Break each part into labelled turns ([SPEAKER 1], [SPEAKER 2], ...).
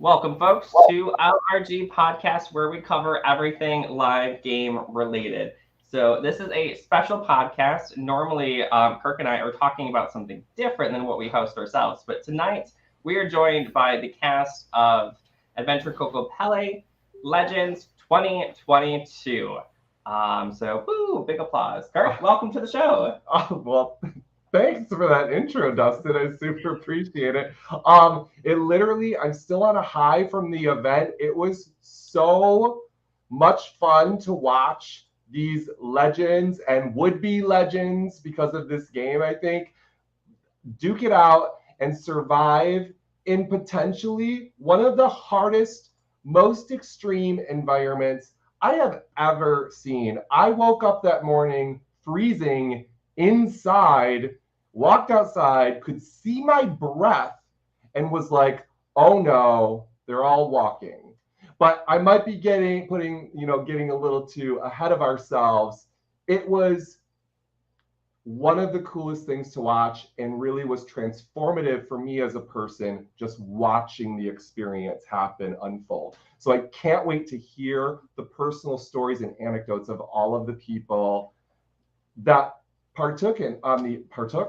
[SPEAKER 1] Welcome, folks, to LRG Podcast, where we cover everything live game related. So this is a special podcast. Normally, Kirk and I are talking about something different than what we host ourselves. But tonight, we are joined by the cast of Adventure Kokopelli Legends 2022. Woo, big applause. Kirk, welcome to the show.
[SPEAKER 2] Oh, well, thanks for that intro, Dustin. I super appreciate it. I'm still on a high from the event. It was so much fun to watch these legends and would-be legends because of this game, I think, duke it out and survive in potentially one of the hardest, most extreme environments I have ever seen. I woke up that morning freezing inside, walked outside, could see my breath, and was like, oh no, they're all walking. But I might be getting a little too ahead of ourselves. It was one of the coolest things to watch and really was transformative for me as a person, just watching the experience happen unfold. So I can't wait to hear the personal stories and anecdotes of all of the people that partaken on the adventure.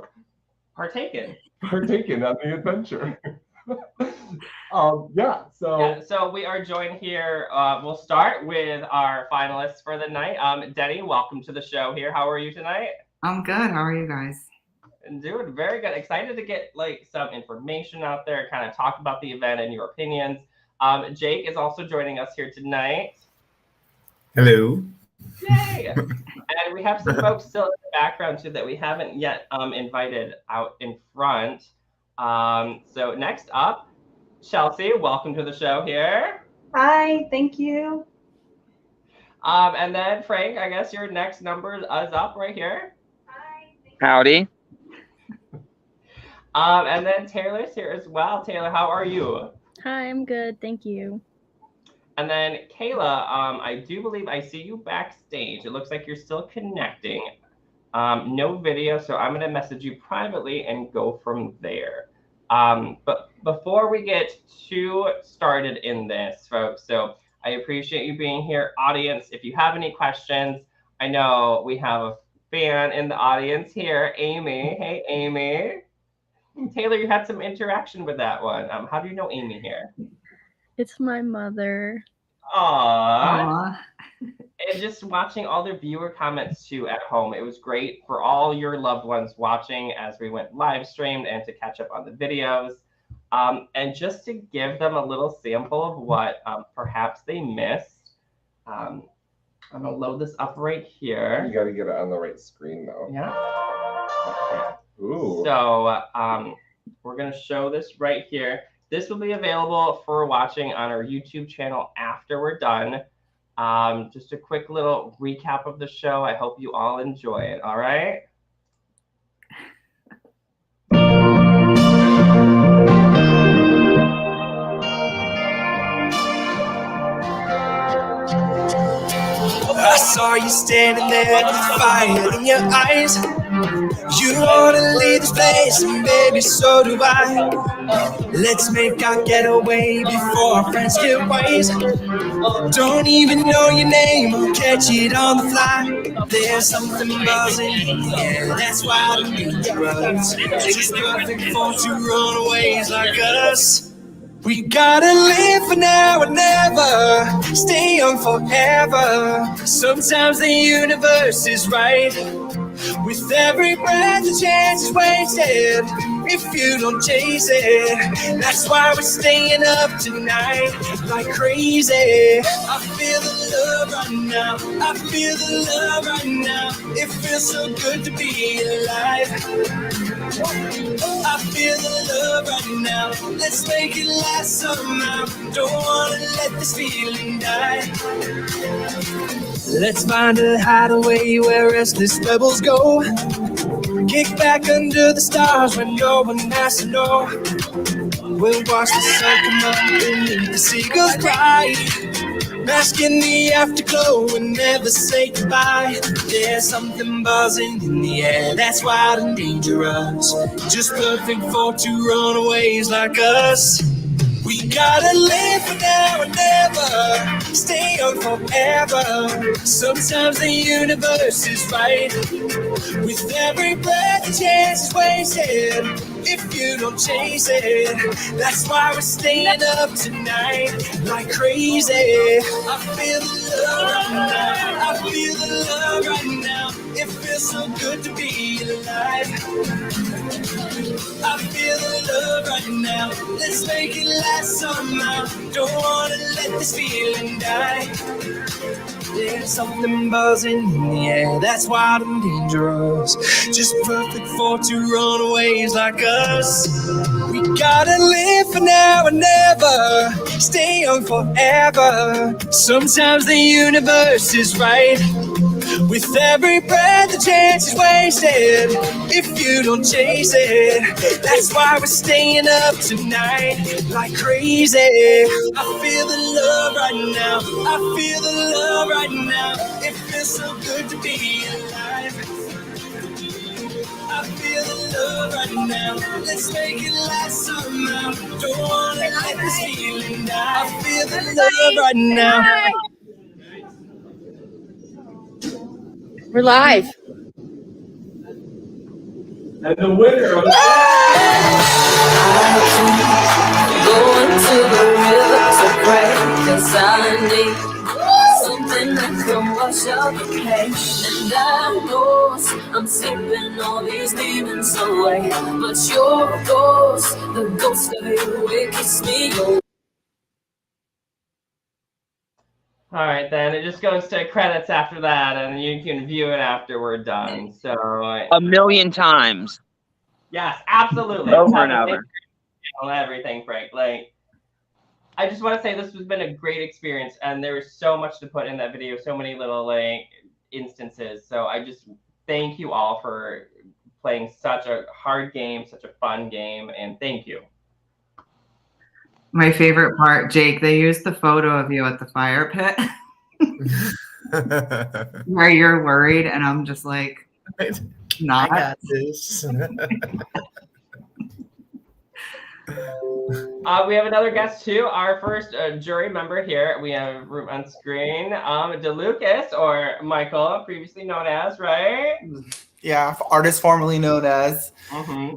[SPEAKER 1] So we are joined here. We'll start with our finalists for the night. Denny, welcome to the show here. How are you tonight?
[SPEAKER 3] I'm good. How are you guys?
[SPEAKER 1] Doing very good. Excited to get some information out there, kind of talk about the event and your opinions. Jake is also joining us here tonight.
[SPEAKER 4] Hello.
[SPEAKER 1] Yay! And we have some folks still in the background too that we haven't yet invited out in front. So next up, Chelsea, welcome to the show here.
[SPEAKER 5] Hi, thank you.
[SPEAKER 1] And then Frank, I guess your next number is up right here.
[SPEAKER 5] Hi.
[SPEAKER 6] Howdy.
[SPEAKER 1] And then Taylor's here as well. Taylor, how are you?
[SPEAKER 7] Hi, I'm good. Thank you.
[SPEAKER 1] And then Kayla, I do believe I see you backstage. It looks like you're still connecting. No video, so I'm going to message you privately and go from there. But before we get too started in this, folks, so I appreciate you being here. Audience, if you have any questions, I know we have a fan in the audience here, Amy. Hey, Amy. Taylor, you had some interaction with that one. How do you know Amy here?
[SPEAKER 7] It's my mother.
[SPEAKER 1] Aww. And just watching all the viewer comments too at home. It was great for all your loved ones watching as we went live streamed and to catch up on the videos. And just to give them a little sample of what perhaps they missed. I'm going to load this up right here.
[SPEAKER 2] You got to get it on the right screen though.
[SPEAKER 1] Yeah.
[SPEAKER 2] Okay. Ooh.
[SPEAKER 1] So we're going to show this right here. This will be available for watching on our YouTube channel after we're done. Just a quick little recap of the show. I hope you all enjoy it. All right.
[SPEAKER 8] I saw you standing there with fire in your eyes. You wanna leave this place, and baby, so do I. Let's make our getaway before our friends get wise. Don't even know your name, I'll catch it on the fly. There's something buzzing in the air, that's why I need to run. It's perfect for two runaways like us. We gotta live for now and never, stay young forever. Sometimes the universe is right. With every breath, the chance is wasted if you don't chase it. That's why we're staying up tonight like crazy. I feel the love right now. I feel the love right now. It feels so good to be alive. I feel the love right now. Let's make it last somehow. Don't wanna let this feeling die. Let's find a hideaway where restless rebels go. Kick back under the stars when no one has to know. We'll watch the sun come up and the seagulls cry. Bask in the afterglow and never say goodbye. There's something buzzing in the air that's wild and dangerous. Just perfect for two runaways like us. We gotta live for now and never, stay young forever. Sometimes the universe is right. With every breath, the chance is wasted if you don't chase it. That's why we're staying up tonight like crazy. I feel the love right now. I feel the love right now. It feels so good to be alive. I feel the love right now. Let's make it last somehow. Don't wanna let this feeling die. There's something buzzing in the air that's wild and dangerous, just perfect for two runaways like us. We gotta live for now and never, stay young forever. Sometimes the universe is right. With every breath, the chance is wasted if you don't chase it. That's why we're staying up tonight like crazy. I feel the love right now. I feel the love right now. It feels so good to be alive. I feel the love right now. Let's make it last somehow. Don't wanna let this feeling die. I feel the love right now.
[SPEAKER 6] We're live.
[SPEAKER 2] And the winner of
[SPEAKER 9] Going to the river to pray, 'cause I need something that can wash out the pain. And I know I'm sleeping all these demons away, but your ghost, the ghost of your way, keeps me awake.
[SPEAKER 1] All right, then it just goes to credits after that, and you can view it after we're done. So
[SPEAKER 10] a million times.
[SPEAKER 1] Yes, absolutely.
[SPEAKER 10] Over and over.
[SPEAKER 1] Everything, Frank. Like, I just want to say this has been a great experience, and there was so much to put in that video, so many little like instances. So I just thank you all for playing such a hard game, such a fun game, and thank you.
[SPEAKER 3] My favorite part, Jake, they used the photo of you at the fire pit where you're worried, and I'm just like, not.
[SPEAKER 4] I got this.
[SPEAKER 1] We have another guest too. Our first jury member here. We have room on screen. DeLucas, or Michael, previously known as, right?
[SPEAKER 11] Yeah, artist formerly known as.
[SPEAKER 1] Mm-hmm.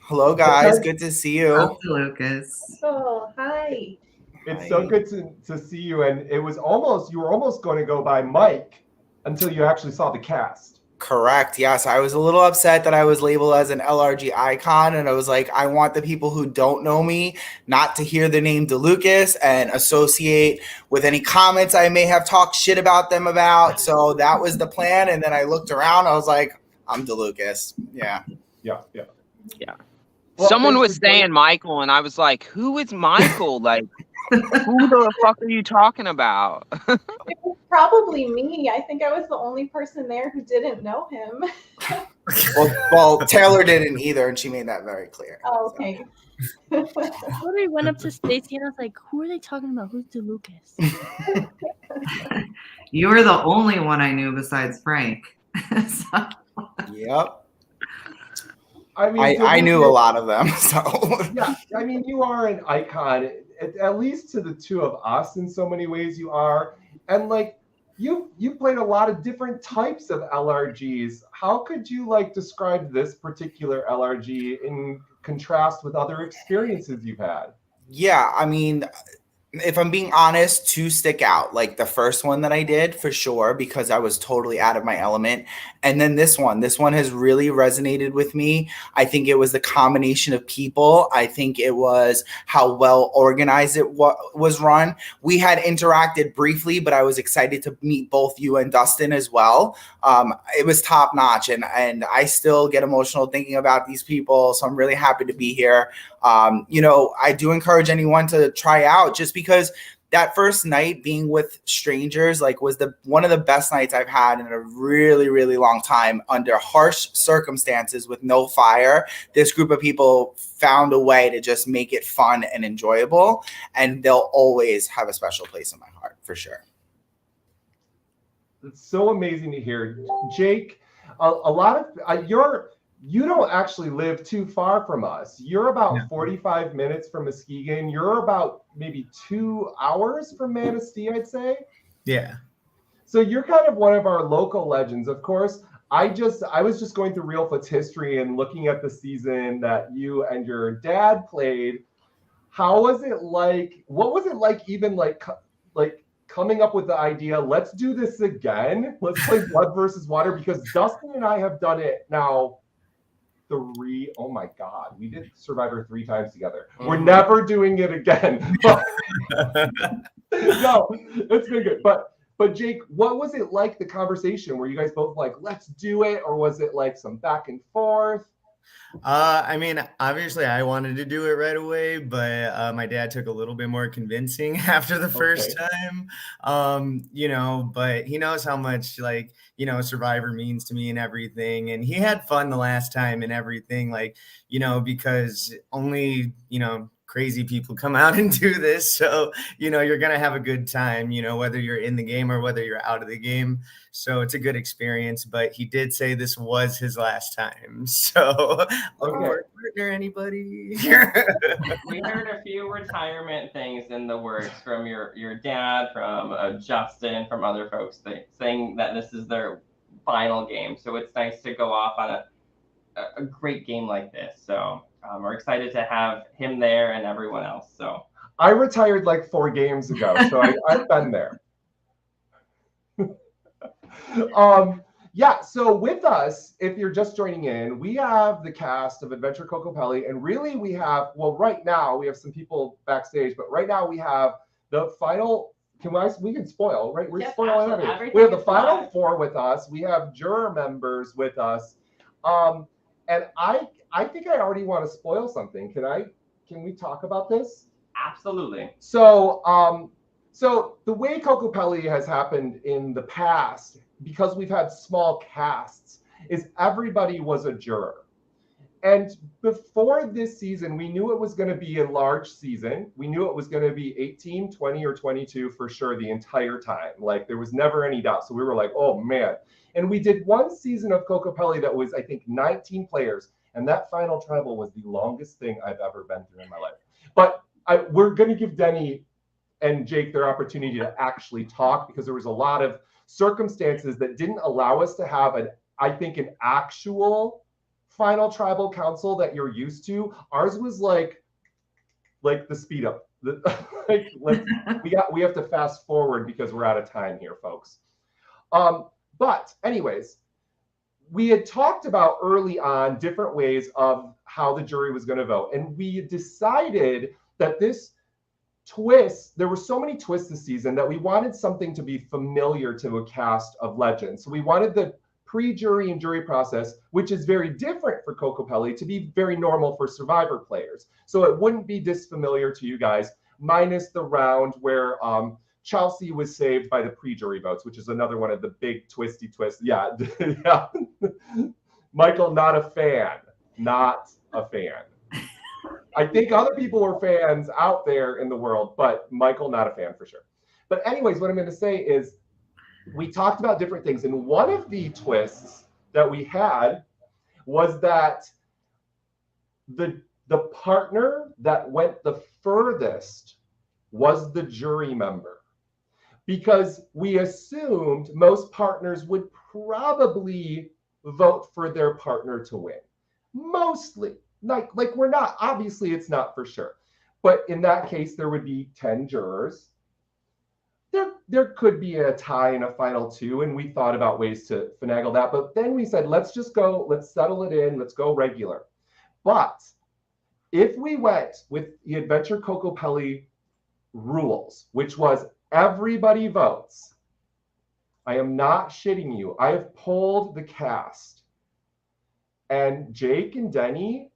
[SPEAKER 11] Hello, guys. Good to see you.
[SPEAKER 3] DeLucas.
[SPEAKER 5] Oh, hi.
[SPEAKER 2] It's so good to see you. And it was almost, you were almost going to go by Mike until you actually saw the cast.
[SPEAKER 11] Correct. Yes, I was a little upset that I was labeled as an LRG icon, and I was like, I want the people who don't know me not to hear the name DeLucas and associate with any comments I may have talked shit about them about. So that was the plan. And then I looked around. I was like, I'm DeLucas. Yeah.
[SPEAKER 1] Yeah.
[SPEAKER 10] Well, someone was saying Michael, and I was like, who is Michael? Like, who the fuck are you talking about?
[SPEAKER 5] It was probably me. I think I was the only person there who didn't know him.
[SPEAKER 11] Well, Taylor didn't either, and she made that very clear.
[SPEAKER 5] Oh, okay.
[SPEAKER 7] I went up to Stacy and I was like, who are they talking about? Who's DeLucas?
[SPEAKER 3] You were the only one I knew besides Frank. So.
[SPEAKER 11] Yep.
[SPEAKER 2] I mean,
[SPEAKER 11] I knew a lot of them. So
[SPEAKER 2] yeah, I mean, you are an icon, at least to the two of us in so many ways you are. And like you played a lot of different types of LRGs. How could you like describe this particular LRG in contrast with other experiences you've had? Yeah,
[SPEAKER 11] I mean, if I'm being honest, two stick out. Like the first one that I did for sure, because I was totally out of my element. And then this one has really resonated with me. I think it was the combination of people. I think it was how well organized it was run. We had interacted briefly, but I was excited to meet both you and Dustin as well. It was top notch, and I still get emotional thinking about these people. So I'm really happy to be here. I do encourage anyone to try out, just because that first night being with strangers was one of the best nights I've had in a really, really long time under harsh circumstances with no fire. This group of people found a way to just make it fun and enjoyable, and they'll always have a special place in my heart for sure.
[SPEAKER 2] It's so amazing to hear. Jake, a lot of you don't actually live too far from us. You're about 45 minutes from Muskegon. You're about maybe 2 hours from Manistee, I'd say.
[SPEAKER 4] Yeah.
[SPEAKER 2] So you're kind of one of our local legends. Of course, I was just going through Real Foot's history and looking at the season that you and your dad played. How was it like? What was it like even like coming up with the idea, let's do this again. Let's play Blood versus Water, because Dustin and I have done it now oh my God, we did Survivor 3 times together. We're never doing it again. No, it's been good. But Jake, what was it like, the conversation? Were you guys both like, let's do it? Or was it like some back and forth?
[SPEAKER 4] I mean, obviously I wanted to do it right away, but my dad took a little bit more convincing after the first time. You know, but he knows how much, like, you know, Survivor means to me and everything. And he had fun the last time and everything, like, you know, because only, you know, crazy people come out and do this. So, you know, you're going to have a good time, you know, whether you're in the game or whether you're out of the game. So it's a good experience, but he did say this was his last time. So partner, anybody?
[SPEAKER 1] We heard a few retirement things in the works from your dad, from Justin, from other folks saying that this is their final game. So it's nice to go off on a great game like this. So we're excited to have him there and everyone else. So
[SPEAKER 2] I retired like 4 games ago, so I've been there. Yeah, so with us, if you're just joining in, we have the cast of Adventure Kokopelli, and really we have, well, right now we have some people backstage, but right now we have the final. We can spoil, right? We're spoiling everything. We have the final 4 with us. We have juror members with us, and I think I already want to spoil something. Can we talk about this?
[SPEAKER 1] Absolutely.
[SPEAKER 2] So, so the way Kokopelli has happened in the past, because we've had small casts, is everybody was a juror. And before this season, we knew it was going to be a large season. We knew it was going to be 18, 20, or 22 for sure the entire time. Like, there was never any doubt. So we were like, oh, man. And we did one season of Kokopelli that was, I think, 19 players. And that final tribal was the longest thing I've ever been through in my life. But we're going to give Denny and Jake their opportunity to actually talk, because there was a lot of circumstances that didn't allow us to have an actual final tribal council that you're used to. Ours was like the speed up. Like, we have to fast forward because we're out of time here, folks. But anyways, we had talked about early on different ways of how the jury was going to vote. And we decided that this twist, there were so many twists this season that we wanted something to be familiar to a cast of legends. So we wanted the pre-jury and jury process, which is very different for Kokopelli, to be very normal for Survivor players. So it wouldn't be disfamiliar to you guys, minus the round where Chelsea was saved by the pre-jury votes, which is another one of the big twisty twists. Yeah. Yeah. Michael, not a fan. Not a fan. I think other people were fans out there in the world, but Michael, not a fan for sure. But anyways, what I'm going to say is we talked about different things. And one of the twists that we had was that the partner that went the furthest was the jury member. Because we assumed most partners would probably vote for their partner to win. Mostly. Like we're not, obviously it's not for sure. But in that case, there would be 10 jurors. There could be a tie in a final 2, and we thought about ways to finagle that. But then we said, let's just go, let's settle it in, let's go regular. But if we went with the Adventure Kokopelli rules, which was everybody votes, I am not shitting you. I have polled the cast. And Jake and Denny,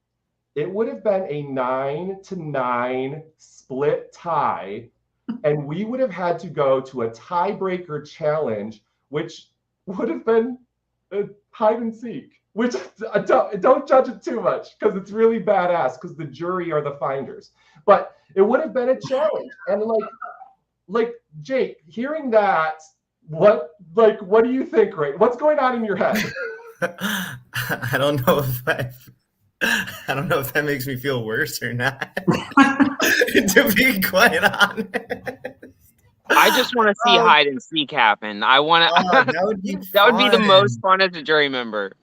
[SPEAKER 2] it would have been a 9-9 split tie, and we would have had to go to a tiebreaker challenge, which would have been a hide and seek. Which don't judge it too much, because it's really badass, because the jury are the finders. But it would have been a challenge, and like Jake, hearing that, what do you think? Right? What's going on in your head?
[SPEAKER 4] I don't know if that makes me feel worse or not. To be quite honest.
[SPEAKER 10] I just want to see hide and seek happen. I want to.
[SPEAKER 4] That would be
[SPEAKER 10] that would be the
[SPEAKER 4] fun.
[SPEAKER 10] most fun as a jury member.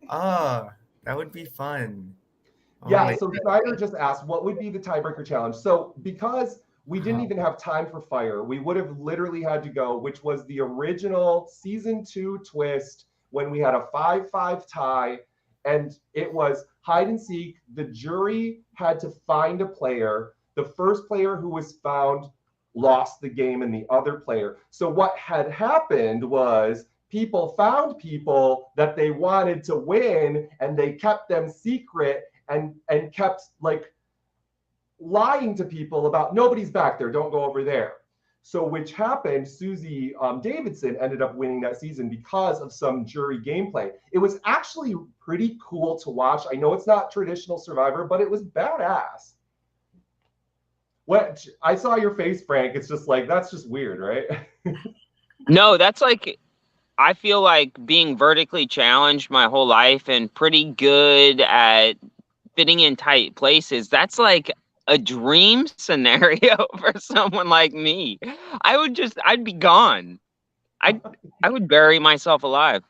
[SPEAKER 4] Oh, that would be fun.
[SPEAKER 2] Yeah, so Snyder just asked, what would be the tiebreaker challenge? So because we didn't even have time for fire, we would have literally had to go, which was the original season 2 twist when we had a 5-5 tie, and it was hide and seek. The jury had to find a player. The first player who was found lost the game, and the other player. So what had happened was people found people that they wanted to win, and they kept them secret and kept like lying to people about nobody's back there, don't go over there. So which happened, Susie Davidson ended up winning that season because of some jury gameplay. It was actually pretty cool to watch. I know it's not traditional Survivor, but it was badass. What I saw your face, Frank, it's just like, that's just weird, right?
[SPEAKER 10] No, that's like, I feel like being vertically challenged my whole life and pretty good at fitting in tight places. That's like a dream scenario for someone like me. I'd be gone. I would bury myself alive.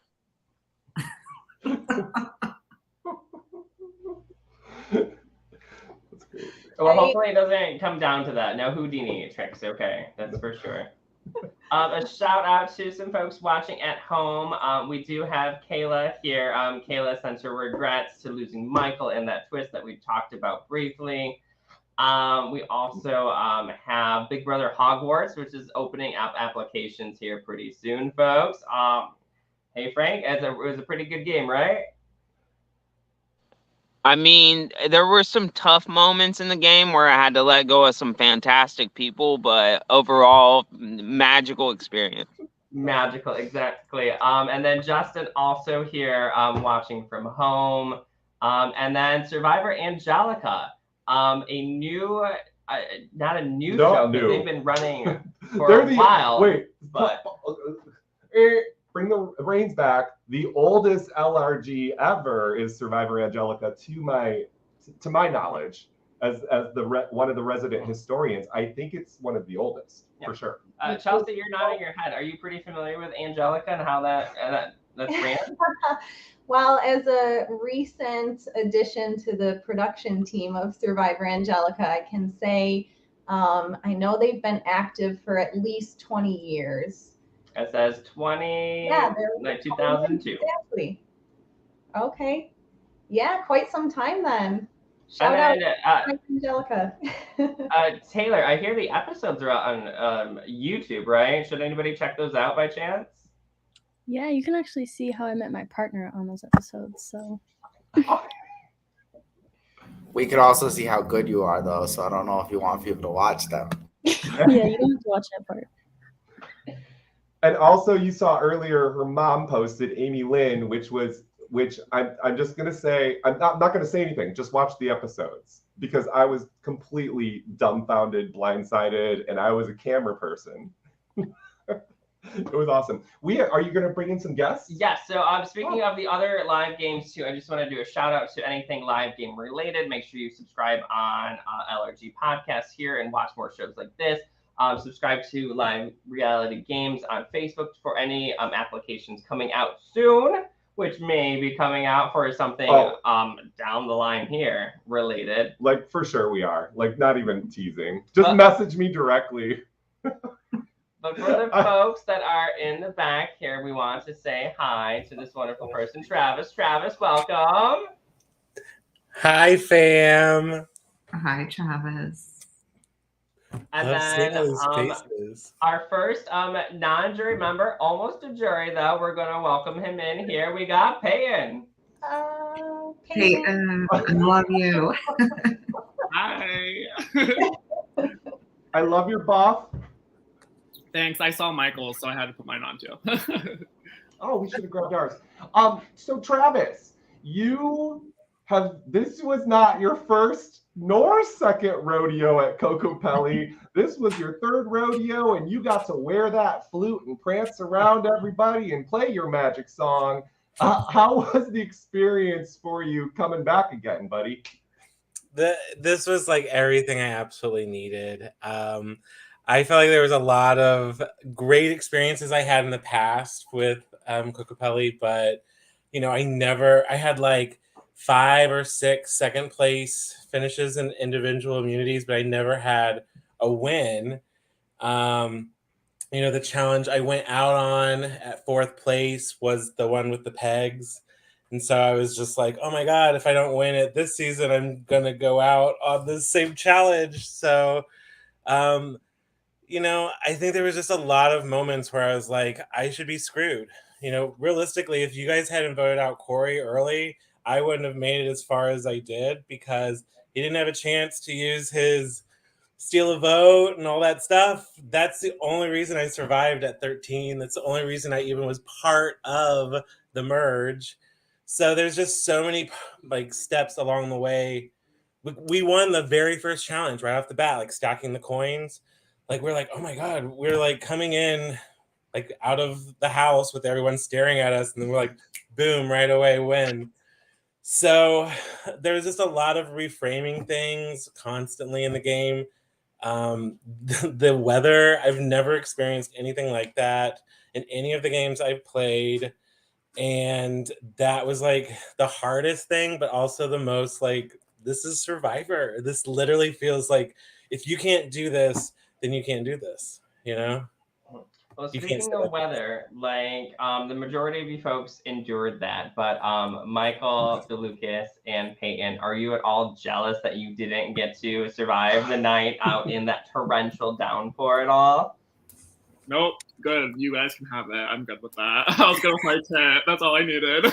[SPEAKER 1] Well, hopefully it doesn't come down to that. No Houdini tricks, okay, that's for sure. A shout out to some folks watching at home. We do have Kayla here. Kayla sends her regrets to losing Michael in that twist that we talked about briefly. We also have Big Brother Hogwarts, which is opening up applications here pretty soon, folks. Hey, Frank, it was a pretty good game, right?
[SPEAKER 10] I mean, there were some tough moments in the game where I had to let go of some fantastic people, but overall, magical experience.
[SPEAKER 1] Magical, exactly. And then Justin also here watching from home. And then Survivor Angelica, a new, not a new show, but they've been running for a while.
[SPEAKER 2] Wait,
[SPEAKER 1] but
[SPEAKER 2] bring the reins back. The oldest LRG ever is Survivor Angelica, to my knowledge, as one of the resident historians. I think it's one of the oldest, for sure.
[SPEAKER 1] Chelsea, you're nodding your head. Are you pretty familiar with Angelica and how that's ran?
[SPEAKER 5] Well, as a recent addition to the production team of Survivor Angelica, I can say I know they've been active for at least 20 years.
[SPEAKER 1] It says 20, like 2002.
[SPEAKER 5] Exactly. Okay. Yeah, quite some time then. Shout out to Angelica.
[SPEAKER 1] Taylor, I hear the episodes are out on YouTube, right? Should anybody check those out by chance?
[SPEAKER 7] Yeah, you can actually see how I met my partner on those episodes. So
[SPEAKER 11] we could also see how good you are, though. So I don't know if you want people to watch them.
[SPEAKER 7] Yeah, you don't have to watch that part.
[SPEAKER 2] And also, you saw earlier her mom posted Amy Lynn, which I'm just gonna say, I'm not gonna say anything. Just watch the episodes, because I was completely dumbfounded, blindsided, and I was a camera person. It was awesome. Are you gonna bring in some guests?
[SPEAKER 1] Yes. So speaking of the other live games too, I just want to do a shout out to anything live game related. Make sure you subscribe on LRG Podcasts here and watch more shows like this. Subscribe to Live Reality Games on Facebook for any applications coming out soon, which may be coming out for something down the line here related.
[SPEAKER 2] Like, for sure we are. Like, not even teasing. Just message me directly.
[SPEAKER 1] But for the folks that are in the back here, we want to say hi to this wonderful person, Travis. Travis, welcome.
[SPEAKER 12] Hi, fam.
[SPEAKER 3] Hi, Travis.
[SPEAKER 1] And then our first non-jury member, almost a jury though, we're going to welcome him in here. We got Peyton.
[SPEAKER 3] Peyton, I love you.
[SPEAKER 13] Hi.
[SPEAKER 2] I love your buff.
[SPEAKER 13] Thanks. I saw Michael, so I had to put mine on too.
[SPEAKER 2] Oh, we should have grabbed ours. So Travis, this was not your first nor second rodeo at Kokopelli. This was your third rodeo, and you got to wear that flute and prance around everybody and play your magic song. How was the experience for you coming back again, buddy?
[SPEAKER 12] This was like everything I absolutely needed. I felt like there was a lot of great experiences I had in the past with Kokopelli, but I had like 5 or 6 second place finishes in individual immunities, but I never had a win. The challenge I went out on at 4th place was the one with the pegs. And so I was just like, oh my God, if I don't win it this season, I'm going to go out on the same challenge. So, I think there was just a lot of moments where I was like, I should be screwed. Realistically, if you guys hadn't voted out Corey early, I wouldn't have made it as far as I did because he didn't have a chance to use his steal a vote and all that stuff. That's the only reason I survived at 13. That's the only reason I even was part of the merge. So there's just so many like steps along the way. We won the very first challenge right off the bat, like stacking the coins. Like we're like, oh my God, we're like coming in like out of the house with everyone staring at us, and then we're like, boom, right away, win. So there's just a lot of reframing things constantly in the game. The weather, I've never experienced anything like that in any of the games I've played, and that was like the hardest thing, but also the most like, this is Survivor. This literally feels like if you can't do this, then you can't do this,
[SPEAKER 1] Well,
[SPEAKER 12] You can't
[SPEAKER 1] speaking of weather, like the majority of you folks endured that, but Michael, DeLucas, and Peyton, are you at all jealous that you didn't get to survive the night out in that torrential downpour at all?
[SPEAKER 13] Nope, good. You guys can have it. I'm good with that. I was gonna fight it. That's all I needed.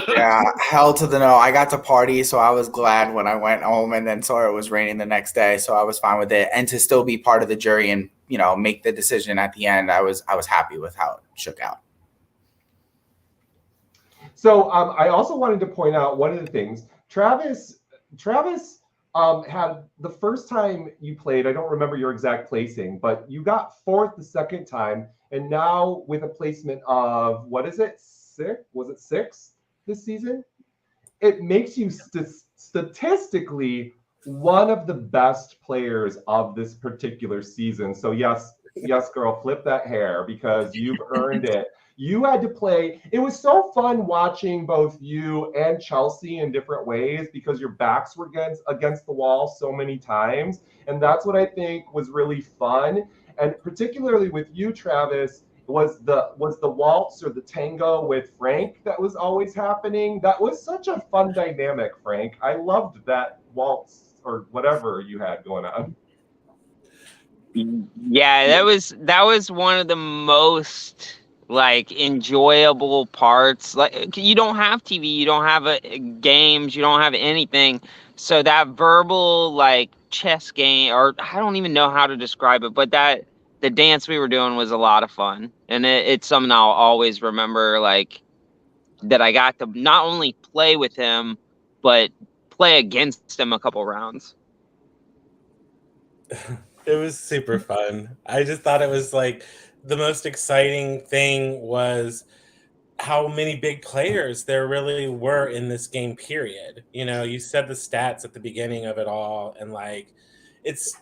[SPEAKER 11] Yeah, hell to the no. I got to party, so I was glad when I went home and then saw it was raining the next day, so I was fine with it. And to still be part of the jury and make the decision at the end, I was happy with how it shook out.
[SPEAKER 2] So I also wanted to point out one of the things. Travis had the first time you played, I don't remember your exact placing, but you got 4th the second time, and now with a placement of, what is it, 6? Was it 6 this season? It makes you statistically one of the best players of this particular season. So yes, girl, flip that hair because you've earned it. You had to play. It was so fun watching both you and Chelsea in different ways because your backs were against the wall so many times. And that's what I think was really fun. And particularly with you, Travis, was the waltz or the tango with Frank that was always happening. That was such a fun dynamic, Frank. I loved that waltz or whatever you had going on.
[SPEAKER 10] Yeah, that was one of the most like enjoyable parts. Like you don't have TV, you don't have games, you don't have anything. So that verbal like chess game, or I don't even know how to describe it, but the dance we were doing was a lot of fun, and it's something I'll always remember. Like that I got to not only play with him, but play against him a couple rounds.
[SPEAKER 12] It was super fun. I just thought it was like the most exciting thing was how many big players there really were in this game, period. You said the stats at the beginning of it all, and like it's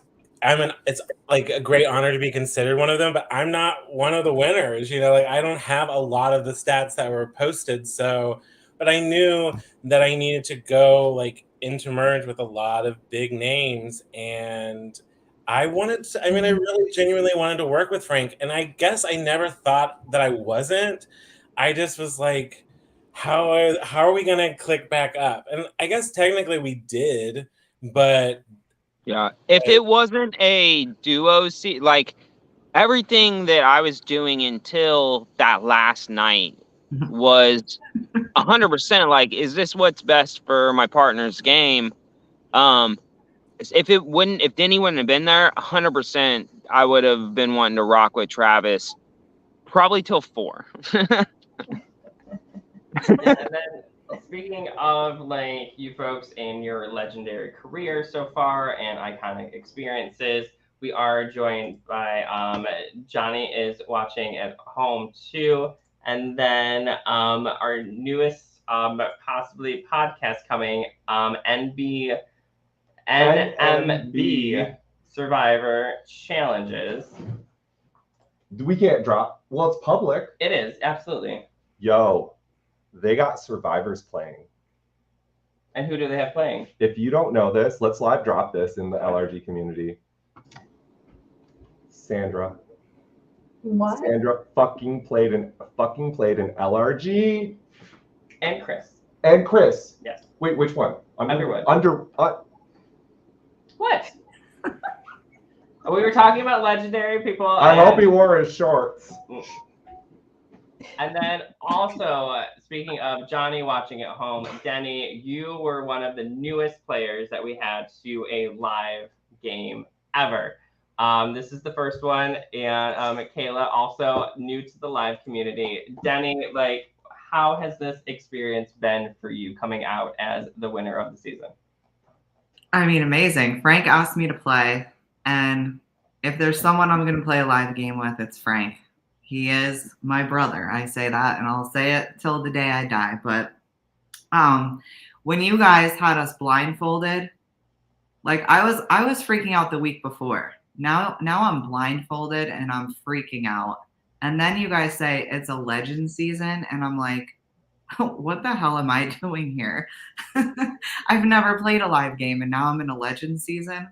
[SPEAKER 12] like a great honor to be considered one of them, but I'm not one of the winners, like I don't have a lot of the stats that were posted. So, but I knew that I needed to go like into merge with a lot of big names, and I really genuinely wanted to work with Frank, and I guess I never thought that I wasn't. I just was like, how are we gonna click back up? And I guess technically we did, but
[SPEAKER 10] yeah, if it wasn't a duo like everything that I was doing until that last night was 100% like, is this what's best for my partner's game? If Denny wouldn't have been there, 100%, I would have been wanting to rock with Travis probably till 4.
[SPEAKER 1] And then speaking of like you folks in your legendary career so far and iconic experiences, we are joined by Johnny is watching at home too. And then our newest possibly podcast coming, NMB Survivor Challenges.
[SPEAKER 2] We can't drop. Well, it's public.
[SPEAKER 1] It is, absolutely.
[SPEAKER 2] Yo, they got survivors playing.
[SPEAKER 1] And who do they have playing?
[SPEAKER 2] If you don't know this, let's live drop this in the LRG community. Sandra.
[SPEAKER 5] What?
[SPEAKER 2] Sandra fucking played an LRG.
[SPEAKER 1] And Chris.
[SPEAKER 2] And Chris.
[SPEAKER 1] Yes.
[SPEAKER 2] Wait, which one?
[SPEAKER 1] Underwood.
[SPEAKER 2] What?
[SPEAKER 1] We were talking about legendary people.
[SPEAKER 2] I hope he wore his shorts.
[SPEAKER 1] And then also, speaking of Johnny watching at home, Denny, you were one of the newest players that we had to a live game ever. This is the first one, and Kayla, also new to the live community. Denny, like, how has this experience been for you coming out as the winner of the season?
[SPEAKER 3] I mean, amazing. Frank asked me to play, and if there's someone I'm going to play a live game with, it's Frank. He is my brother. I say that, and I'll say it till the day I die. But when you guys had us blindfolded, like I was freaking out the week before. Now I'm blindfolded and I'm freaking out. And then you guys say it's a legend season, and I'm like, what the hell am I doing here? I've never played a live game, and now I'm in a legend season.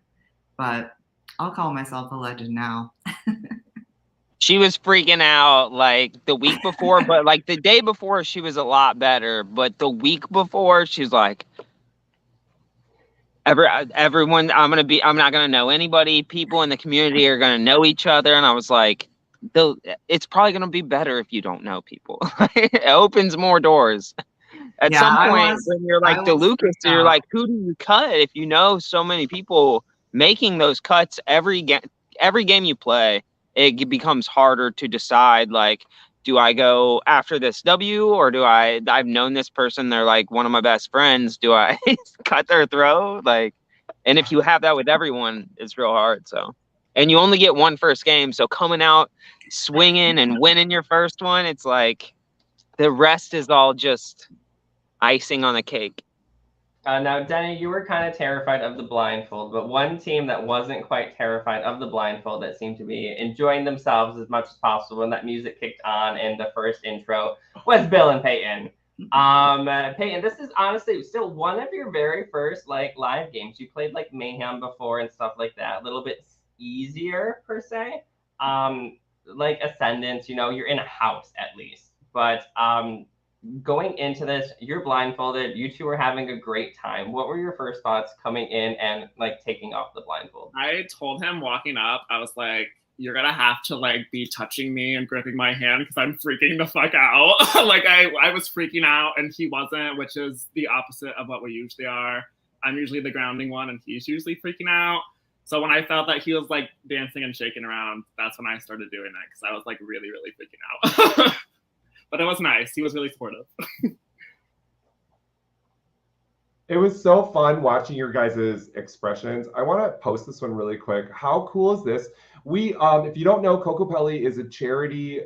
[SPEAKER 3] But I'll call myself a legend now.
[SPEAKER 10] She was freaking out like the week before, but like the day before she was a lot better. But the week before, she's like, everyone, I'm not gonna know anybody. People in the community are gonna know each other. And I was like, it's probably gonna be better if you don't know people. It opens more doors. At some point, when you're like DeLucas, you're like, who do you cut? If you know so many people making those cuts every game you play, it becomes harder to decide, like, do I go after this W, or I've known this person, they're like one of my best friends, do I cut their throat? Like, and if you have that with everyone, it's real hard. So, and you only get one first game, so coming out swinging and winning your first one, it's like the rest is all just icing on the cake.
[SPEAKER 1] Now, Denny, you were kind of terrified of the blindfold, but one team that wasn't quite terrified of the blindfold, that seemed to be enjoying themselves as much as possible when that music kicked on in the first intro, was Bill and Peyton. Peyton, this is honestly still one of your very first like live games. You played like Mayhem before and stuff like that, a little bit easier per se. Like Ascendance, you're in a house at least, but going into this, you're blindfolded. You two were having a great time. What were your first thoughts coming in and like taking off the blindfold?
[SPEAKER 13] I told him walking up, I was like, you're gonna have to like be touching me and gripping my hand because I'm freaking the fuck out. Like I was freaking out and he wasn't, which is the opposite of what we usually are. I'm usually the grounding one and he's usually freaking out. So when I felt that he was like dancing and shaking around, that's when I started doing it because I was like really, really freaking out. But it was nice. He was really supportive.
[SPEAKER 2] It was so fun watching your guys' expressions. I want to post this one really quick. How cool is this? We, if you don't know, Kokopelli is a charity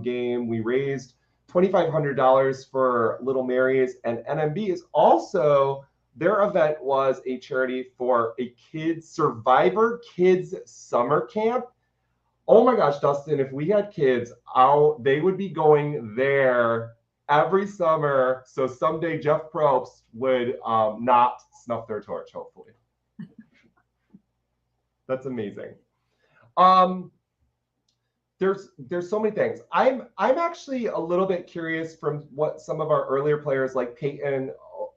[SPEAKER 2] game. We raised $2,500 for Little Mary's, and NMB is also, their event was a charity for a Survivor Kids Summer Camp. Oh my gosh, Dustin, if we had kids, they would be going there every summer. So someday Jeff Probst would not snuff their torch, hopefully. That's amazing. There's so many things. I'm actually a little bit curious from what some of our earlier players like Peyton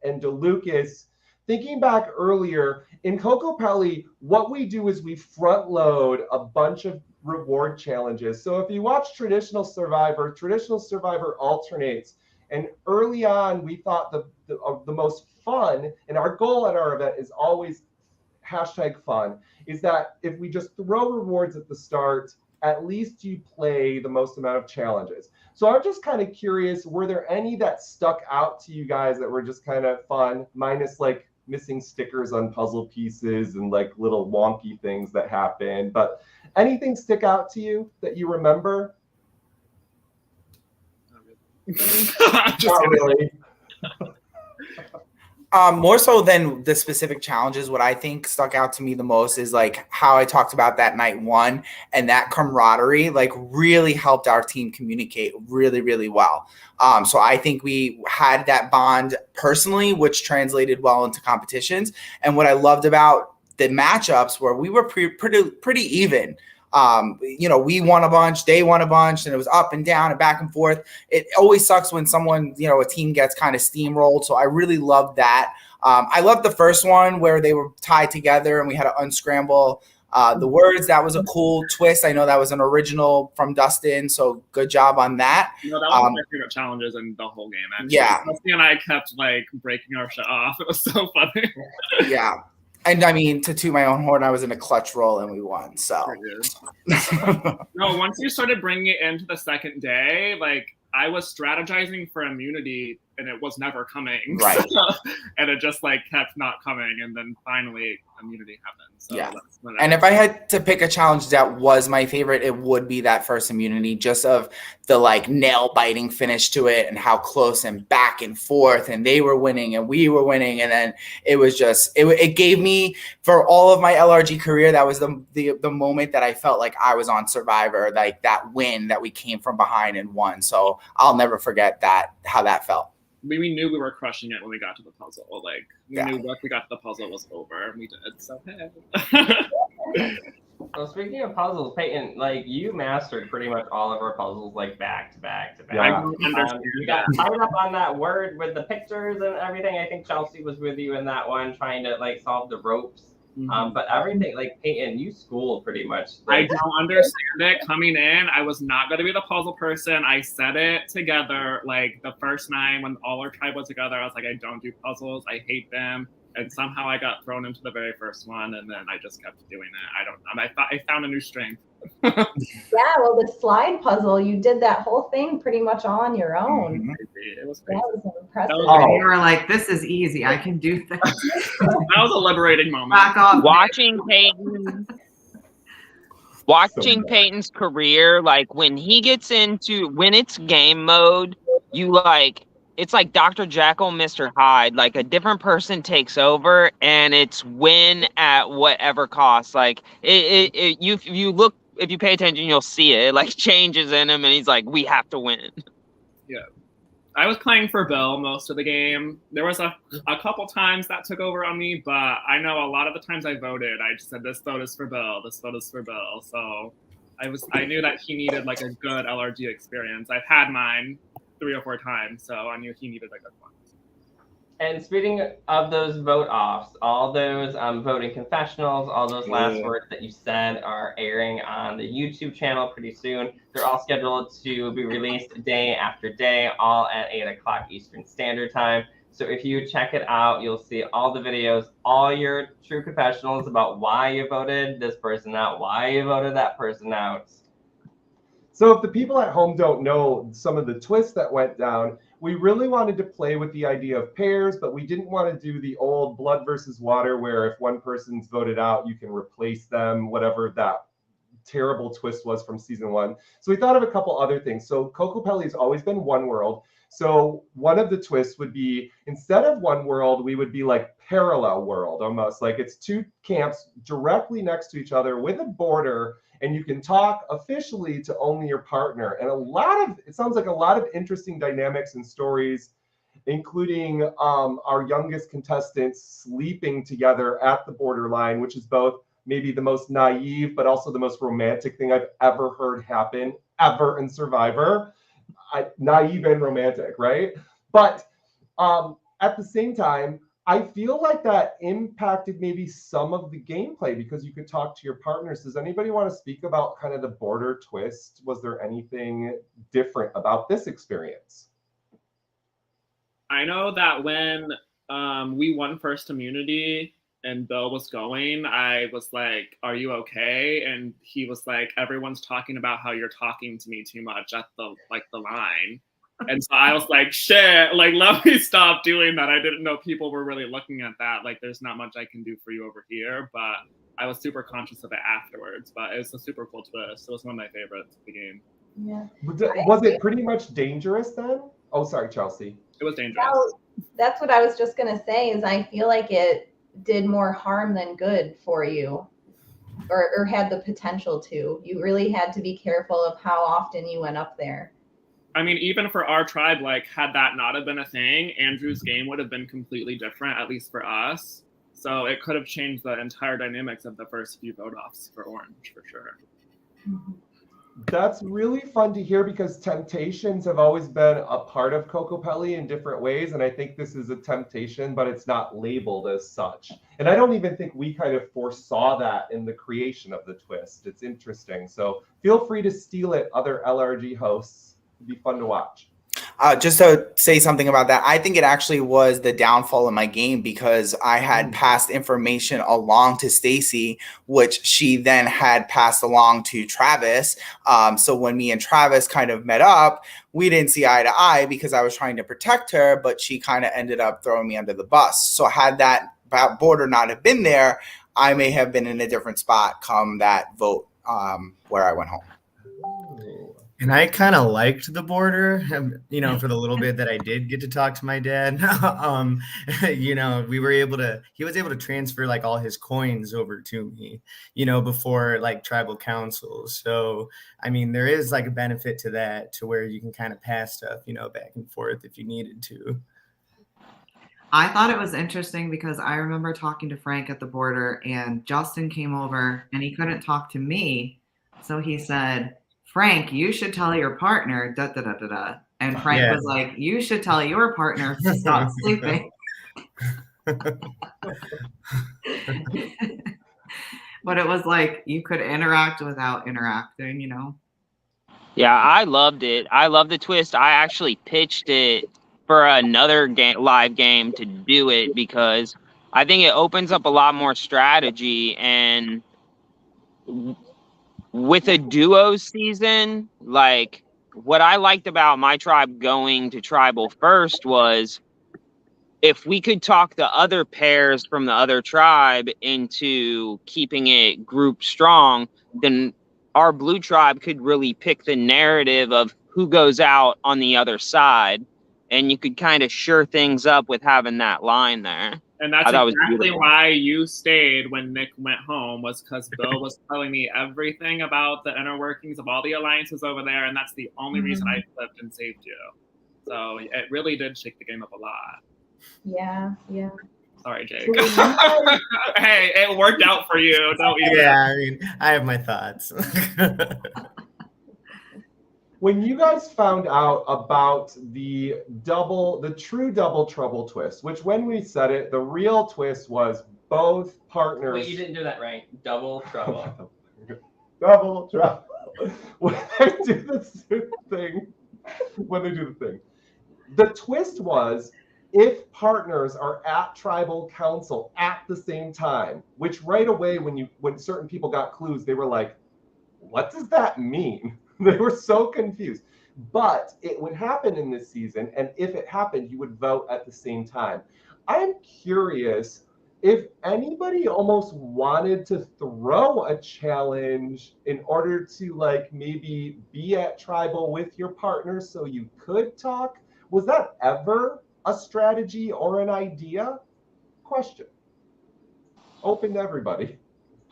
[SPEAKER 2] and DeLucas, thinking back earlier, in Kokopelli, what we do is we front load a bunch of reward challenges. So if you watch Traditional Survivor alternates, and early on we thought the most fun, and our goal at our event is always #fun, is that if we just throw rewards at the start, at least you play the most amount of challenges. So I'm just kind of curious, were there any that stuck out to you guys that were just kind of fun, minus like missing stickers on puzzle pieces and like little wonky things that happen, but anything stick out to you that you remember?
[SPEAKER 12] Just
[SPEAKER 2] Not
[SPEAKER 12] kidding.
[SPEAKER 2] really.
[SPEAKER 11] More so than the specific challenges, what I think stuck out to me the most is like how I talked about that night one and that camaraderie like really helped our team communicate really, really well. So I think we had that bond personally, which translated well into competitions. And what I loved about the matchups were we were pretty even. We won a bunch, they won a bunch, and it was up and down and back and forth. It always sucks when someone, a team gets kind of steamrolled. So I really loved that. I loved the first one where they were tied together and we had to unscramble the words. That was a cool twist. I know that was an original from Dustin, so good job on that.
[SPEAKER 13] No, that was one of my favorite challenges in the whole game, actually.
[SPEAKER 11] Yeah.
[SPEAKER 13] Dustin and I kept like breaking our shit off. It was so funny.
[SPEAKER 11] Yeah. And I mean, to toot my own horn, I was in a clutch roll and we won. So
[SPEAKER 13] no, once you started bringing it into the second day, like I was strategizing for immunity and it was never coming.
[SPEAKER 11] Right.
[SPEAKER 13] And it just like kept not coming. And then finally immunity happened. So
[SPEAKER 11] yeah. And if I had to pick a challenge that was my favorite, it would be that first immunity, just of the like nail biting finish to it and how close and back and forth and they were winning and we were winning. And then it was just, it gave me, for all of my LRG career, that was the moment that I felt like I was on Survivor, like that win that we came from behind and won. So I'll never forget how that felt.
[SPEAKER 13] We knew we were crushing it when we got to the puzzle. Like we knew once we got to the puzzle was over, and we did. So hey.
[SPEAKER 1] Well, speaking of puzzles, Peyton, like you mastered pretty much all of our puzzles, like back to back to back.
[SPEAKER 2] Yeah.
[SPEAKER 1] You got tied up on that word with the pictures and everything. I think Chelsea was with you in that one, trying to like solve the ropes. But everything, like Peyton, you schooled pretty much.
[SPEAKER 13] I don't understand it. Coming in, I was not going to be the puzzle person. I said it together like the first night when all our tribe was together. I was like, I don't do puzzles. I hate them. And somehow I got thrown into the very first one, and then I just kept doing it. I don't know. I found a new strength.
[SPEAKER 5] Yeah, well, the slide puzzle, you did that whole thing pretty much on your own.
[SPEAKER 13] It was crazy.
[SPEAKER 5] That was impressive.
[SPEAKER 3] And you were like, this is easy. I can do things.
[SPEAKER 13] That was a liberating moment.
[SPEAKER 3] Back off.
[SPEAKER 10] Watching Peyton's career, like when it's game mode, it's like Dr. Jekyll, Mr. Hyde. Like a different person takes over, and it's win at whatever cost. Like if you pay attention, you'll see it. It like changes in him, and he's like, "We have to win."
[SPEAKER 13] Yeah, I was playing for Bill most of the game. There was a couple times that took over on me, but I know a lot of the times I voted. I just said, "This vote is for Bill. This vote is for Bill." So I knew that he needed like a good LRG experience. I've had mine 3 or 4 times, so I knew he needed a good one.
[SPEAKER 1] And speaking of those vote offs, all those voting confessionals, all those last words that you said are airing on the YouTube channel pretty soon. They're all scheduled to be released day after day, all at 8 o'clock Eastern Standard Time. So if you check it out, you'll see all the videos, all your true confessionals about why you voted this person out, why you voted that person out.
[SPEAKER 2] So if the people at home don't know some of the twists that went down, we really wanted to play with the idea of pairs, but we didn't want to do the old blood versus water where if one person's voted out, you can replace them, whatever that terrible twist was from season 1. So we thought of a couple other things. So Kokopelli has always been one world. So one of the twists would be, instead of one world, we would be like parallel world almost. Like it's 2 camps directly next to each other with a border, and you can talk officially to only your partner. And it sounds like a lot of interesting dynamics and stories, including our youngest contestants sleeping together at the borderline, which is both maybe the most naive, but also the most romantic thing I've ever heard happen ever in Survivor. Naive and romantic, right? But at the same time, I feel like that impacted maybe some of the gameplay because you could talk to your partners. Does anybody want to speak about kind of the border twist? Was there anything different about this experience?
[SPEAKER 13] I know that when we won first immunity and Bill was going, I was like, "Are you okay?" And he was like, "Everyone's talking about how you're talking to me too much at the line." And so I was like, shit, like, let me stop doing that. I didn't know people were really looking at that. Like, there's not much I can do for you over here. But I was super conscious of it afterwards. But it was a super cool twist. It was one of my favorites of the game.
[SPEAKER 5] Yeah.
[SPEAKER 2] Was it pretty much dangerous then? Oh, sorry, Chelsea.
[SPEAKER 13] It was dangerous.
[SPEAKER 5] Well, that's what I was just gonna say. Is I feel like it did more harm than good for you, or had the potential to. You really had to be careful of how often you went up there.
[SPEAKER 13] I mean, even for our tribe, like, had that not have been a thing, Andrew's game would have been completely different, at least for us. So it could have changed the entire dynamics of the first few vote offs for Orange, for sure.
[SPEAKER 2] That's really fun to hear because temptations have always been a part of Kokopelli in different ways. And I think this is a temptation, but it's not labeled as such. And I don't even think we kind of foresaw that in the creation of the twist. It's interesting. So feel free to steal it, other LRG hosts. It'd be fun to watch.
[SPEAKER 11] Just to say something about that, I think it actually was the downfall in my game because I had passed information along to Stacy, which she then had passed along to Travis. So when me and Travis kind of met up, we didn't see eye to eye because I was trying to protect her, but she kind of ended up throwing me under the bus. So had that border not have been there, I may have been in a different spot come that vote where I went home.
[SPEAKER 4] And I kind of liked the border, you know, for the little bit that I did get to talk to my dad. You know, he was able to transfer like all his coins over to me, you know, before like tribal councils. So, I mean, there is like a benefit to that, to where you can kind of pass stuff, you know, back and forth if you needed to.
[SPEAKER 3] I thought it was interesting because I remember talking to Frank at the border, and Justin came over and he couldn't talk to me. So he said, Frank, you should tell your partner, da da da da da. And Frank was like, you should tell your partner to stop sleeping. But it was like you could interact without interacting, you know?
[SPEAKER 10] Yeah, I loved it. I love the twist. I actually pitched it for another live game to do it because I think it opens up a lot more strategy. And with a duo season, like what I liked about my tribe going to tribal first was if we could talk the other pairs from the other tribe into keeping it group strong, then our blue tribe could really pick the narrative of who goes out on the other side. And you could kind of sure things up with having that line there.
[SPEAKER 13] And that's exactly why you stayed when Nick went home, was because Bill was telling me everything about the inner workings of all the alliances over there. And that's the only reason I flipped and saved you. So it really did shake the game up a lot.
[SPEAKER 5] Yeah, yeah.
[SPEAKER 13] Sorry, Jake. Hey, it worked out for you. Don't you?
[SPEAKER 4] Yeah, I mean, I have my thoughts.
[SPEAKER 2] When you guys found out about the true double trouble twist, which when we said it, the real twist was both partners.
[SPEAKER 1] Wait, you didn't do that right. Double trouble.
[SPEAKER 2] Double trouble. When they do the thing, the twist was if partners are at tribal council at the same time, which right away when certain people got clues, they were like, what does that mean? They were so confused. But it would happen in this season, and if it happened, you would vote at the same time. I'm curious if anybody almost wanted to throw a challenge in order to like maybe be at tribal with your partner so you could talk. Was that ever a strategy or an idea? Question. Open to everybody.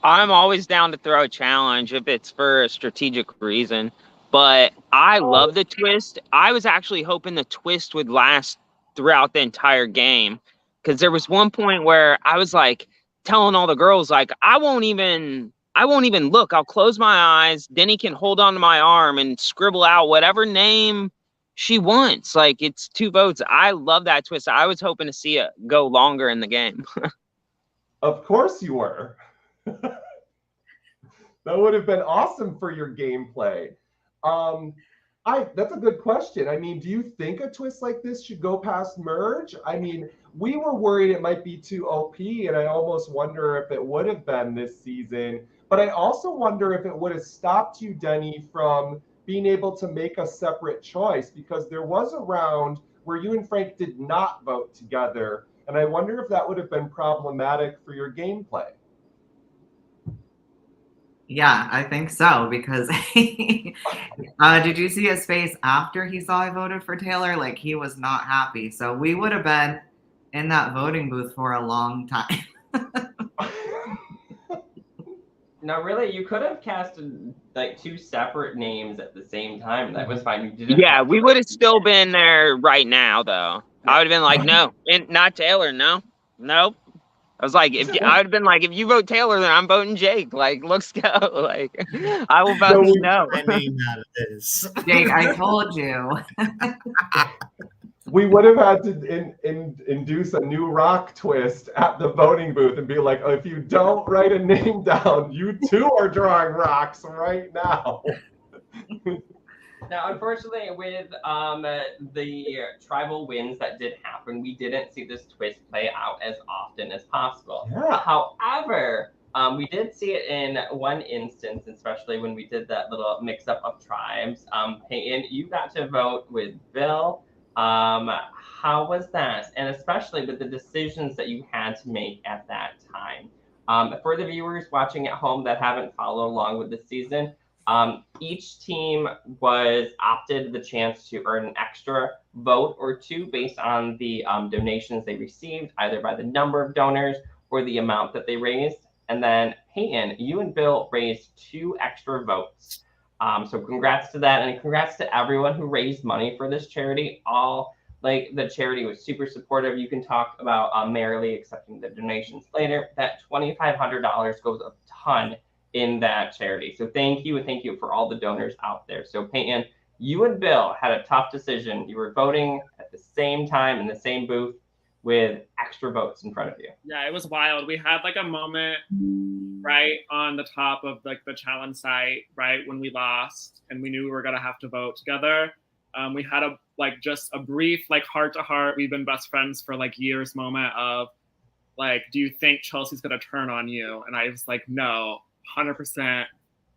[SPEAKER 10] I'm always down to throw a challenge if it's for a strategic reason, but I love the twist. I was actually hoping the twist would last throughout the entire game, because there was one point where I was like telling all the girls, like, I won't even look. I'll close my eyes. Denny can hold on to my arm and scribble out whatever name she wants. Like, it's 2 votes. I love that twist. I was hoping to see it go longer in the game.
[SPEAKER 2] Of course you were. That would have been awesome for your gameplay. That's a good question. I mean, do you think a twist like this should go past merge? I mean, we were worried it might be too OP, and I almost wonder if it would have been this season. But I also wonder if it would have stopped you, Denny, from being able to make a separate choice, because there was a round where you and Frank did not vote together, and I wonder if that would have been problematic for your gameplay.
[SPEAKER 3] Yeah, I think so because did you see his face after he saw I voted for Taylor? Like he was not happy. So we would have been in that voting booth for a long time.
[SPEAKER 1] No, really, you could have casted like 2 separate names at the same time. That was fine. You didn't.
[SPEAKER 10] Yeah,
[SPEAKER 1] have to,
[SPEAKER 10] we
[SPEAKER 1] like,
[SPEAKER 10] would have still been there right now, though. I would have been like, no, and not Taylor. No, nope. I was like, I would have been like, if you vote Taylor, then I'm voting Jake. Like, let's go. Like, I will vote no.
[SPEAKER 4] My name out of this.
[SPEAKER 3] Jake, I told you.
[SPEAKER 2] We would have had to induce a new rock twist at the voting booth and be like, oh, if you don't write a name down, you too are drawing rocks right now.
[SPEAKER 1] Now, unfortunately, with the tribal wins that did happen, we didn't see this twist play out as often as possible.
[SPEAKER 2] Yeah.
[SPEAKER 1] However, we did see it in one instance, especially when we did that little mix-up of tribes. Peyton, you got to vote with Bill. How was that? And especially with the decisions that you had to make at that time. For the viewers watching at home that haven't followed along with the season, each team was opted the chance to earn an extra vote or 2 based on the donations they received, either by the number of donors or the amount that they raised. And then Peyton, you and Bill raised 2 extra votes. So congrats to that, and congrats to everyone who raised money for this charity. The charity was super supportive. You can talk about Merrily accepting the donations later. That $2,500 goes a ton in that charity. So thank you, and thank you for all the donors out there. So Peyton, you and Bill had a tough decision. You were voting at the same time in the same booth with extra votes in front of you.
[SPEAKER 13] Yeah, it was wild. We had like a moment right on the top of like the challenge site, right when we lost and we knew we were gonna have to vote together. We had just a brief like heart to heart, we've been best friends for like years moment of like, do you think Chelsea's gonna turn on you? And I was like, no, 100%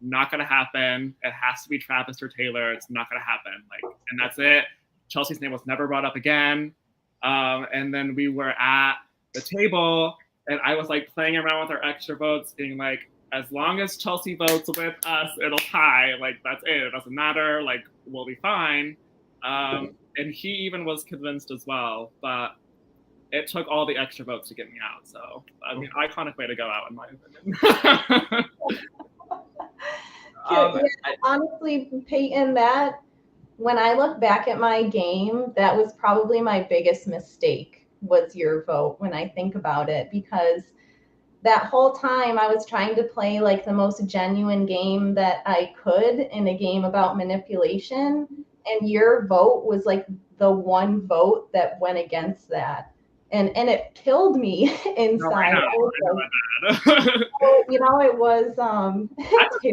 [SPEAKER 13] not gonna happen. It has to be Travis or Taylor. It's not gonna happen. Like, and that's it. Chelsea's name was never brought up again. And then we were at the table and I was like playing around with our extra votes, being like, as long as Chelsea votes with us, it'll tie. Like, that's it. It doesn't matter. Like, we'll be fine. And he even was convinced as well. But it took all the extra votes to get me out. So, I mean, iconic way to go out, in my opinion.
[SPEAKER 5] Honestly, Peyton, when I look back at my game, that was probably my biggest mistake, was your vote when I think about it, because that whole time I was trying to play like the most genuine game that I could in a game about manipulation, and your vote was like the one vote that went against that. And it killed me inside. It was
[SPEAKER 13] I'm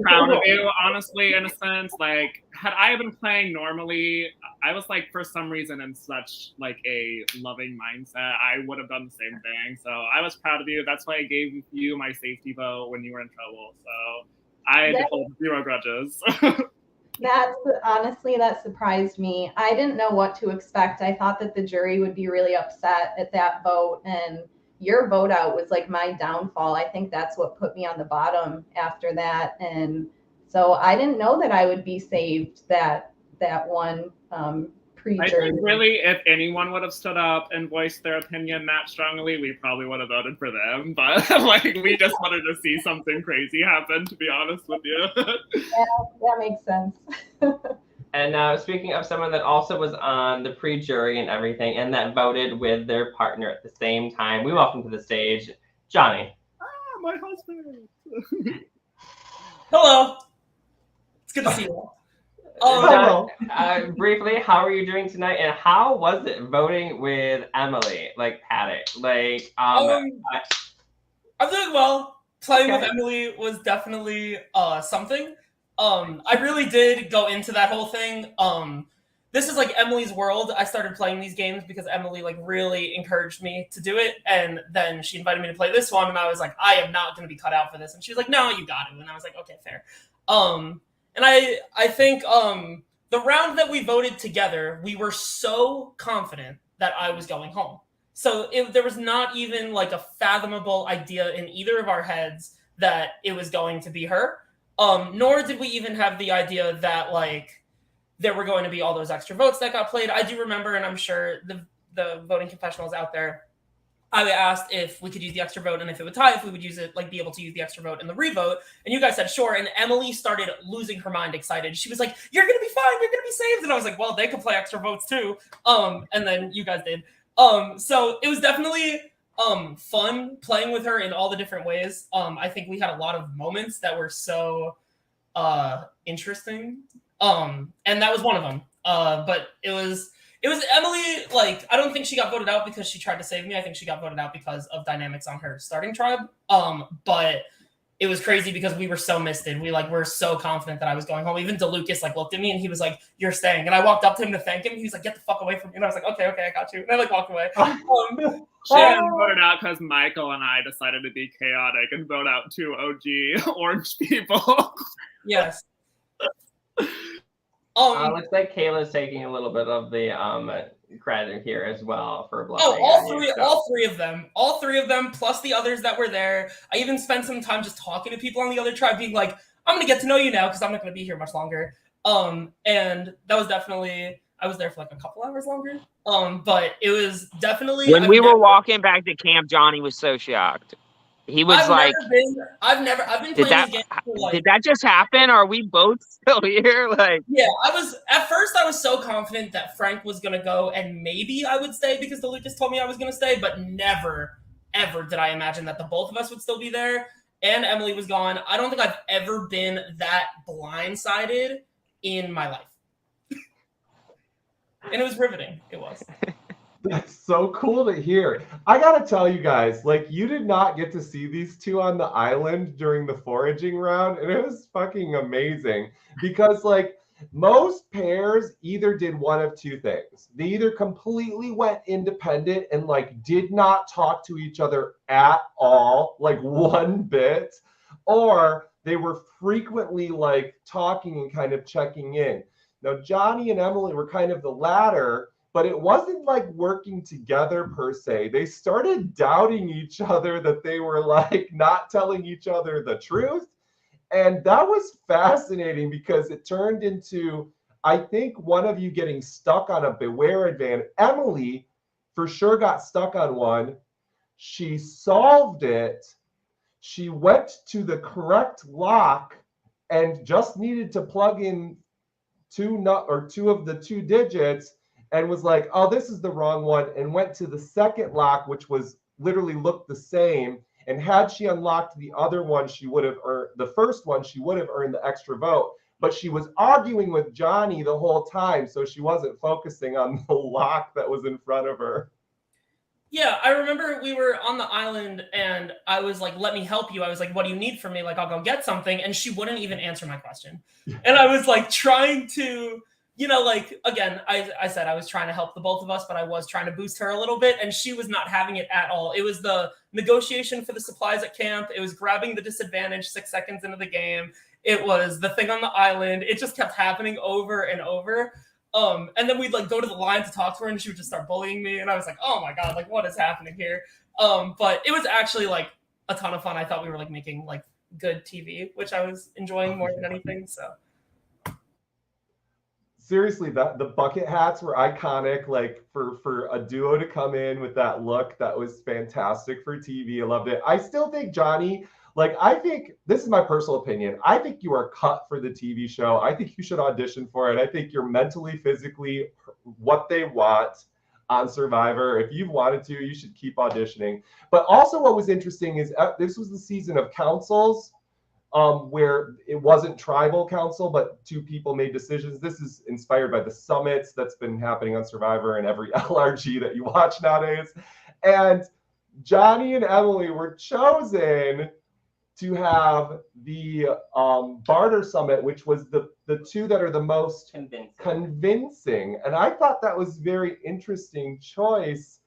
[SPEAKER 13] proud of you, honestly, in a sense. Like, had I been playing normally, I was like, for some reason, in such like a loving mindset, I would have done the same thing. So I was proud of you. That's why I gave you my safety vote when you were in trouble. So I hold 0 grudges.
[SPEAKER 5] That surprised me. I didn't know what to expect. I thought that the jury would be really upset at that vote, and your vote out was like my downfall. I think that's what put me on the bottom after that. And so I didn't know that I would be saved that one pre-jury.
[SPEAKER 13] I think really, if anyone would have stood up and voiced their opinion that strongly, we probably would have voted for them. But like, we just wanted to see something crazy happen, to be honest with you.
[SPEAKER 5] Yeah, that makes sense.
[SPEAKER 1] And speaking of someone that also was on the pre-jury and everything, and that voted with their partner at the same time, we welcome to the stage Johnny.
[SPEAKER 13] My husband.
[SPEAKER 14] Hello. It's good to see you.
[SPEAKER 1] Briefly, how are you doing tonight, and how was it voting with Emily, like Paddock? Like,
[SPEAKER 14] I'm doing well. Playing with Emily was definitely something. I really did go into that whole thing. This is like Emily's world. I started playing these games because Emily like really encouraged me to do it, and then she invited me to play this one, and I was like, I am not going to be cut out for this, and she was like, no, you got it, and I was like, okay, fair. And I think the round that we voted together, we were so confident that I was going home. So there was not even like a fathomable idea in either of our heads that it was going to be her. Nor did we even have the idea that like there were going to be all those extra votes that got played. I do remember, and I'm sure the voting confessional is out there. I asked if we could use the extra vote, and if it would tie, if we would use it, like be able to use the extra vote in the revote. And you guys said sure. And Emily started losing her mind, excited. She was like, "You're gonna be fine. You're gonna be saved." And I was like, "Well, they could play extra votes too." And then you guys did. So it was definitely fun playing with her in all the different ways. I think we had a lot of moments that were so interesting. And that was one of them. But it was Emily. Like, I don't think she got voted out because she tried to save me. I think she got voted out because of dynamics on her starting tribe. But it was crazy because we were so misted. We were so confident that I was going home. Even DeLucas looked at me and he was like, "You're staying." And I walked up to him to thank him. He was like, "Get the fuck away from me." And I was like, okay, I got you. And I walked away.
[SPEAKER 13] Shannon voted out because Michael and I decided to be chaotic and vote out 2 OG orange people.
[SPEAKER 14] Yes.
[SPEAKER 1] Looks like Kayla's taking a little bit of the credit here as well for bluffing.
[SPEAKER 14] All three of them, plus the others that were there. I even spent some time just talking to people on the other tribe, being like, "I'm gonna get to know you now because I'm not gonna be here much longer." And that was definitely, I was there for a couple hours longer. But it was definitely
[SPEAKER 10] when we were walking back to camp, Johnny was so shocked. He was I've been playing these games for did that just happen? Are we both still here?
[SPEAKER 14] Yeah, at first I was so confident that Frank was gonna go and maybe I would stay because DeLucas told me I was gonna stay, but never, ever did I imagine that the both of us would still be there. And Emily was gone. I don't think I've ever been that blindsided in my life. And it was riveting. It was.
[SPEAKER 2] That's so cool to hear. I gotta tell you guys, you did not get to see these two on the island during the foraging round, and it was fucking amazing because most pairs either did one of two things. They either completely went independent and did not talk to each other at all, one bit, or they were frequently talking and kind of checking in. Now, Johnny and Emily were kind of the latter, but it wasn't working together per se. They started doubting each other that they were not telling each other the truth. And that was fascinating because it turned into, I think, one of you getting stuck on a beware advantage. Emily for sure got stuck on one. She solved it. She went to the correct lock and just needed to plug in two of the 2 digits and was like, "Oh, this is the wrong one," and went to the second lock, which was literally looked the same. And had she unlocked the other one, she would have earned the first one. She would have earned the extra vote. But she was arguing with Johnny the whole time, so she wasn't focusing on the lock that was in front of her.
[SPEAKER 14] Yeah, I remember we were on the island and I was like, "Let me help you." I was like, "What do you need from me?" I'll go get something. And she wouldn't even answer my question. And I was trying to, again, I said I was trying to help the both of us, but I was trying to boost her a little bit. And she was not having it at all. It was the negotiation for the supplies at camp. It was grabbing the disadvantage 6 seconds into the game. It was the thing on the island. It just kept happening over and over. And then we'd go to the line to talk to her and she would just start bullying me. And I was like, "Oh my God, what is happening here?" But it was actually a ton of fun. I thought we were making good TV, which I was enjoying more than anything. So
[SPEAKER 2] seriously, the bucket hats were iconic. For a duo to come in with that look, that was fantastic for TV. I loved it. I still think Johnny, I think, this is my personal opinion, I think you are cut for the TV show. I think you should audition for it. I think you're mentally, physically what they want on Survivor. If you've wanted to, you should keep auditioning. But also what was interesting is this was the season of councils, where it wasn't tribal council, but 2 people made decisions. This is inspired by the summits that's been happening on Survivor and every LRG that you watch nowadays. And Johnny and Emily were chosen to have the barter summit, which was the 2 that are the most convincing. And I thought that was very interesting choice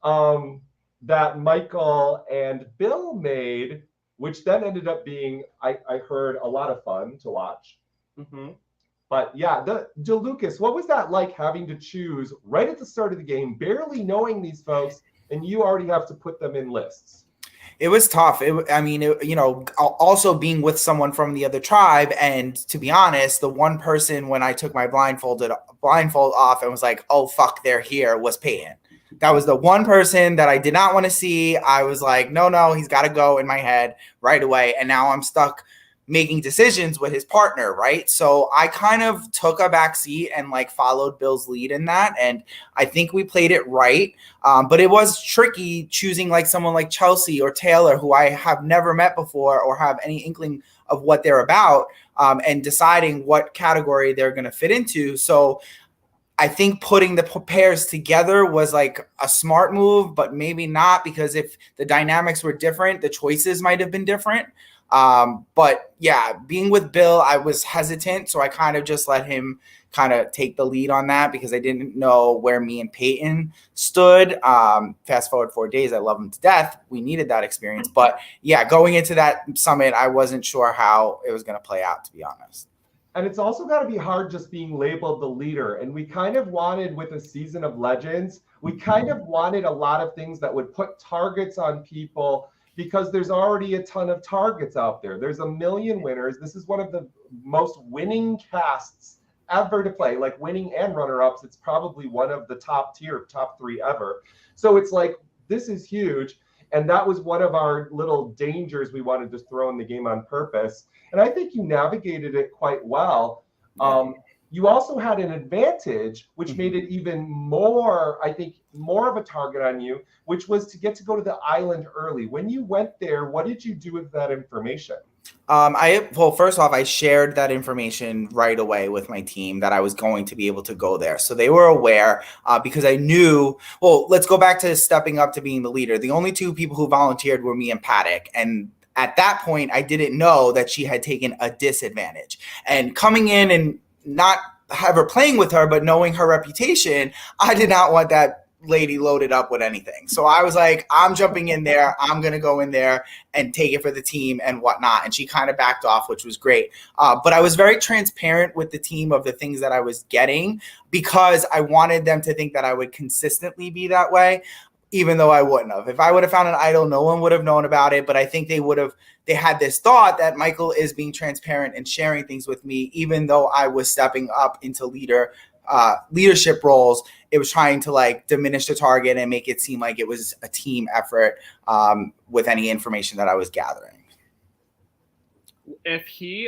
[SPEAKER 2] that Michael and Bill made, which then ended up being, I heard, a lot of fun to watch.
[SPEAKER 1] Mm-hmm.
[SPEAKER 2] But yeah, DeLucas, what was that like, having to choose right at the start of the game, barely knowing these folks, and you already have to put them in lists?
[SPEAKER 11] It was tough. Also being with someone from the other tribe, and to be honest, the one person when I took my blindfold off and was like, "Oh fuck, they're here," was Peyton. That was the one person that I did not want to see. I was like, no, he's got to go in my head right away. And now I'm stuck making decisions with his partner, right? So I kind of took a back seat and like followed Bill's lead in that. And I think we played it right. But it was tricky choosing like someone like Chelsea or Taylor, who I have never met before or have any inkling of what they're about, and deciding what category they're going to fit into. So I think putting the pairs together was like a smart move, but maybe not, because if the dynamics were different, the choices might have been different. But yeah, being with Bill, I was hesitant. So I kind of just let him kind of take the lead on that because I didn't know where me and Peyton stood. Fast forward 4 days, I love him to death. We needed that experience. But yeah, going into that summit, I wasn't sure how it was going to play out, to be honest.
[SPEAKER 2] And it's also got to be hard just being labeled the leader. And we kind of wanted, with a season of legends, we kind of wanted a lot of things that would put targets on people, because there's already a ton of targets out there. There's a million winners. This is one of the most winning casts ever to play, like winning and runner-ups. It's probably one of the top 3 ever. So it's like, this is huge. And that was one of our little dangers we wanted to throw in the game on purpose. And I think you navigated it quite well. You also had an advantage, which made it even more, I think, more of a target on you, which was to get to go to the island early. When you went there, what did you do with that information?
[SPEAKER 11] First off, I shared that information right away with my team that I was going to be able to go there. So they were aware, because I knew, let's go back to stepping up to being the leader. The only 2 people who volunteered were me and Paddock. And at that point, I didn't know that she had taken a disadvantage. And coming in and not have her playing with her, but knowing her reputation, I did not want that lady loaded up with anything. So I was like, I'm jumping in there. I'm going to go in there and take it for the team and whatnot. And she kind of backed off, which was great. But I was very transparent with the team of the things that I was getting, because I wanted them to think that I would consistently be that way, even though I wouldn't have. If I would have found an idol, no one would have known about it. But I think they had this thought that Michael is being transparent and sharing things with me, even though I was stepping up into leadership roles. It was trying to like diminish the target and make it seem like it was a team effort, with any information that I was gathering.
[SPEAKER 13] If he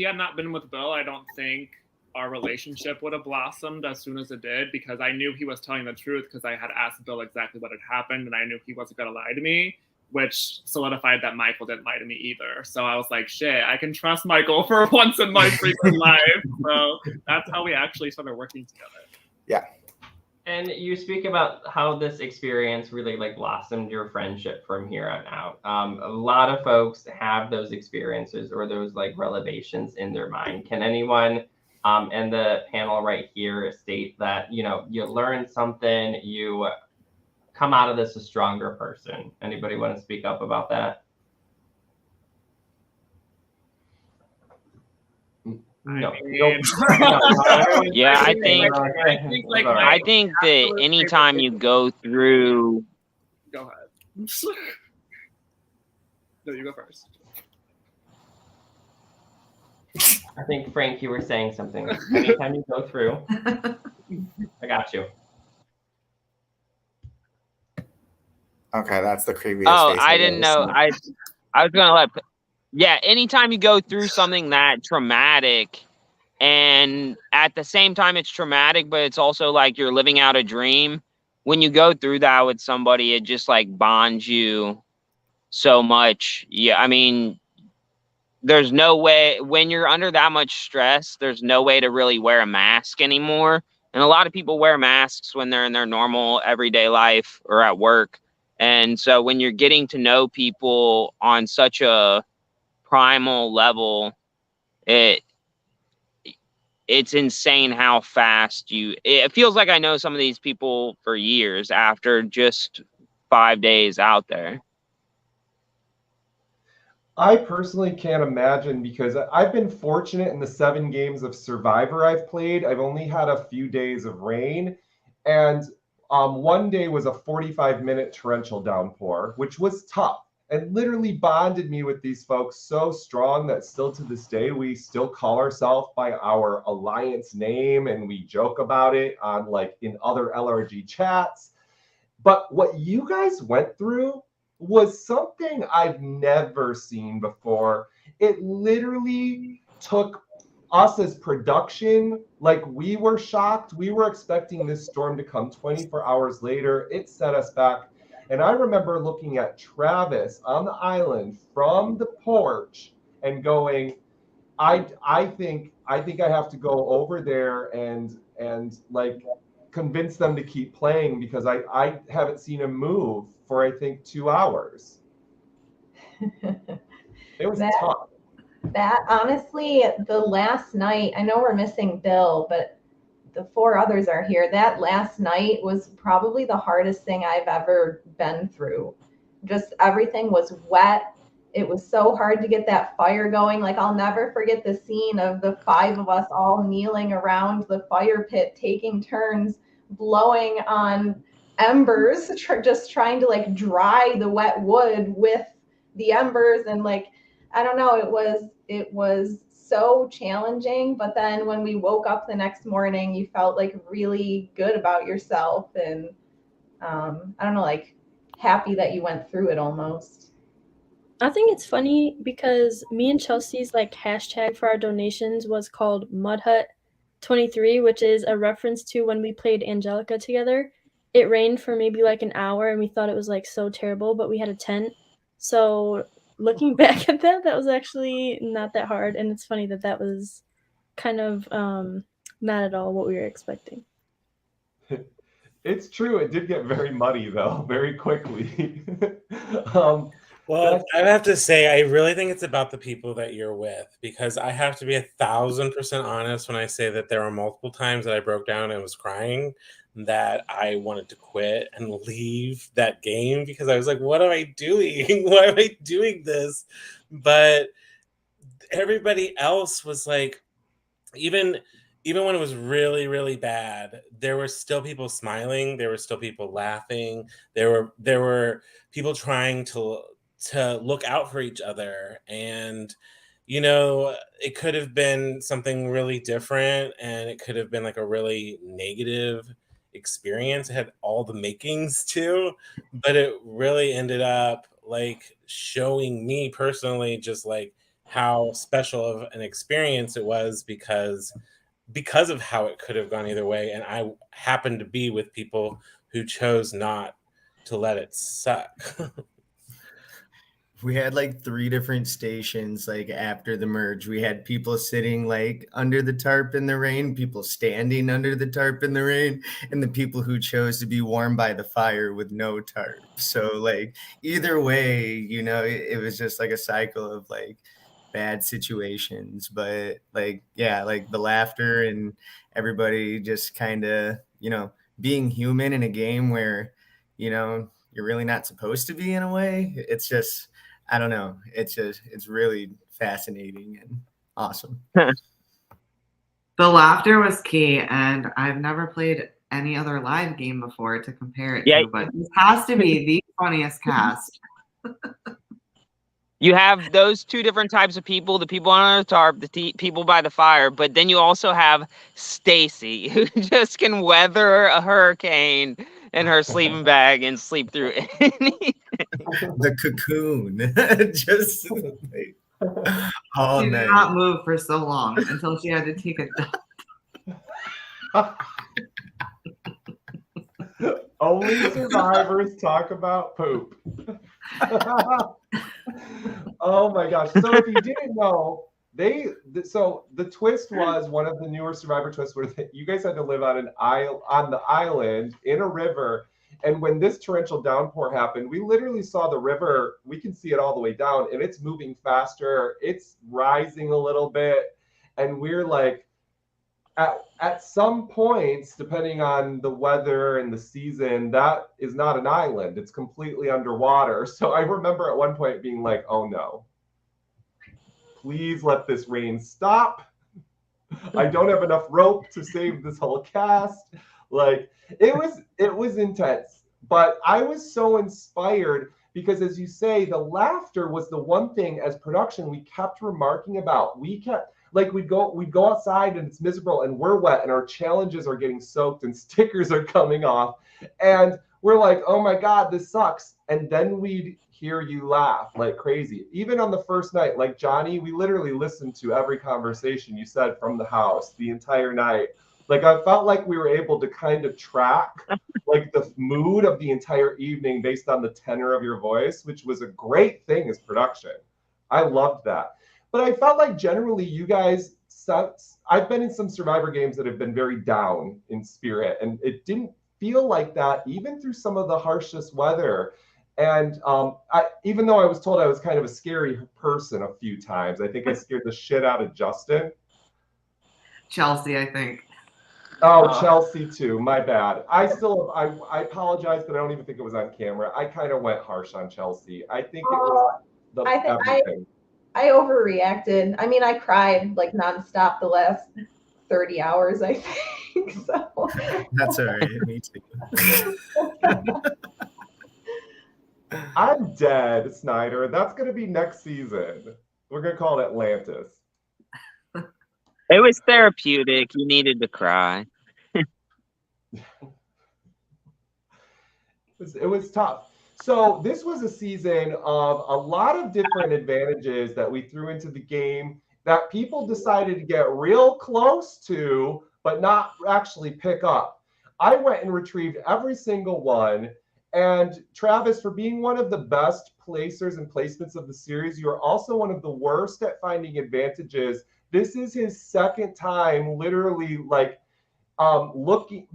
[SPEAKER 13] had not been with Bill, I don't think our relationship would have blossomed as soon as it did, because I knew he was telling the truth, because I had asked Bill exactly what had happened, and I knew he wasn't going to lie to me, which solidified that Michael didn't lie to me either. So I was like, shit, I can trust Michael for once in my freaking life. So that's how we actually started working together.
[SPEAKER 11] Yeah.
[SPEAKER 1] And you speak about how this experience really like blossomed your friendship from here on out. A lot of folks have those experiences or those like revelations in their mind. Can anyone in the panel right here state that, you learn something, you come out of this a stronger person? Anybody want to speak up about that? No.
[SPEAKER 10] Yeah, I think that anytime you go through.
[SPEAKER 13] Go ahead. No, you go first.
[SPEAKER 1] I think, Frank, you were saying something. Anytime you go through. I got you.
[SPEAKER 11] Okay, that's the creepiest.
[SPEAKER 10] Oh, I didn't know. I was gonna let. Yeah, anytime you go through something that traumatic, and at the same time it's traumatic, but it's also like you're living out a dream. When you go through that with somebody, it just like bonds you so much. Yeah, I mean, there's no way when you're under that much stress, there's no way to really wear a mask anymore. And a lot of people wear masks when they're in their normal everyday life or at work. And so when you're getting to know people on such a primal level, it's insane how fast it feels like I know some of these people for years after just 5 days out there.
[SPEAKER 2] I personally can't imagine, because I've been fortunate in the 7 games of Survivor I've played. I've only had a few days of rain, and one day was a 45-minute torrential downpour, which was tough. and literally bonded me with these folks so strong that still to this day, we still call ourselves by our alliance name and we joke about it on like in other LRG chats. But what you guys went through was something I've never seen before. It literally took us as production, like we were shocked. We were expecting this storm to come 24 hours later. It set us back. And I remember looking at Travis on the island from the porch and going, I think I have to go over there and like convince them to keep playing because I haven't seen him move for I think 2 hours. It was tough.
[SPEAKER 5] That honestly, the last night, I know we're missing Bill, but the 4 others are here. That last night was probably the hardest thing I've ever been through. Just everything was wet. It was so hard to get that fire going. Like I'll never forget the scene of the 5 of us all kneeling around the fire pit, taking turns blowing on embers, just trying to like dry the wet wood with the embers. And like, I don't know, it was so challenging. But then when we woke up the next morning, you felt like really good about yourself. And I don't know, like happy that you went through it almost.
[SPEAKER 7] I think it's funny because me and Chelsea's like hashtag for our donations was called MudHut23, which is a reference to when we played Angelica together. It rained for maybe like an hour and we thought it was like so terrible, but we had a tent. So looking back at that was actually not that hard. And it's funny that was kind of not at all what we were expecting.
[SPEAKER 2] It's true. It did get very muddy though, very quickly.
[SPEAKER 12] Well, I have to say, I really think it's about the people that you're with, because I have to be 1,000% honest when I say that there were multiple times that I broke down and was crying, that I wanted to quit and leave that game because I was like, what am I doing? Why am I doing this? But everybody else was like, even when it was really, really bad, there were still people smiling. There were still people laughing. There were people trying to look out for each other. And, you know, it could have been something really different and it could have been like a really negative experience. It had all the makings too, but it really ended up like showing me personally just like how special of an experience it was because of how it could have gone either way. And I happened to be with people who chose not to let it suck.
[SPEAKER 4] We had like 3 different stations like after the merge. We had people sitting like under the tarp in the rain, people standing under the tarp in the rain, and the people who chose to be warm by the fire with no tarp. So like either way, you know, it was just like a cycle of like bad situations. But like, yeah, like the laughter and everybody just kind of, you know, being human in a game where, you know, you're really not supposed to be in a way. It's just, I don't know. It's really fascinating and awesome.
[SPEAKER 3] The laughter was key, and I've never played any other live game before to compare it to, but this has to be the funniest cast.
[SPEAKER 10] You have those 2 different types of people, the people on the tarp, the people by the fire, but then you also have Stacy, who just can weather a hurricane in her sleeping bag and sleep through anything.
[SPEAKER 4] The cocoon. Just like, all
[SPEAKER 3] she
[SPEAKER 4] night.
[SPEAKER 3] did not move for so long until she had to take a dump.
[SPEAKER 2] Only survivors talk about poop. Oh my gosh. So if you didn't know, so the twist was one of the newer Survivor twists where you guys had to live on the island in a river. And when this torrential downpour happened, we literally saw the river. We can see it all the way down, and it's moving faster. It's rising a little bit, and we're like, at some points, depending on the weather and the season, that is not an island. It's completely underwater. So I remember at one point being like, oh no, please let this rain stop. I don't have enough rope to save this whole cast. Like it was intense, but I was so inspired because as you say, the laughter was the one thing as production we kept remarking about. We kept like we'd go outside and it's miserable and we're wet and our challenges are getting soaked and stickers are coming off. And we're like, oh my God, this sucks. And then we'd hear you laugh like crazy. Even on the first night, like Johnny, we literally listened to every conversation you said from the house the entire night. Like I felt like we were able to kind of track like the mood of the entire evening based on the tenor of your voice, which was a great thing as production. I loved that. But I felt like generally you guys, I've been in some Survivor games that have been very down in spirit, and it didn't feel like that even through some of the harshest weather. And even though I was told I was kind of a scary person a few times, I think I scared the shit out of Justin.
[SPEAKER 3] Chelsea, I think.
[SPEAKER 2] Oh, Chelsea too. My bad. I apologize, but I don't even think it was on camera. I kind of went harsh on Chelsea. I think it was everything.
[SPEAKER 5] I overreacted. I mean, I cried like nonstop the last 30 hours, I think. So
[SPEAKER 4] That's all right. Me too.
[SPEAKER 2] I'm dead, Snyder. That's going to be next season. We're going to call it Atlantis.
[SPEAKER 10] It was therapeutic. You needed to cry.
[SPEAKER 2] It was tough. So this was a season of a lot of different advantages that we threw into the game that people decided to get real close to, but not actually pick up. I went and retrieved every single one. And Travis, for being one of the best placers and placements of the series, you are also one of the worst at finding advantages. This is his second time literally like looking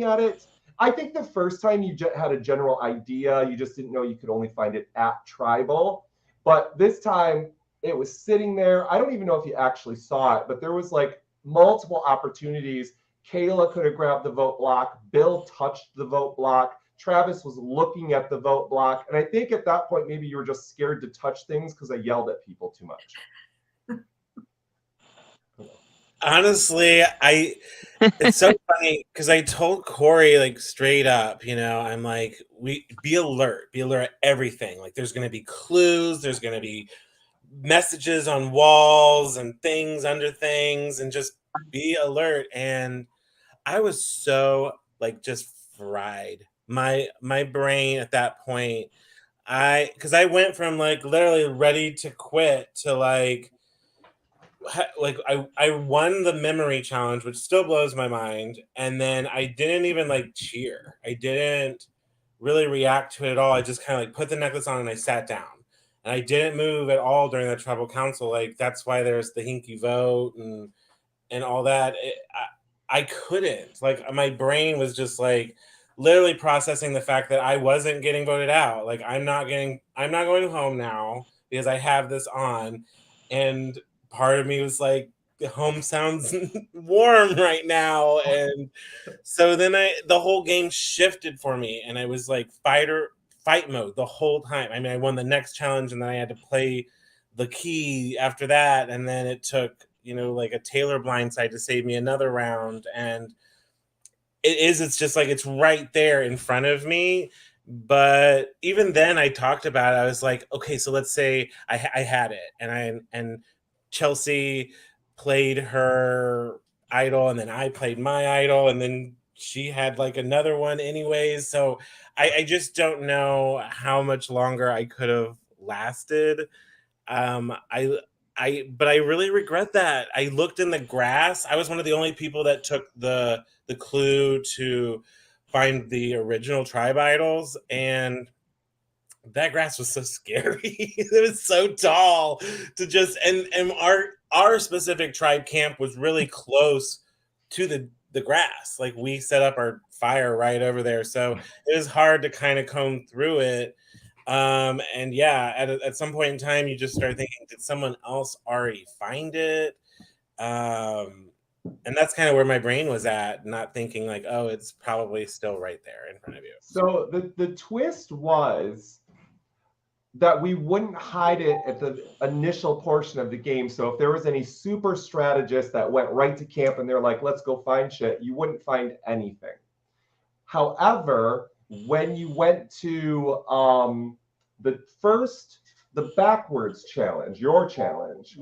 [SPEAKER 2] at it. I think the first time you had a general idea, you just didn't know you could only find it at Tribal. But this time it was sitting there. I don't even know if you actually saw it, but there was like multiple opportunities. Kayla could have grabbed the vote block. Bill touched the vote block. Travis was looking at the vote block. And I think at that point, maybe you were just scared to touch things because I yelled at people too much.
[SPEAKER 12] Honestly, it's so funny because I told Corey like straight up, I'm like, be alert at everything. Like there's going to be clues, there's going to be messages on walls and things under things, and just be alert. And I was so like just fried. My brain at that point, because I went from like literally ready to quit to like I won the memory challenge, which still blows my mind, and then I didn't even like cheer. I didn't really react to it at all. I just kind of like put the necklace on and I sat down, and I didn't move at all during the tribal council. Like that's why there's the hinky vote and all that. I couldn't, like, my brain was just like literally processing the fact that I wasn't getting voted out. Like I'm not going home now because I have this on, and part of me was like, home sounds warm right now. And so then the whole game shifted for me, and I was like fight mode the whole time. I mean, I won the next challenge, and then I had to play the key after that, and then it took like a Taylor blindside to save me another round. And it's just like it's right there in front of me. But even then I talked about it. I was like, okay, so let's say I had it, and Chelsea played her idol, and then I played my idol, and then she had like another one anyways. So I just don't know how much longer I could have lasted. But I really regret that. I looked in the grass. I was one of the only people that took the clue to find the original tribe idols, and that grass was so scary. It was so tall to just and our specific tribe camp was really close to the grass. Like we set up our fire right over there, so it was hard to kind of comb through it. And yeah, at some point in time, you just start thinking, did someone else already find it? And that's kind of where my brain was at, not thinking like, oh, it's probably still right there in front of you.
[SPEAKER 2] So the twist was that we wouldn't hide it at the initial portion of the game. So if there was any super strategist that went right to camp and they're like, let's go find shit, you wouldn't find anything. However, when you went to the backwards challenge, your challenge.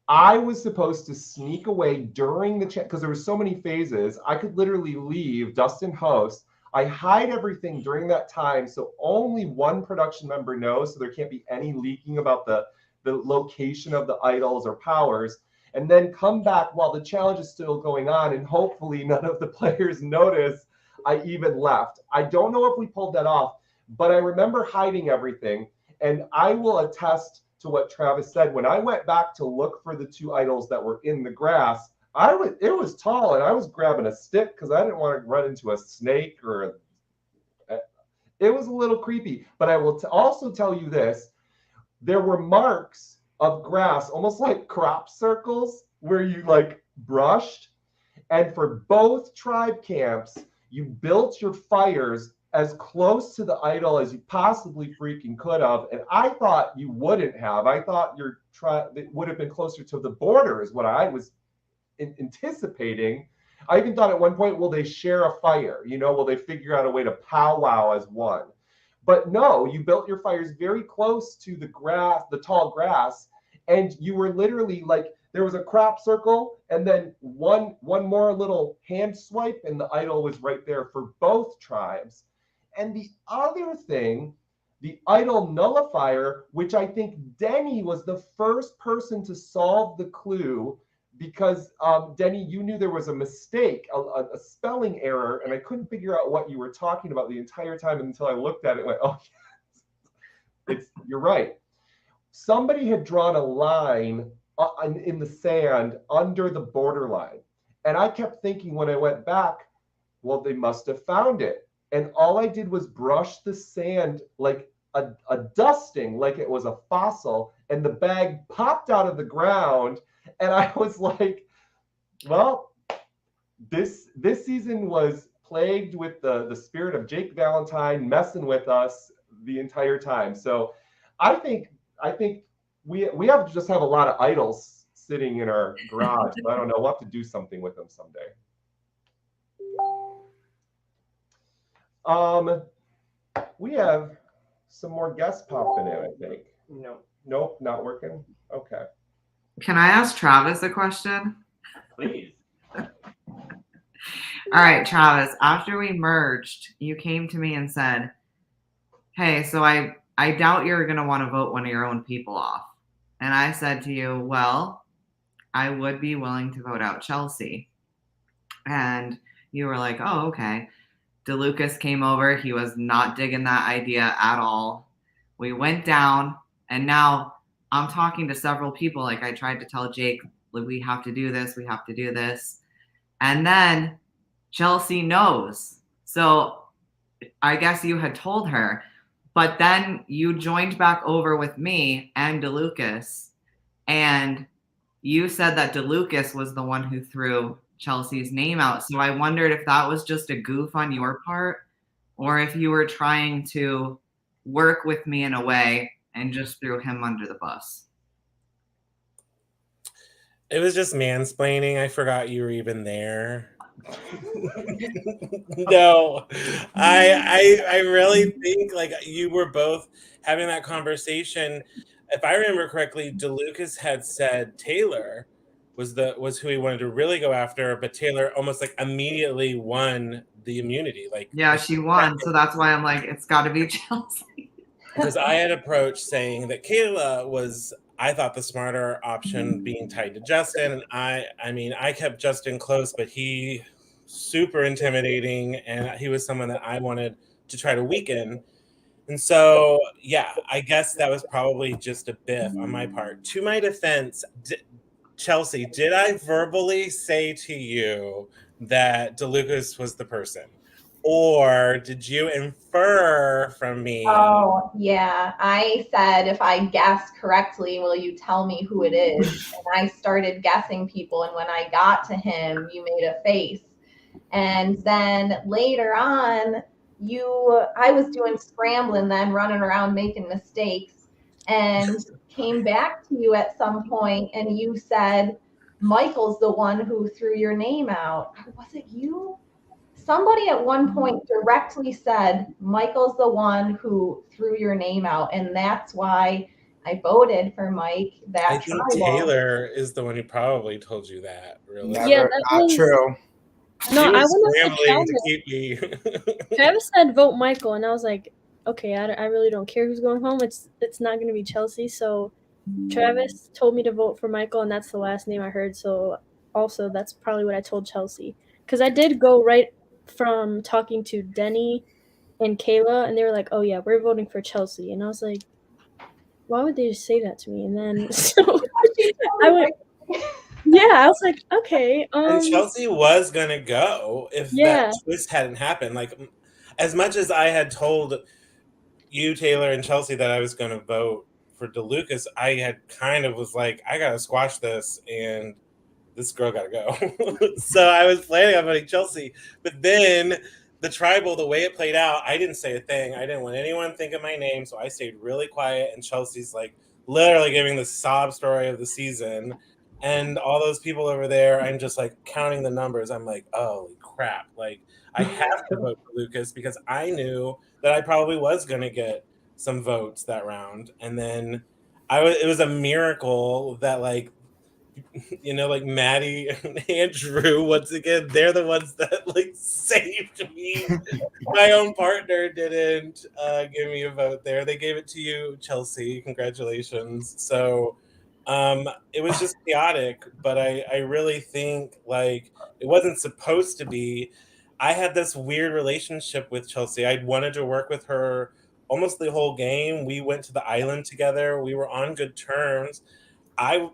[SPEAKER 2] I was supposed to sneak away during the because there were so many phases. I could literally leave, Dustin host. I hide everything during that time, so only one production member knows, so there can't be any leaking about the location of the idols or powers, and then come back while the challenge is still going on, and hopefully none of the players notice I even left. I don't know if we pulled that off, but I remember hiding everything, and I will attest to what Travis said. When I went back to look for the two idols that were in the grass, it was tall, and I was grabbing a stick because I didn't want to run into a snake or it was a little creepy. But I will also tell you this: there were marks of grass, almost like crop circles, where you like brushed. And for both tribe camps, you built your fires as close to the idol as you possibly freaking could have. And I thought you wouldn't have. I thought it would have been closer to the border is what I was anticipating. I even thought at one point, will they share a fire? Will they figure out a way to powwow as one? But no, you built your fires very close to the grass, the tall grass. And you were literally like, there was a crop circle and then one more little hand swipe and the idol was right there for both tribes. And the other thing, the idol nullifier, which I think Denny was the first person to solve the clue because Denny, you knew there was a mistake, a spelling error, and I couldn't figure out what you were talking about the entire time until I looked at it and went, oh, yes. You're right. Somebody had drawn a line in the sand under the borderline. And I kept thinking when I went back, well, they must have found it. And all I did was brush the sand like a dusting, like it was a fossil, and the bag popped out of the ground. And I was like, well, this season was plagued with the spirit of Jake Valentine messing with us the entire time. So I think we have to just have a lot of idols sitting in our garage. I don't know. We'll have to do something with them someday. We have some more guests popping in, I think. No. Nope, not working. Okay.
[SPEAKER 3] Can I ask Travis a question?
[SPEAKER 1] Please.
[SPEAKER 3] All right, Travis, after we merged, you came to me and said, hey, so I doubt you're going to want to vote one of your own people off. And I said to you, well, I would be willing to vote out Chelsea. And you were like, oh, okay. DeLucas came over. He was not digging that idea at all. We went down, and now I'm talking to several people. Like I tried to tell Jake, we have to do this. We have to do this. And then Chelsea knows. So I guess you had told her. But then you joined back over with me and DeLucas. And you said that DeLucas was the one who threw Chelsea's name out. So I wondered if that was just a goof on your part or if you were trying to work with me in a way and just threw him under the bus.
[SPEAKER 12] It was just mansplaining. I forgot you were even there. No, I really think like you were both having that conversation. If I remember correctly, DeLucas had said Taylor was who he wanted to really go after, but Taylor almost like immediately won the immunity. Like
[SPEAKER 3] yeah, she won, so that's why I'm like, it's got to be Chelsea.
[SPEAKER 12] Because I had approached saying that Kayla was, I thought, the smarter option being tied to Justin, and I kept Justin close, but he super intimidating, and he was someone that I wanted to try to weaken. And so, yeah, I guess that was probably just a biff on my part. To my defense, Chelsea, did I verbally say to you that DeLucas was the person? Or did you infer from me?
[SPEAKER 5] Oh, yeah. I said, if I guess correctly, will you tell me who it is? And I started guessing people. And when I got to him, you made a face. And then later on, I was doing scrambling then, running around making mistakes, and came back to you at some point, and you said, Michael's the one who threw your name out. Was it you? somebody at one point directly said, Michael's the one who threw your name out. And that's why I voted for Mike.
[SPEAKER 12] I think Taylor is the one who probably told you that. Really,
[SPEAKER 11] Never, not true.
[SPEAKER 7] No,
[SPEAKER 12] She
[SPEAKER 7] I
[SPEAKER 12] was
[SPEAKER 7] wouldn't say
[SPEAKER 12] scrambling to
[SPEAKER 7] Travis.
[SPEAKER 12] keep me.
[SPEAKER 7] Travis said vote Michael, and I was like, okay, I really don't care who's going home. It's not going to be Chelsea. So Travis told me to vote for Michael, and that's the last name I heard. So also that's probably what I told Chelsea, because I did go right from talking to Denny and Kayla, and they were like, oh yeah, we're voting for Chelsea, and I was like, why would they just say that to me? And then so I went, yeah, I was like, okay.
[SPEAKER 12] And Chelsea was gonna go if that twist hadn't happened. Like, as much as I had told you, Taylor, and Chelsea that I was gonna vote for DeLucas, I had kind of was like, I gotta squash this, and this girl gotta go. So I was planning on voting Chelsea, but then the tribal, the way it played out, I didn't say a thing. I didn't want anyone thinking my name, so I stayed really quiet. And Chelsea's like literally giving the sob story of the season. And all those people over there, I'm just like counting the numbers. I'm like, holy crap. Like, I have to vote for Lucas because I knew that I probably was going to get some votes that round. And then it was a miracle that, like, you know, like Maddie and Andrew, once again, they're the ones that like saved me. My own partner didn't give me a vote there. They gave it to you, Chelsea. Congratulations. So it was just chaotic, but I really think like it wasn't supposed to be. I had this weird relationship with Chelsea. I wanted to work with her almost the whole game. We went to the island together. We were on good terms. I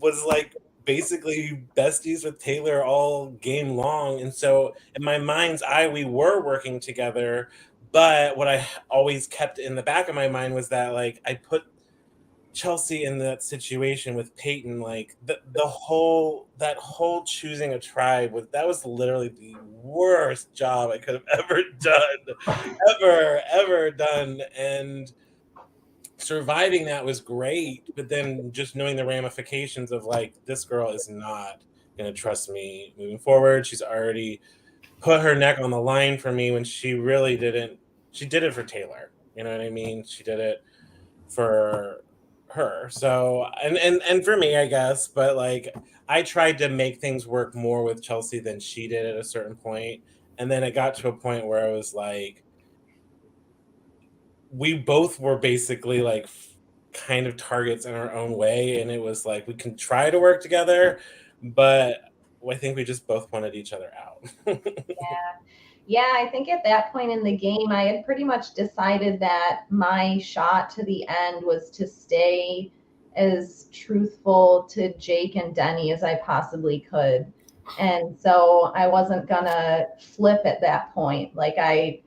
[SPEAKER 12] was like basically besties with Taylor all game long. And so in my mind's eye, we were working together. But what I always kept in the back of my mind was that like I put Chelsea in that situation with Peyton, like that whole choosing a tribe was literally the worst job I could have ever done, ever done. And surviving that was great, but then just knowing the ramifications of like this girl is not gonna trust me moving forward. She's already put her neck on the line for me when she really didn't. She did it for Taylor. You know what I mean? She did it for her. So and for me, I guess, but like I tried to make things work more with Chelsea than she did at a certain point. And then it got to a point where I was like, we both were basically like kind of targets in our own way. And it was like, we can try to work together, but I think we just both wanted each other out.
[SPEAKER 5] Yeah, I think at that point in the game, I had pretty much decided that my shot to the end was to stay as truthful to Jake and Denny as I possibly could. And so I wasn't gonna flip at that point. Like I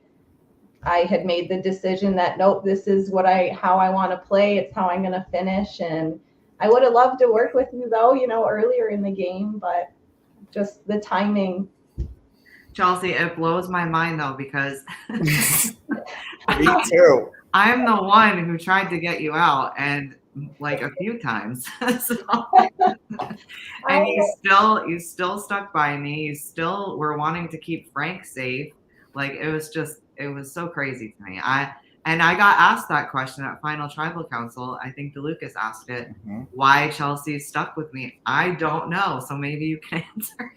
[SPEAKER 5] had made the decision that nope, this is how I want to play. It's how I'm going to finish. And I would have loved to work with you though, you know, earlier in the game, but just the timing.
[SPEAKER 3] Chelsea, it blows my mind though, because
[SPEAKER 11] me too.
[SPEAKER 3] I'm the one who tried to get you out, and like a few times. So, and you still stuck by me. You still were wanting to keep Frank safe. Like it was so crazy to me. I got asked that question at Final Tribal Council. I think DeLucas asked it. Why Chelsea stuck with me? I don't know. So maybe you can answer.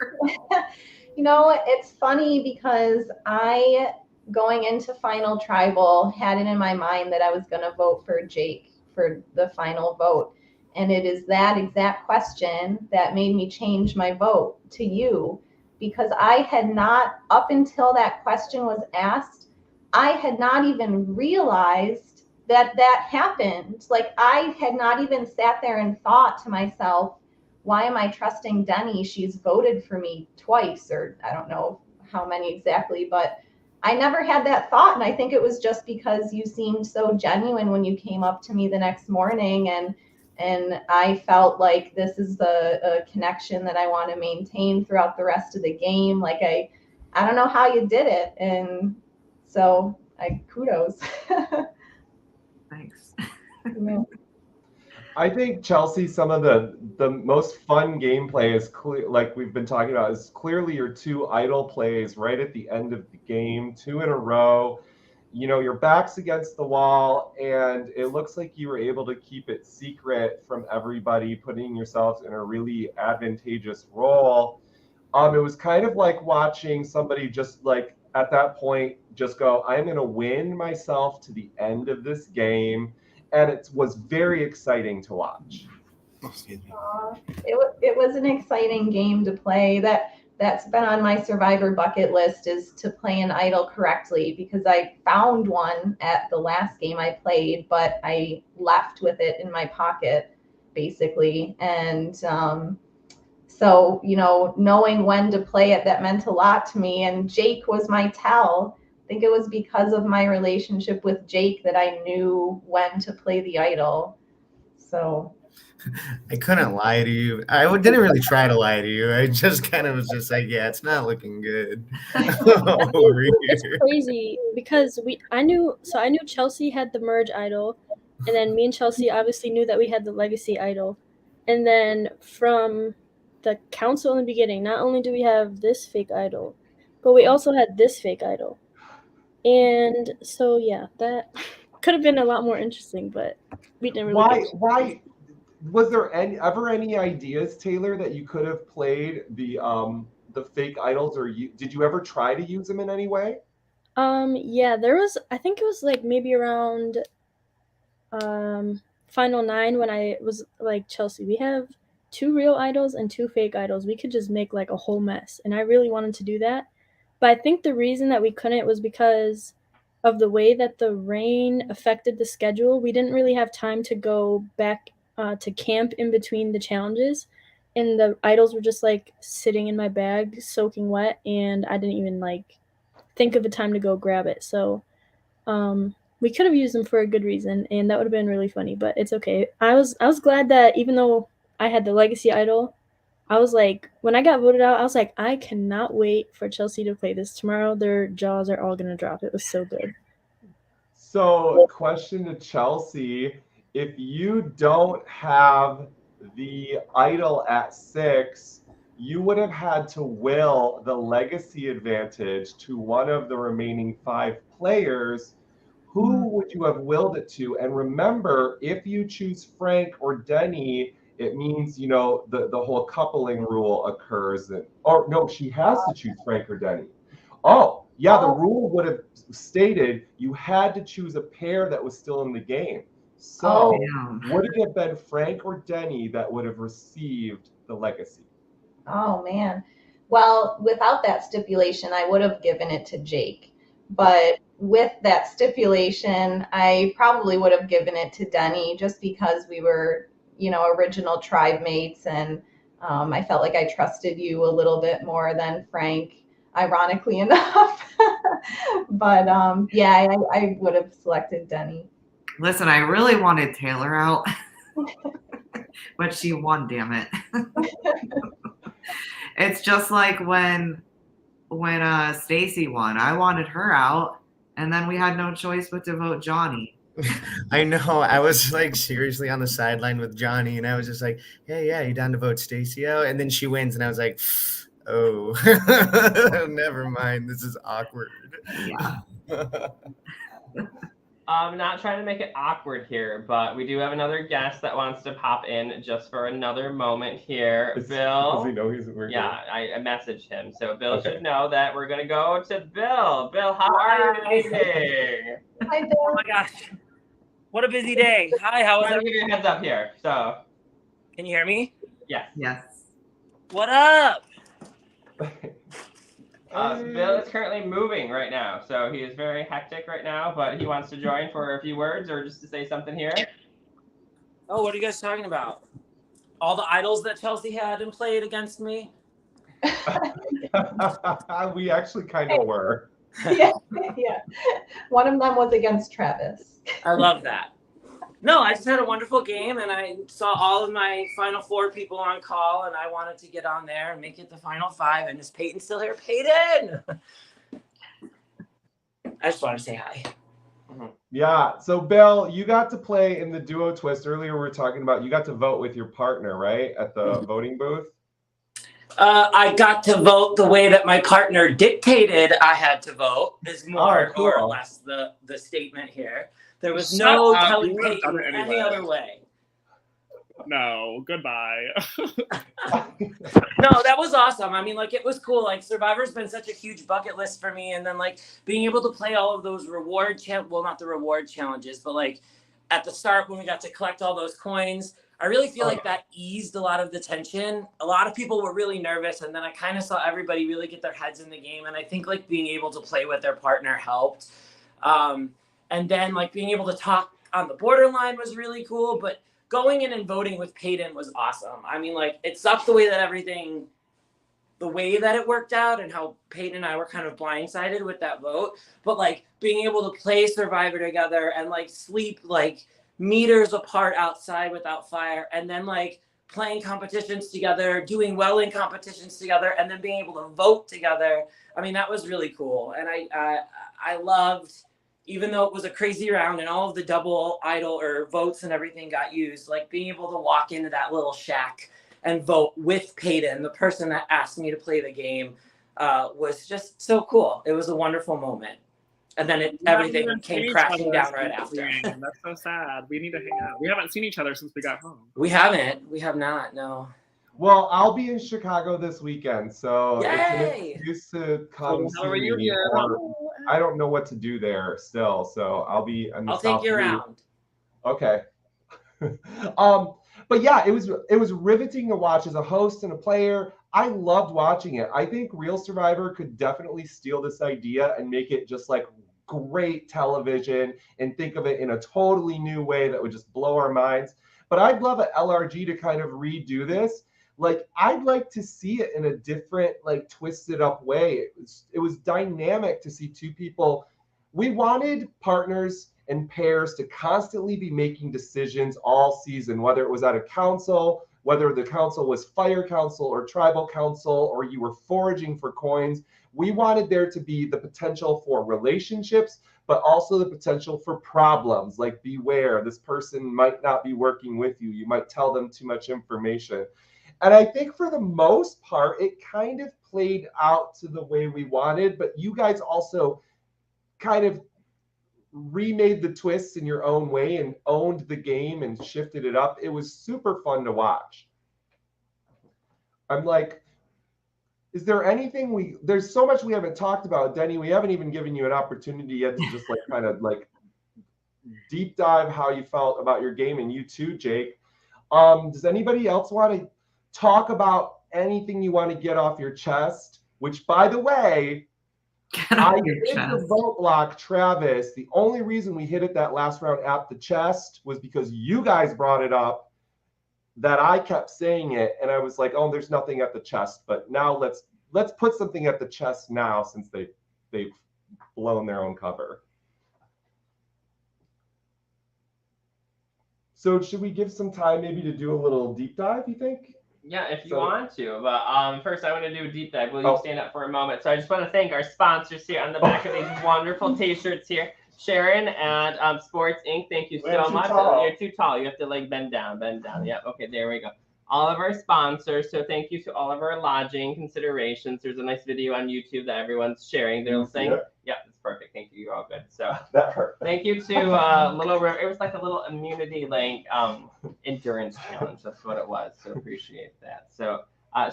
[SPEAKER 5] You know, it's funny because I, going into Final Tribal, had it in my mind that I was going to vote for Jake for the final vote. And it is that exact question that made me change my vote to you, because I had not, up until that question was asked, I had not even realized that happened. Like I had not even sat there and thought to myself, why am I trusting Denny? She's voted for me twice, or I don't know how many exactly, but I never had that thought. And I think it was just because you seemed so genuine when you came up to me the next morning, and I felt like this is a connection that I want to maintain throughout the rest of the game. Like I don't know how you did it. And so kudos.
[SPEAKER 3] Thanks.
[SPEAKER 5] Yeah.
[SPEAKER 2] I think Chelsea, some of the most fun gameplay is clear, like we've been talking about, is clearly your 2 idol plays right at the end of the game, 2 in a row. You know, your back's against the wall, and it looks like you were able to keep it secret from everybody, putting yourself in a really advantageous role. It was kind of like watching somebody just like at that point just go, I'm going to win myself to the end of this game. And it was very exciting to watch.
[SPEAKER 5] It was an exciting game to play. That's been on my Survivor bucket list, is to play an idol correctly, because I found one at the last game I played, but I left with it in my pocket, basically. And so, you know, knowing when to play it, that meant a lot to me. And Jake was my tell. I think it was because of my relationship with Jake that I knew when to play the idol. So
[SPEAKER 4] I couldn't lie to you. I didn't really try to lie to you. I just kind of was just like, yeah, it's not looking good.
[SPEAKER 7] It's crazy because I knew Chelsea had the merge idol, and then me and Chelsea obviously knew that we had the legacy idol. And then from the council in the beginning, not only do we have this fake idol, but we also had this fake idol. And so yeah, that could have been a lot more interesting, but we didn't really
[SPEAKER 2] Why was there ever any ideas, Taylor, that you could have played the fake idols, or did you ever try to use them in any way?
[SPEAKER 7] Yeah, there was, I think it was like maybe around Final 9 when I was like, Chelsea, we have 2 real idols and 2 fake idols. We could just make like a whole mess. And I really wanted to do that. But I think the reason that we couldn't was because of the way that the rain affected the schedule. We didn't really have time to go back to camp in between the challenges. And the idols were just like sitting in my bag, soaking wet. And I didn't even like think of a time to go grab it. So we could have used them for a good reason, and that would have been really funny, but it's okay. I was glad that even though I had the legacy idol, I was like, when I got voted out, I was like, I cannot wait for Chelsea to play this tomorrow. Their jaws are all going to drop. It was so good.
[SPEAKER 2] So, question to Chelsea, if you don't have the idol at 6, you would have had to will the legacy advantage to one of the remaining 5 players. Who would you have willed it to? And remember, if you choose Frank or Denny, it means, you know, the whole coupling rule occurs. Or no, she has to choose Frank or Denny. Oh, yeah, the rule would have stated you had to choose a pair that was still in the game. So would it have been Frank or Denny that would have received the legacy?
[SPEAKER 5] Oh, man. Well, without that stipulation, I would have given it to Jake. But with that stipulation, I probably would have given it to Denny, just because we were, you know, original tribe mates, and I felt like I trusted you a little bit more than Frank, ironically enough. But yeah, I would have selected Denny.
[SPEAKER 3] Listen, I really wanted Taylor out, but she won, damn it. It's just like when Stacy won. I wanted her out, and then we had no choice but to vote Johnny.
[SPEAKER 4] I know. I was like seriously on the sideline with Johnny, and I was just like, "Hey, yeah, you down to vote Stacy out?" And then she wins, and I was like, "Oh, never mind. This is awkward."
[SPEAKER 3] Yeah.
[SPEAKER 1] I'm not trying to make it awkward here, but we do have another guest that wants to pop in just for another moment here. Bill.
[SPEAKER 2] Does he know we're
[SPEAKER 1] Yeah, I messaged him. So Bill should know that we're going to go to Bill. Bill, how are you today?
[SPEAKER 5] Hi, Bill.
[SPEAKER 15] Oh my gosh. What a busy day. Hi, how is
[SPEAKER 1] it? Give you a heads up here. So,
[SPEAKER 15] can you hear me?
[SPEAKER 1] Yes.
[SPEAKER 3] Yes.
[SPEAKER 15] What up?
[SPEAKER 1] Bill is currently moving right now, so he is very hectic right now, but he wants to join for a few words or just to say something here.
[SPEAKER 15] Oh, what are you guys talking about? All the idols that Chelsea had and played against me?
[SPEAKER 2] We actually kind of were.
[SPEAKER 5] Yeah. One of them was against Travis.
[SPEAKER 15] I love that. No, I just had a wonderful game, and I saw all of my Final 4 people on call, and I wanted to get on there and make it the Final 5. And is Peyton still here? Peyton! I just want to say hi.
[SPEAKER 2] Yeah. So Bill, you got to play in the duo twist earlier. We were talking about you got to vote with your partner, right, at the voting booth.
[SPEAKER 15] I got to vote the way that my partner dictated I had to vote. Is more or less the statement here. There was no telling Peyton any other way.
[SPEAKER 13] No, goodbye.
[SPEAKER 15] No, that was awesome. I mean, like, it was cool. Like, Survivor's been such a huge bucket list for me. And then, like, being able to play all of those well, not the reward challenges, but, like, at the start when we got to collect all those coins, I really feel like that eased a lot of the tension. A lot of people were really nervous. And then I kind of saw everybody really get their heads in the game. And I think, like, being able to play with their partner helped. And then, like, being able to talk on the borderline was really cool. But going in and voting with Peyton was awesome. I mean, like, it sucked the way that it worked out and how Peyton and I were kind of blindsided with that vote. But, like, being able to play Survivor together and, like, sleep, like, meters apart outside without fire, and then, like, playing competitions together, doing well in competitions together, and then being able to vote together. I mean, that was really cool. And I loved, even though it was a crazy round and all of the double idol or votes and everything got used, like, being able to walk into that little shack and vote with Peyton, the person that asked me to play the game, was just so cool. It was a wonderful moment. And then everything came crashing down right after.
[SPEAKER 13] That's so sad. We need to hang out. We haven't seen each other since we got home.
[SPEAKER 15] We haven't. We have not, no.
[SPEAKER 2] Well, I'll be in Chicago this weekend, so
[SPEAKER 15] Yay!
[SPEAKER 2] it's an excuse to come see me. I don't know what to do there still, so I'll be in the
[SPEAKER 15] I'll take you around.
[SPEAKER 2] Okay. But yeah, it was riveting to watch as a host and a player. I loved watching it. I think Real Survivor could definitely steal this idea and make it just like great television and think of it in a totally new way that would just blow our minds. But I'd love an LRG to kind of redo this. Like, I'd like to see it in a different, like, twisted up way. It was dynamic to see two people. We wanted partners and pairs to constantly be making decisions all season, whether it was at a council, whether the council was fire council or tribal council, or you were foraging for coins. We wanted there to be the potential for relationships, but also the potential for problems. Like, beware, this person might not be working with you. You might tell them too much information. And I think for the most part, it kind of played out to the way we wanted, but you guys also kind of remade the twists in your own way and owned the game and shifted it up. It was super fun to watch. I'm like, is there anything there's so much we haven't talked about, Denny. We haven't even given you an opportunity yet to just like kind of like deep dive how you felt about your game, and you too, Jake. Does anybody else want to talk about anything you want to get off your chest? Which, by the way, I did the vote block, Travis. The only reason we hit it that last round at the chest was because you guys brought it up, that I kept saying it, and I was like, oh, there's nothing at the chest. But now let's put something at the chest now, since they've blown their own cover. So should we give some time maybe to do a little deep dive, you think?
[SPEAKER 1] Yeah, if you want to. But first, I want to do a deep dive. Will you stand up for a moment? So I just want to thank our sponsors here on the back of these wonderful T-shirts here. Sharon and Sports Inc. Thank you so much. You're too tall. You have to like bend down. Yep. Okay, there we go. All of our sponsors. So thank you to all of our lodging considerations. There's a nice video on YouTube that everyone's sharing. They're saying, yeah, it's perfect. Thank you. You're all good. So
[SPEAKER 2] that hurt.
[SPEAKER 1] Thank you to it was like a little immunity like endurance challenge. That's what it was. So appreciate that. So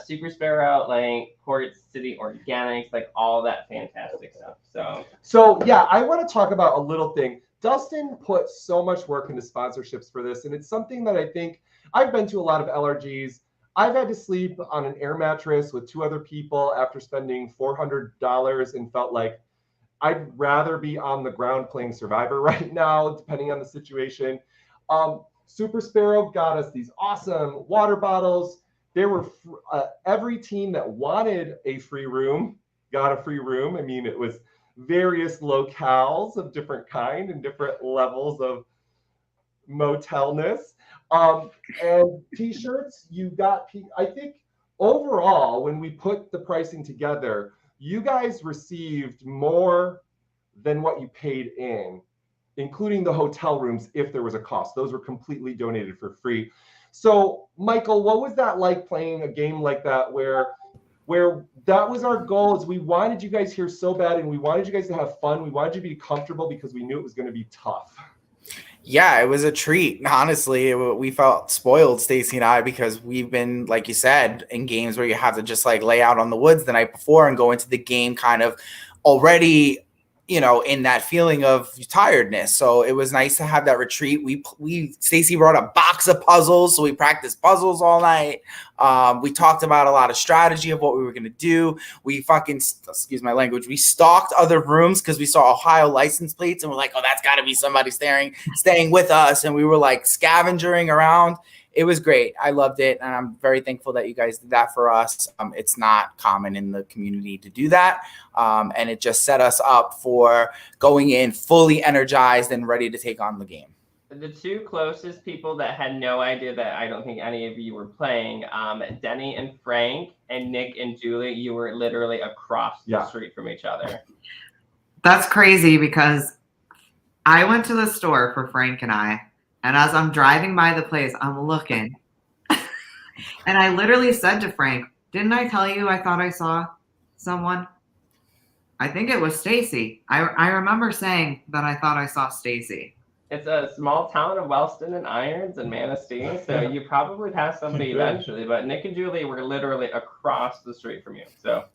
[SPEAKER 1] Super Sparrow, like Port City Organics, like all that fantastic stuff.
[SPEAKER 2] So yeah, I want to talk about a little thing. Dustin put so much work into sponsorships for this, and it's something that I think I've been to a lot of LRGs. I've had to sleep on an air mattress with two other people after spending $400 and felt like I'd rather be on the ground playing Survivor right now, depending on the situation. Super Sparrow got us these awesome water bottles. There were every team that wanted a free room got a free room. I mean, it was various locales of different kind and different levels of motelness. And T-shirts, you got, I think overall, when we put the pricing together, you guys received more than what you paid in. including the hotel rooms if there was a cost. Those were completely donated for free. So, Michael, what was that like playing a game like that where that was our goal? Is we wanted you guys here so bad, and we wanted you guys to have fun. We wanted you to be comfortable because we knew it was going to be tough.
[SPEAKER 11] Yeah, it was a treat. Honestly, we felt spoiled, Stacy and I, because we've been, like you said, in games where you have to just like lay out on the woods the night before and go into the game kind of already, you know, in that feeling of tiredness. So it was nice to have that retreat. We Stacy brought a box of puzzles, so we practiced puzzles all night. We talked about a lot of strategy of what we were going to do. We fucking, excuse my language, we stalked other rooms because we saw Ohio license plates and we're like, oh, that's got to be somebody staying with us. And we were like scavenging around. It was great. I loved it. And I'm very thankful that you guys did that for us. It's not common in the community to do that. And it just set us up for going in fully energized and ready to take on the game.
[SPEAKER 1] The two closest people that had no idea that I don't think any of you were playing, Denny and Frank, and Nick and Julie, you were literally across the street from each other.
[SPEAKER 3] That's crazy because I went to the store for Frank and I, and as I'm driving by the place, I'm looking. And I literally said to Frank, didn't I tell you I thought I saw someone? I think it was Stacy. I remember saying that I thought I saw Stacy.
[SPEAKER 1] It's a small town of Wellston and Irons and Manistee, so you probably passed somebody eventually. But Nick and Julie were literally across the street from you. So,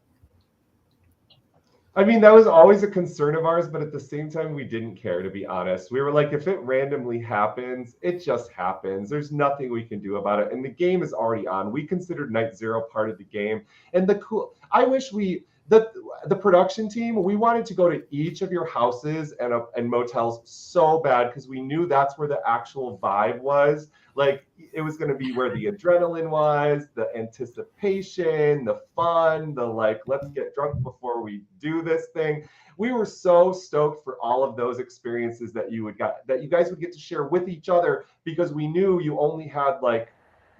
[SPEAKER 2] I mean, that was always a concern of ours, but at the same time, we didn't care, to be honest. We were like, if it randomly happens, it just happens. There's nothing we can do about it. And the game is already on. We considered Night Zero part of the game. And I wish the production team, we wanted to go to each of your houses and motels so bad because we knew that's where the actual vibe was. Like, it was going to be where the adrenaline was, the anticipation, the fun, the like, let's get drunk before we do this thing. We were so stoked for all of those experiences that you guys would get to share with each other because we knew you only had like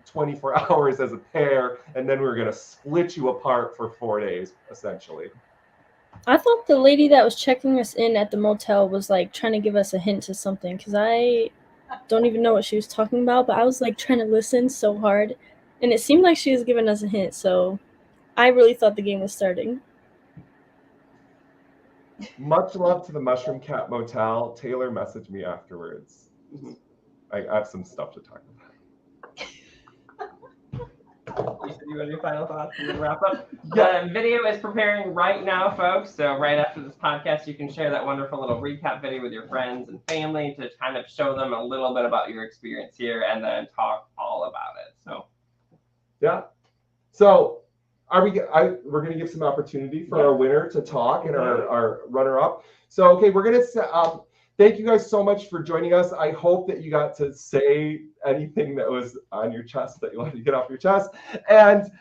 [SPEAKER 2] 24 hours as a pair, and then we were going to split you apart for 4 days, essentially.
[SPEAKER 7] I thought the lady that was checking us in at the motel was like trying to give us a hint to something because I don't even know what she was talking about, but I was like trying to listen so hard, and it seemed like she was giving us a hint, so I really thought the game was starting.
[SPEAKER 2] Much love to the Mushroom Cat Motel. Taylor messaged me afterwards. I have some stuff to talk about.
[SPEAKER 1] You said you had your final thoughts and then wrap up. The video is preparing right now, folks. So right after this podcast, you can share that wonderful little recap video with your friends and family to kind of show them a little bit about your experience here and then talk all about it. So,
[SPEAKER 2] yeah. So we're going to give some opportunity for our winner to talk and our runner-up. So, okay, we're going to thank you guys so much for joining us. I hope that you got to say anything that was on your chest that you wanted to get off your chest. And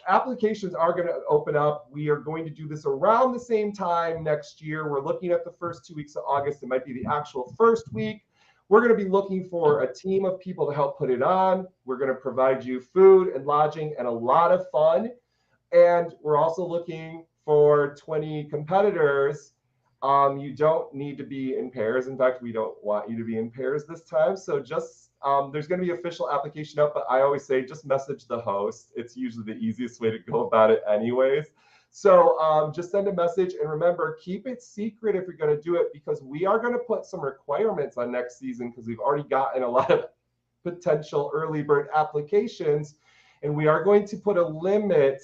[SPEAKER 2] applications are going to open up. We are going to do this around the same time next year. We're looking at the first 2 weeks of August. It might be the actual first week. We're going to be looking for a team of people to help put it on. We're going to provide you food and lodging and a lot of fun. And we're also looking for 20 competitors. You don't need to be in pairs. In fact, we don't want you to be in pairs this time. So just there's going to be official application up, but I always say just message the host. It's usually the easiest way to go about it anyways. So just send a message, and remember, keep it secret if you're going to do it, because we are going to put some requirements on next season because we've already gotten a lot of potential early bird applications, and we are going to put a limit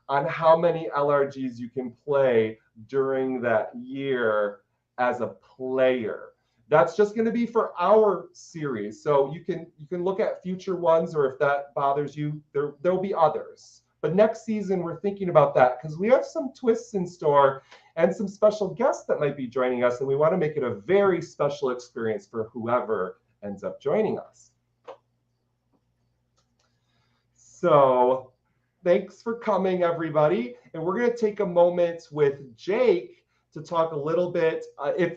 [SPEAKER 2] on how many LRGs you can play during that year as a player. That's just going to be for our series. So you can look at future ones, or if that bothers you, there'll be others. But next season, we're thinking about that because we have some twists in store and some special guests that might be joining us, and we want to make it a very special experience for whoever ends up joining us. So thanks for coming, everybody. And we're going to take a moment with Jake to talk a little bit.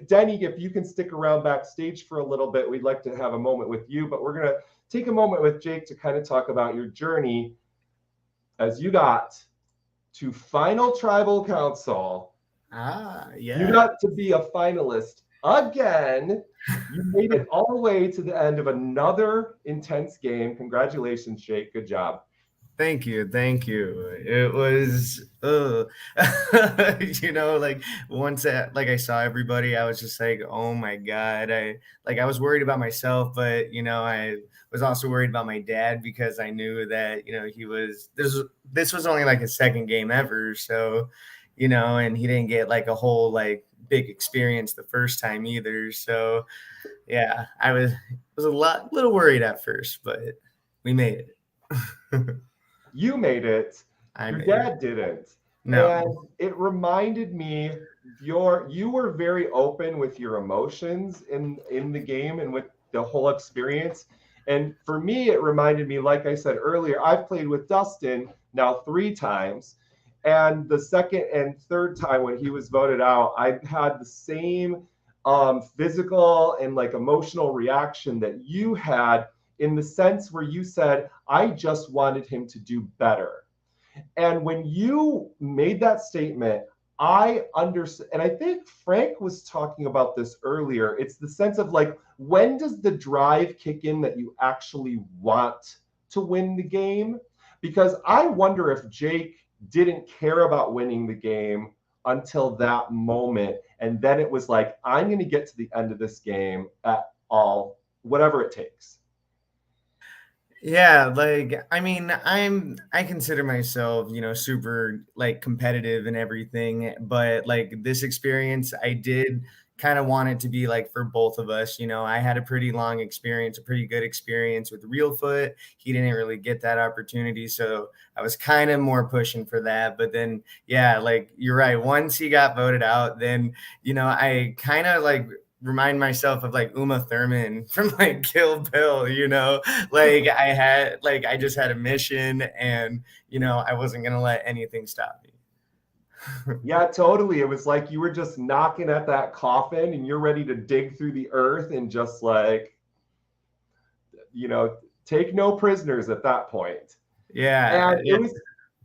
[SPEAKER 2] Denny, if you can stick around backstage for a little bit, we'd like to have a moment with you. But we're going to take a moment with Jake to kind of talk about your journey as you got to Final Tribal Council.
[SPEAKER 4] Yeah.
[SPEAKER 2] You got to be a finalist again. You made it all the way to the end of another intense game. Congratulations, Jake. Good job.
[SPEAKER 4] Thank you. It was, like once I saw everybody, I was just like, oh my God. I was worried about myself, but I was also worried about my dad because I knew that, this was only like his second game ever. So, and he didn't get like a whole like big experience the first time either. So yeah, I was a little worried at first, but we made it.
[SPEAKER 2] You made it. Your dad didn't.
[SPEAKER 4] No.
[SPEAKER 2] And it reminded me you were very open with your emotions in the game and with the whole experience. And for me, it reminded me, like I said earlier, I've played with Dustin now 3 times. And the second and third time when he was voted out, I had the same physical and like emotional reaction that you had, in the sense where you said, I just wanted him to do better. And when you made that statement, I understand. And I think Frank was talking about this earlier. It's the sense of like, when does the drive kick in that you actually want to win the game? Because I wonder if Jake didn't care about winning the game until that moment. And then it was like, I'm going to get to the end of this game at all, whatever it takes.
[SPEAKER 4] Yeah, I consider myself, super like competitive and everything, but like this experience, I did kind of want it to be like for both of us. I had a pretty long experience, a pretty good experience with Reelfoot. He didn't really get that opportunity, so I was kind of more pushing for that. But then, yeah, like you're right. Once he got voted out, then I kind of like remind myself of like Uma Thurman from like Kill Bill, like I just had a mission and, I wasn't going to let anything stop me.
[SPEAKER 2] Yeah, totally. It was like you were just knocking at that coffin and you're ready to dig through the earth and just like, take no prisoners at that point.
[SPEAKER 4] Yeah.
[SPEAKER 2] And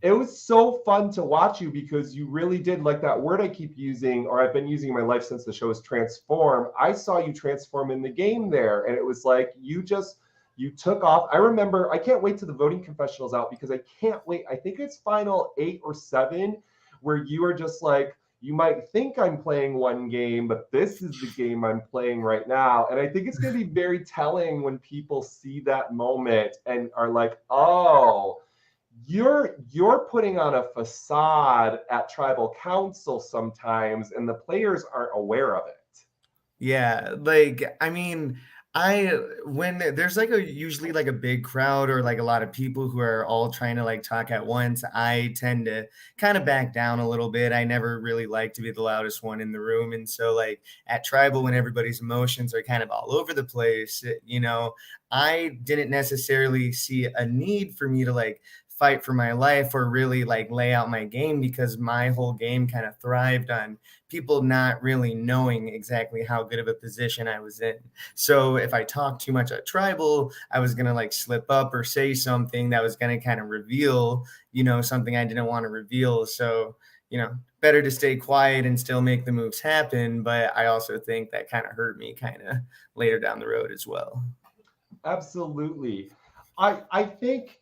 [SPEAKER 2] it was so fun to watch you because you really did, like that word I keep using, or I've been using in my life since the show, is transform. I saw you transform in the game there. And it was like, you took off. I remember, I can't wait till the voting confessional's out because I can't wait. I think it's final 8 or 7 where you are just like, you might think I'm playing one game, but this is the game I'm playing right now. And I think it's going to be very telling when people see that moment and are like, oh, you're putting on a facade at tribal council sometimes, and the players aren't aware of it.
[SPEAKER 4] Yeah, when there's like usually like a big crowd or like a lot of people who are all trying to like talk at once, I tend to kind of back down a little bit. I never really like to be the loudest one in the room. And so like at tribal, when everybody's emotions are kind of all over the place, I didn't necessarily see a need for me to like fight for my life or really like lay out my game, because my whole game kind of thrived on people not really knowing exactly how good of a position I was in. So if I talked too much at tribal, I was going to like slip up or say something that was going to kind of reveal, something I didn't want to reveal. So, better to stay quiet and still make the moves happen. But I also think that kind of hurt me kind of later down the road as well.
[SPEAKER 2] Absolutely. I think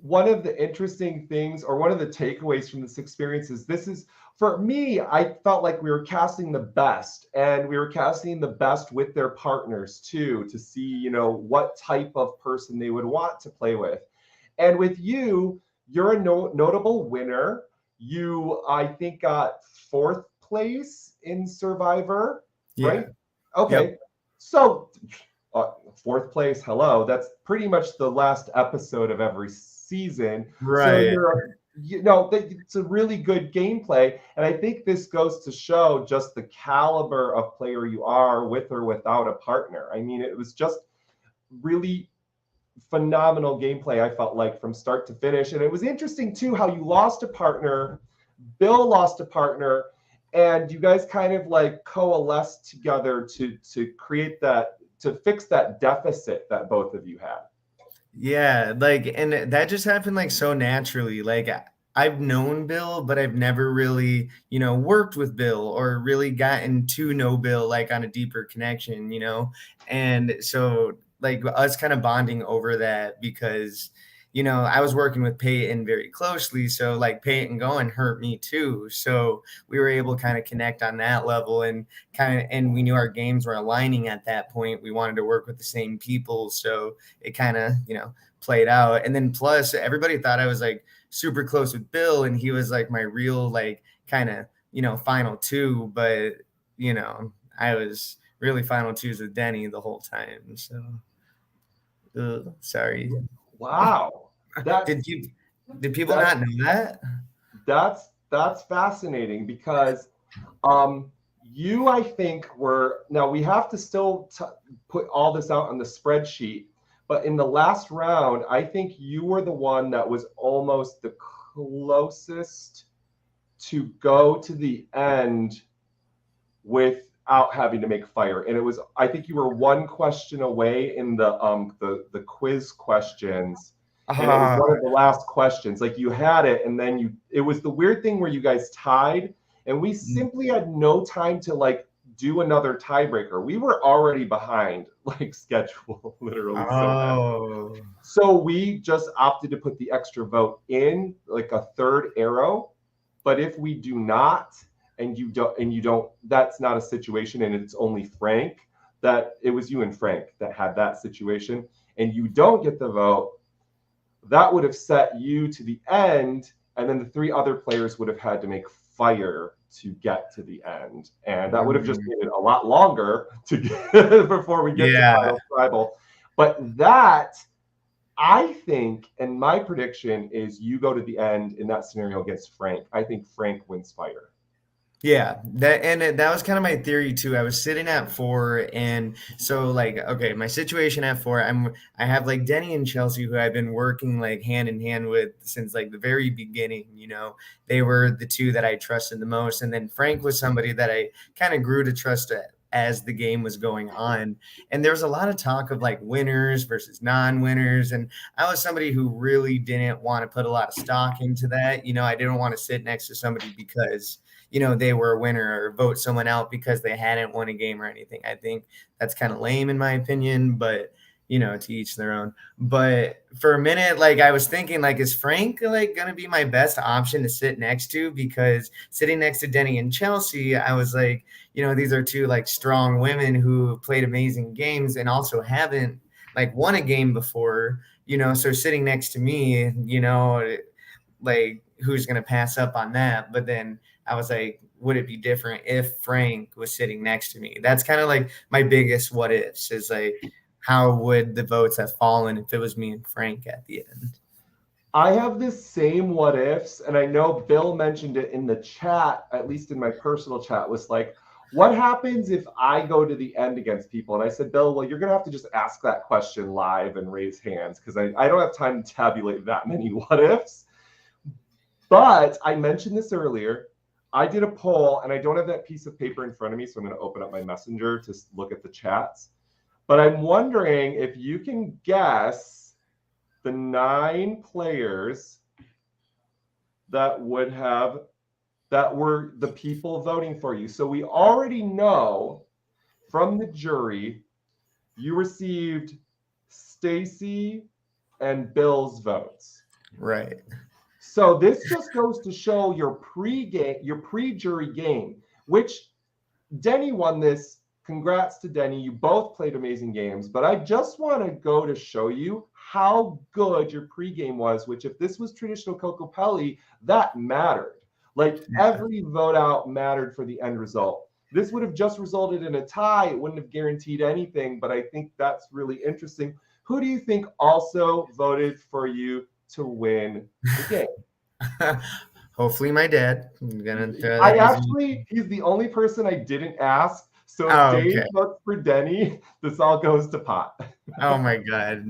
[SPEAKER 2] one of the interesting things, or one of the takeaways from this experience, is this is, for me, I felt like we were casting the best, and we were casting the best with their partners too, to see, what type of person they would want to play with. And with you, you're a notable winner. You, I think, got 4th place in Survivor, right? Okay. Yep. So 4th place, hello. That's pretty much the last episode of every season.
[SPEAKER 4] Right.
[SPEAKER 2] So it's a really good gameplay. And I think this goes to show just the caliber of player you are with or without a partner. I mean, it was just really phenomenal gameplay, I felt like, from start to finish. And it was interesting too how you lost a partner, Bill lost a partner, and you guys kind of like coalesced together to create that, to fix that deficit that both of you had.
[SPEAKER 4] Yeah, and that just happened like so naturally. Like I've known Bill, but I've never really, worked with Bill or really gotten to know Bill like on a deeper connection, And so like us kind of bonding over that because, I was working with Peyton very closely. So like Peyton going hurt me too. So we were able to kind of connect on that level and and we knew our games were aligning at that point. We wanted to work with the same people. So it kind of, played out. And then plus everybody thought I was like super close with Bill and he was like my real like kind of final two, but I was really final twos with Denny the whole time. So sorry.
[SPEAKER 2] Wow.
[SPEAKER 4] Did people not know that?
[SPEAKER 2] That's fascinating because you I think were now we have to still put all this out on the spreadsheet. But in the last round, I think you were the one that was almost the closest to go to the end without having to make fire. And it was, I think you were one question away in the quiz questions. And it was one of the last questions. Like you had it, and then it was the weird thing where you guys tied, and we simply had no time to like do another tiebreaker. We were already behind like schedule, literally. So we just opted to put the extra vote in like a third arrow. But if we do not, and you don't, that's not a situation, and it's only Frank, that it was you and Frank that had that situation, and you don't get the vote, that would have set you to the end, and then the three other players would have had to make fire to get to the end, and that would have just made it a lot longer to get before we get to final tribal. But that, I think, and my prediction is you go to the end in that scenario against Frank. I think Frank wins fire.
[SPEAKER 4] Yeah, that was kind of my theory too. I was sitting at 4, and so like, okay, my situation at 4, I have like Denny and Chelsea, who I've been working like hand in hand with since like the very beginning. They were the two that I trusted the most, and then Frank was somebody that I kind of grew to trust as the game was going on. And there was a lot of talk of like winners versus non-winners, and I was somebody who really didn't want to put a lot of stock into that. I didn't want to sit next to somebody because they were a winner or vote someone out because they hadn't won a game or anything. I think that's kind of lame in my opinion, but to each their own. But for a minute, like I was thinking, like, is Frank like going to be my best option to sit next to? Because sitting next to Denny and Chelsea, I was like, these are two like strong women who played amazing games and also haven't like won a game before, so sitting next to me, like who's going to pass up on that? But then I was like, would it be different if Frank was sitting next to me? That's kind of like my biggest what ifs is like, how would the votes have fallen if it was me and Frank at the end?
[SPEAKER 2] I have this same what ifs, and I know Bill mentioned it in the chat, at least in my personal chat, was like, what happens if I go to the end against people? And I said, Bill, well, you're going to have to just ask that question live and raise hands because I don't have time to tabulate that many what ifs. But I mentioned this earlier. I did a poll, and I don't have that piece of paper in front of me, so I'm going to open up my messenger to look at the chats. But I'm wondering if you can guess the 9 players that were the people voting for you. So we already know from the jury you received Stacy and Bill's votes.
[SPEAKER 4] Right.
[SPEAKER 2] So this just goes to show your pre-jury game, which Denny won this. Congrats to Denny. You both played amazing games, but I just want to go to show you how good your pregame was, which if this was traditional Kokopelli, that mattered. Like every vote out mattered for the end result. This would have just resulted in a tie. It wouldn't have guaranteed anything, but I think that's really interesting. Who do you think also voted for you to win the game?
[SPEAKER 4] Hopefully my dad. I'm gonna
[SPEAKER 2] he's the only person I didn't ask. So if Dave votes for Denny, this all goes to pot.
[SPEAKER 4] Oh my god.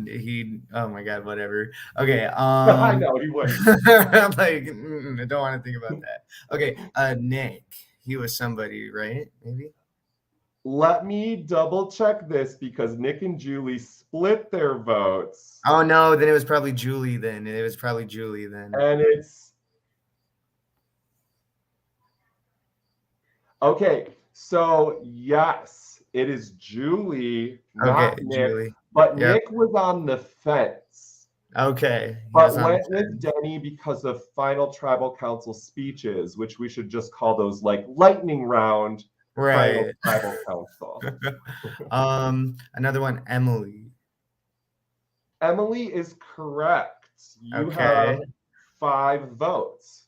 [SPEAKER 4] Whatever. Okay.
[SPEAKER 2] I know he would.
[SPEAKER 4] Like, I don't want to think about that. Okay. Nick. He was somebody, right? Maybe.
[SPEAKER 2] Let me double check this because Nick and Julie split their votes.
[SPEAKER 4] Oh no, then it was probably Julie then.
[SPEAKER 2] And Okay, so yes, it is Julie, not
[SPEAKER 4] Okay,
[SPEAKER 2] Nick.
[SPEAKER 4] Julie.
[SPEAKER 2] But
[SPEAKER 4] Yep.
[SPEAKER 2] Nick was on the fence.
[SPEAKER 4] Okay. He
[SPEAKER 2] But
[SPEAKER 4] was on the
[SPEAKER 2] went with Denny because of final tribal council speeches, which we should just call those like lightning round final
[SPEAKER 4] Right.
[SPEAKER 2] tribal council.
[SPEAKER 4] Another one, Emily.
[SPEAKER 2] Emily is correct. You
[SPEAKER 4] Okay.
[SPEAKER 2] have 5 votes.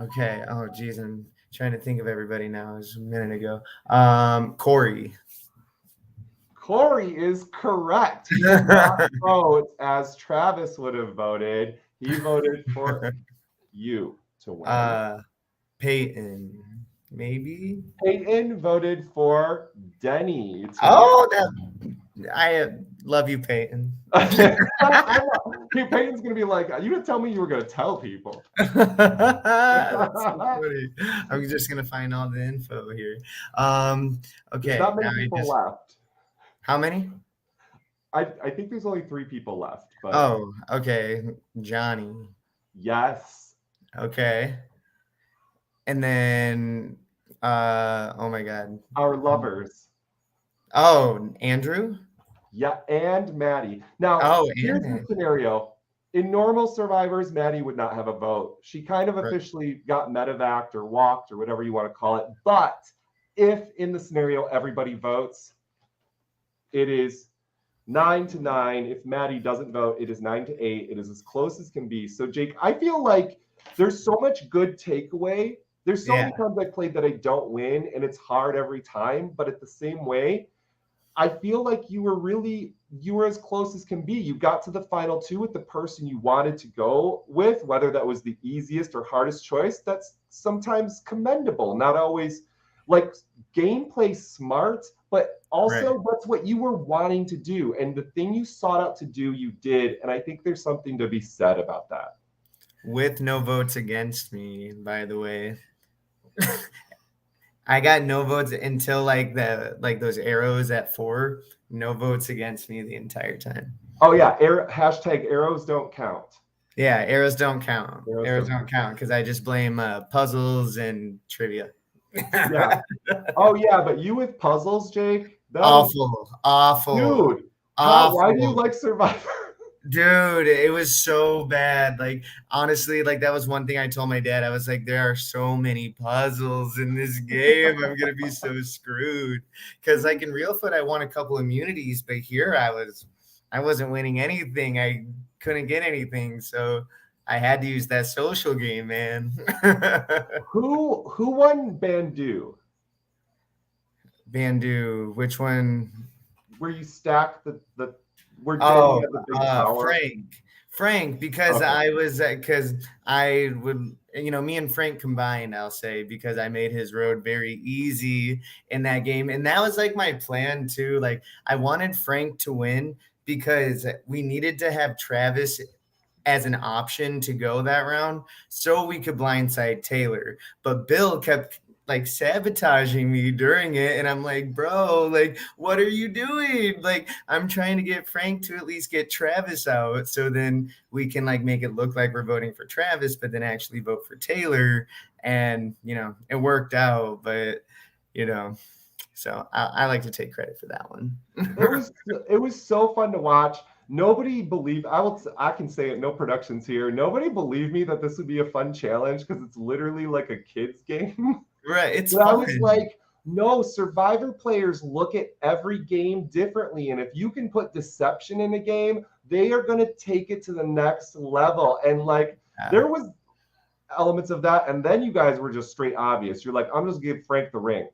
[SPEAKER 4] Okay. Oh, geez, I'm trying to think of everybody now. It was a minute ago. Corey.
[SPEAKER 2] Corey is correct. He did not vote as Travis would have voted. He voted for you to win.
[SPEAKER 4] Peyton, maybe.
[SPEAKER 2] Peyton voted for Denny.
[SPEAKER 4] Oh, I love you, Peyton.
[SPEAKER 2] Peyton's gonna be like, you didn't tell me you were gonna tell people.
[SPEAKER 4] That's so funny. I'm just gonna find all the info here. Okay.
[SPEAKER 2] There's not many people left.
[SPEAKER 4] How many?
[SPEAKER 2] I think there's only 3 people left. But
[SPEAKER 4] Oh, okay. Johnny.
[SPEAKER 2] Yes.
[SPEAKER 4] Okay. And then oh my God.
[SPEAKER 2] Our lovers.
[SPEAKER 4] Oh, Andrew?
[SPEAKER 2] Yeah, and Maddie. Now, here's the
[SPEAKER 4] Maddie.
[SPEAKER 2] scenario. In normal survivors, Maddie would not have a vote. She kind of
[SPEAKER 4] Right.
[SPEAKER 2] officially got medevaced or walked or whatever you want to call it. But if in the scenario everybody votes, it is 9-9. If Maddie doesn't vote, it is 9-8. It is as close as can be. So, Jake, I feel like there's so much good takeaway. There's so many times I played that I don't win, and it's hard every time. But at the same way, I feel like you were as close as can be. You got to the final 2 with the person you wanted to go with, whether that was the easiest or hardest choice. That's sometimes commendable, not always like gameplay smart, but also that's what you were wanting to do. And the thing you sought out to do, you did. And I think there's something to be said about that.
[SPEAKER 4] With no votes against me, by the way. I got no votes until like those arrows at 4. No votes against me the entire time.
[SPEAKER 2] Oh yeah, hashtag arrows don't count.
[SPEAKER 4] Yeah, arrows don't count. Arrows don't count because I just blame puzzles and trivia.
[SPEAKER 2] Yeah. Oh yeah, but you with puzzles, Jake?
[SPEAKER 4] Awful.
[SPEAKER 2] Dude,
[SPEAKER 4] awful.
[SPEAKER 2] why do you like Survivor?
[SPEAKER 4] Dude, it was so bad. Like, honestly, like that was one thing I told my dad. I was like, there are so many puzzles in this game. I'm gonna be so screwed. Because like in Real Foot, I won a couple immunities, but here I wasn't winning anything. I couldn't get anything. So I had to use that social game, man.
[SPEAKER 2] Who won Bandu?
[SPEAKER 4] Bandu, which one?
[SPEAKER 2] Where you stack the where Danny had the big tower.
[SPEAKER 4] Frank, because I would, me and Frank combined, I'll say, because I made his road very easy in that game. And that was like my plan too. Like I wanted Frank to win because we needed to have Travis as an option to go that round so we could blindside Taylor. But Bill kept like sabotaging me during it, and I'm like, bro, like, what are you doing? Like, I'm trying to get Frank to at least get Travis out, so then we can like make it look like we're voting for Travis, but then actually vote for Taylor. And it worked out, but so I like to take credit for that one.
[SPEAKER 2] It was so fun to watch. Nobody believed, I can say it, no productions here. Nobody believed me that this would be a fun challenge because it's literally like a kid's game.
[SPEAKER 4] Right. It's
[SPEAKER 2] fun. I
[SPEAKER 4] fun.
[SPEAKER 2] was like, no, Survivor players look at every game differently. And if you can put deception in a game, they are going to take it to the next level. And like, there was elements of that. And then you guys were just straight obvious. You're like, I'm just going to give Frank the ring.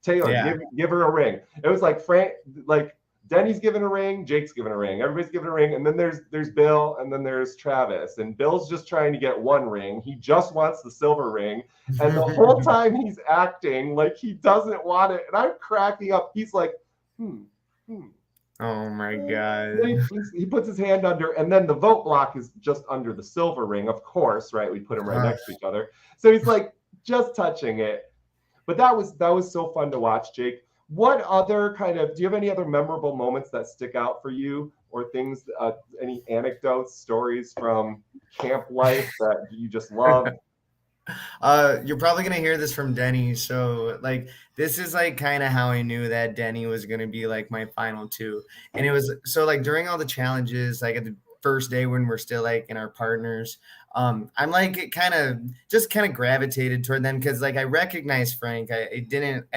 [SPEAKER 2] Taylor, give her a ring. It was like Frank, like, Denny's giving a ring, Jake's giving a ring, everybody's giving a ring, and then there's Bill, and then there's Travis, and Bill's just trying to get one ring. He just wants the silver ring, and the whole time he's acting like he doesn't want it, and I'm cracking up. He's like,
[SPEAKER 4] Oh my God.
[SPEAKER 2] He puts his hand under, and then the vote block is just under the silver ring, of course, right? We put them right next to each other. So he's like just touching it. But that was so fun to watch, Jake. What other do you have any other memorable moments that stick out for you, or things, any anecdotes, stories from camp life that you just love?
[SPEAKER 4] You're probably gonna hear this from Denny. So like this is like kind of how I knew that Denny was gonna be like my final two. And it was so like during all the challenges, like at the first day when we're still like in our partners, I'm like kind of gravitated toward them because like I recognize Frank. I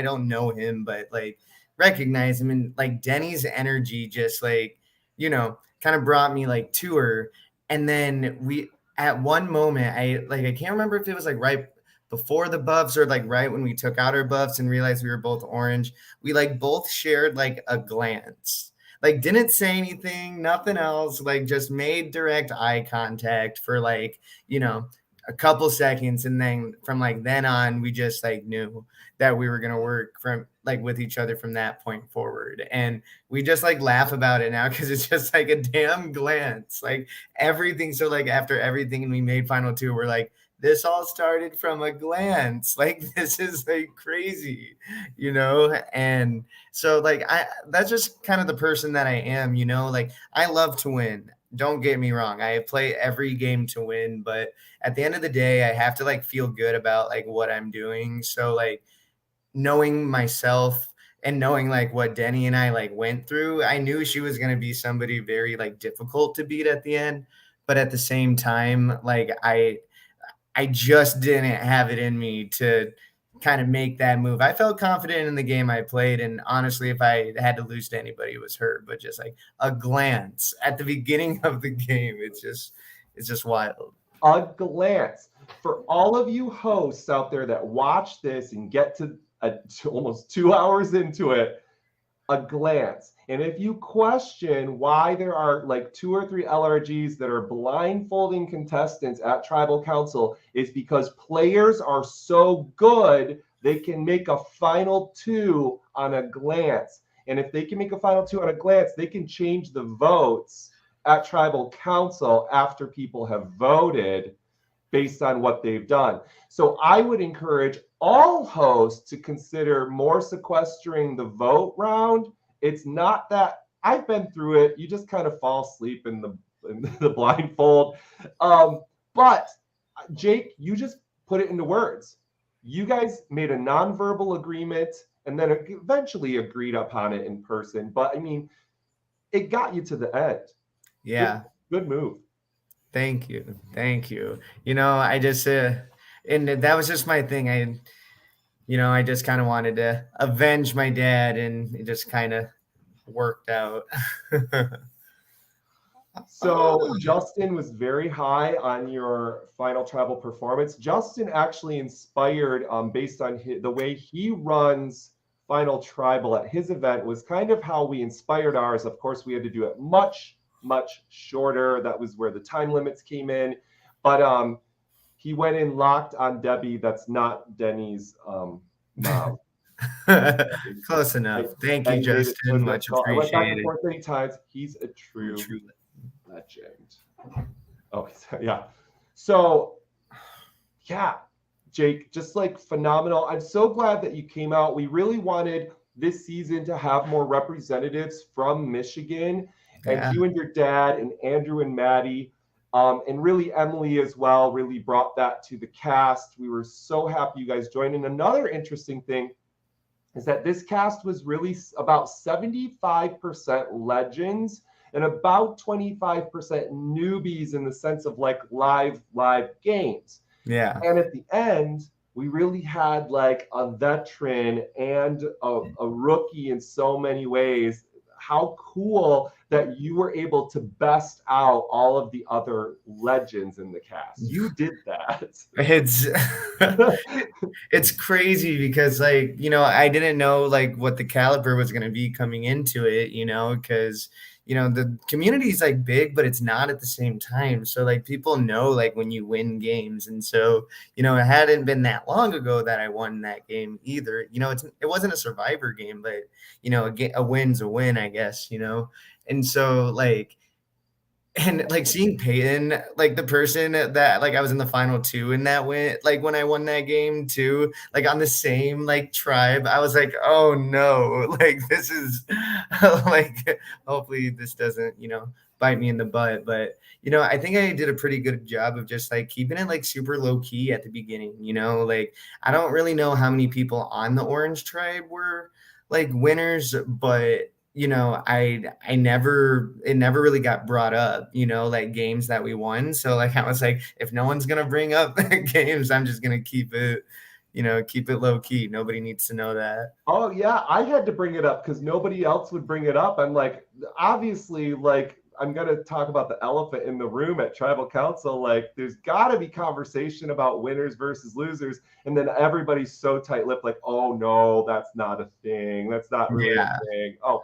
[SPEAKER 4] don't know him, but like recognize him and like Denny's energy just like, kind of brought me like to her. And then we at one moment, I can't remember if it was like right before the buffs or like right when we took out our buffs and realized we were both orange. We like both shared like a glance, like didn't say anything, nothing else, like just made direct eye contact for like, a couple seconds. And then from like then on, we just like knew that we were going to work from like with each other from that point forward. And we just like laugh about it now because it's just like a damn glance, like everything. So like after everything we made final two, we're like, this all started from a glance. Like this is like crazy, And so like that's just kind of the person that I am, like I love to win. Don't get me wrong. I play every game to win, but at the end of the day, I have to like feel good about like what I'm doing. So like knowing myself and knowing like what Denny and I like went through, I knew she was going to be somebody very like difficult to beat at the end. But at the same time, like I just didn't have it in me to kind of make that move. I felt confident in the game I played. And honestly, if I had to lose to anybody, it was her. But just like a glance at the beginning of the game, it's just wild.
[SPEAKER 2] A glance. For all of you hosts out there that watch this and get to almost 2 hours into it, a glance. And if you question why there are like 2 or 3 LRGs that are blindfolding contestants at Tribal Council, is because players are so good they can make a final 2 on a glance. And if they can make a final 2 on a glance, they can change the votes at Tribal Council after people have voted based on what they've done. So I would encourage all hosts to consider more sequestering the vote round. It's not that I've been through it. You just kind of fall asleep in the blindfold. But Jake, you just put it into words. You guys made a nonverbal agreement and then eventually agreed upon it in person. But I mean, it got you to the end.
[SPEAKER 4] Yeah.
[SPEAKER 2] Good move.
[SPEAKER 4] Thank you. I just, and that was just my thing. I just kind of wanted to avenge my dad and it just kind of worked out.
[SPEAKER 2] So Justin was very high on your final tribal performance. Justin actually inspired, based on the way he runs final tribal at his event, was kind of how we inspired ours. Of course, we had to do it much shorter. That was where the time limits came in. But he went in locked on Debbie. That's not Denny's mom.
[SPEAKER 4] Close enough. Thank you, Justin. Much appreciated.
[SPEAKER 2] I went back and forth many times. He's a true legend. Oh, yeah. So, yeah, Jake, just like phenomenal. I'm so glad that you came out. We really wanted this season to have more representatives from Michigan. And you and your dad and Andrew and Maddie, and really Emily as well, really brought that to the cast. We were so happy you guys joined. And another interesting thing is that this cast was really about 75% legends and about 25% newbies in the sense of like live games.
[SPEAKER 4] Yeah.
[SPEAKER 2] And at the end, we really had like a veteran and a rookie in so many ways. How cool that you were able to best out all of the other legends in the cast. You did that.
[SPEAKER 4] It's crazy because like, I didn't know like what the caliber was going to be coming into it, because the community is like big, but it's not at the same time. So like people know like when you win games. And so, it hadn't been that long ago that I won that game either. It wasn't a survivor game, but a win's a win, I guess, And so like, and like seeing Peyton, like the person that like I was in the final 2 in that win, like when I won that game too, like on the same like tribe, I was like, oh no, like this is like hopefully this doesn't, bite me in the butt. But, you know, I think I did a pretty good job of just like keeping it like super low key at the beginning, you know, like I don't really know how many people on the Orange Tribe were like winners, but you know, it never really got brought up, you know, like games that we won. So like I was like, if no one's gonna bring up games, I'm just gonna keep it, you know, keep it low key. Nobody needs to know that.
[SPEAKER 2] Oh yeah, I had to bring it up because nobody else would bring it up. I'm like, obviously, like I'm gonna talk about the elephant in the room at Tribal Council. Like, there's got to be conversation about winners versus losers, and then everybody's so tight-lipped, like, oh no, that's not a thing. That's not really a thing. Oh,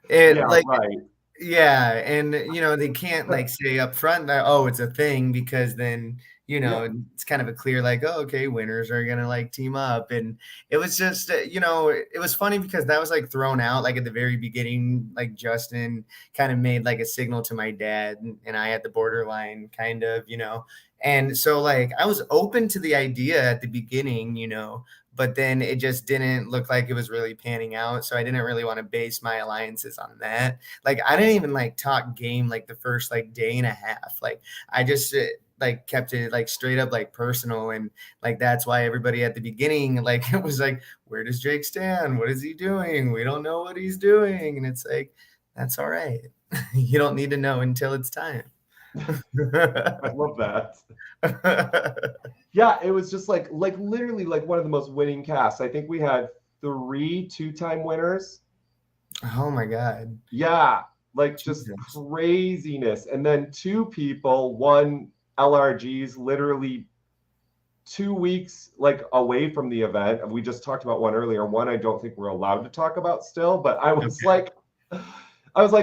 [SPEAKER 2] yeah,
[SPEAKER 4] Like,
[SPEAKER 2] right.
[SPEAKER 4] yeah, and you know, they can't like say up front that, oh, it's a thing, because then, you know, it's kind of a clear like, oh, okay, winners are gonna like team up. And it was just, you know, it was funny because that was like thrown out like at the very beginning. Like Justin kind of made like a signal to my dad, and I at the borderline kind of, you know. And so like I was open to the idea at the beginning, you know, but then it just didn't look like it was really panning out. So I didn't really want to base my alliances on that. Like I didn't even like talk game like the first like day and a half. Like I just like kept it like straight up like personal, and like that's why everybody at the beginning like it was like, where does Jake stand? What is he doing? We don't know what he's doing. And it's like, that's all right. You don't need to know until it's time.
[SPEAKER 2] I love that. Yeah, it was just like literally like one of the most winning casts. I think we had 3 two-time winners.
[SPEAKER 4] Oh my God.
[SPEAKER 2] Yeah, like just craziness. And then 2 people won LRGs literally 2 weeks like away from the event. We just talked about one earlier. One I don't think we're allowed to talk about still, but I was like,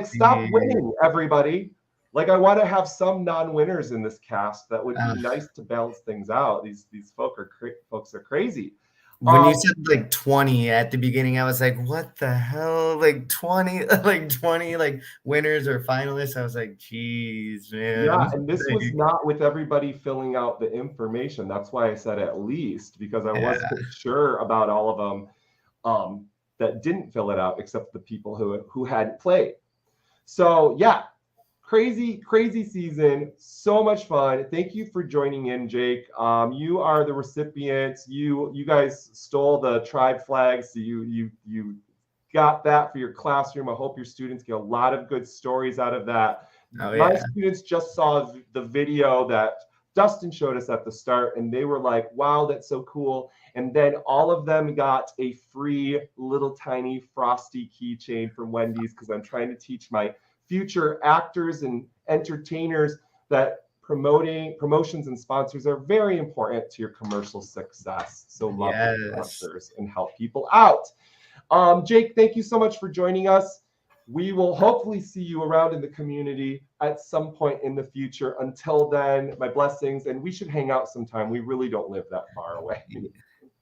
[SPEAKER 2] stop winning, everybody. Like I want to have some non-winners in this cast. That would be nice to balance things out. These folks are crazy.
[SPEAKER 4] When you said like 20 at the beginning, I was like, what the hell? Like 20 like winners or finalists. I was like, geez, man.
[SPEAKER 2] Yeah, and this was not with everybody filling out the information. That's why I said at least, because I wasn't sure about all of them that didn't fill it out, except the people who hadn't played. So yeah, crazy season, so much fun. Thank you for joining in, Jake. You are the recipient. You guys stole the tribe flags, so you got that for your classroom. I hope your students get a lot of good stories out of that. My students just saw the video that Dustin showed us at the start, and they were like, wow, that's so cool. And then all of them got a free little tiny frosty keychain from Wendy's, because I'm trying to teach my future actors and entertainers that promotions and sponsors are very important to your commercial success. So love the sponsors and help people out. Jake, thank you so much for joining us. We will hopefully see you around in the community at some point in the future. Until then, my blessings, and we should hang out sometime. We really don't live that far away.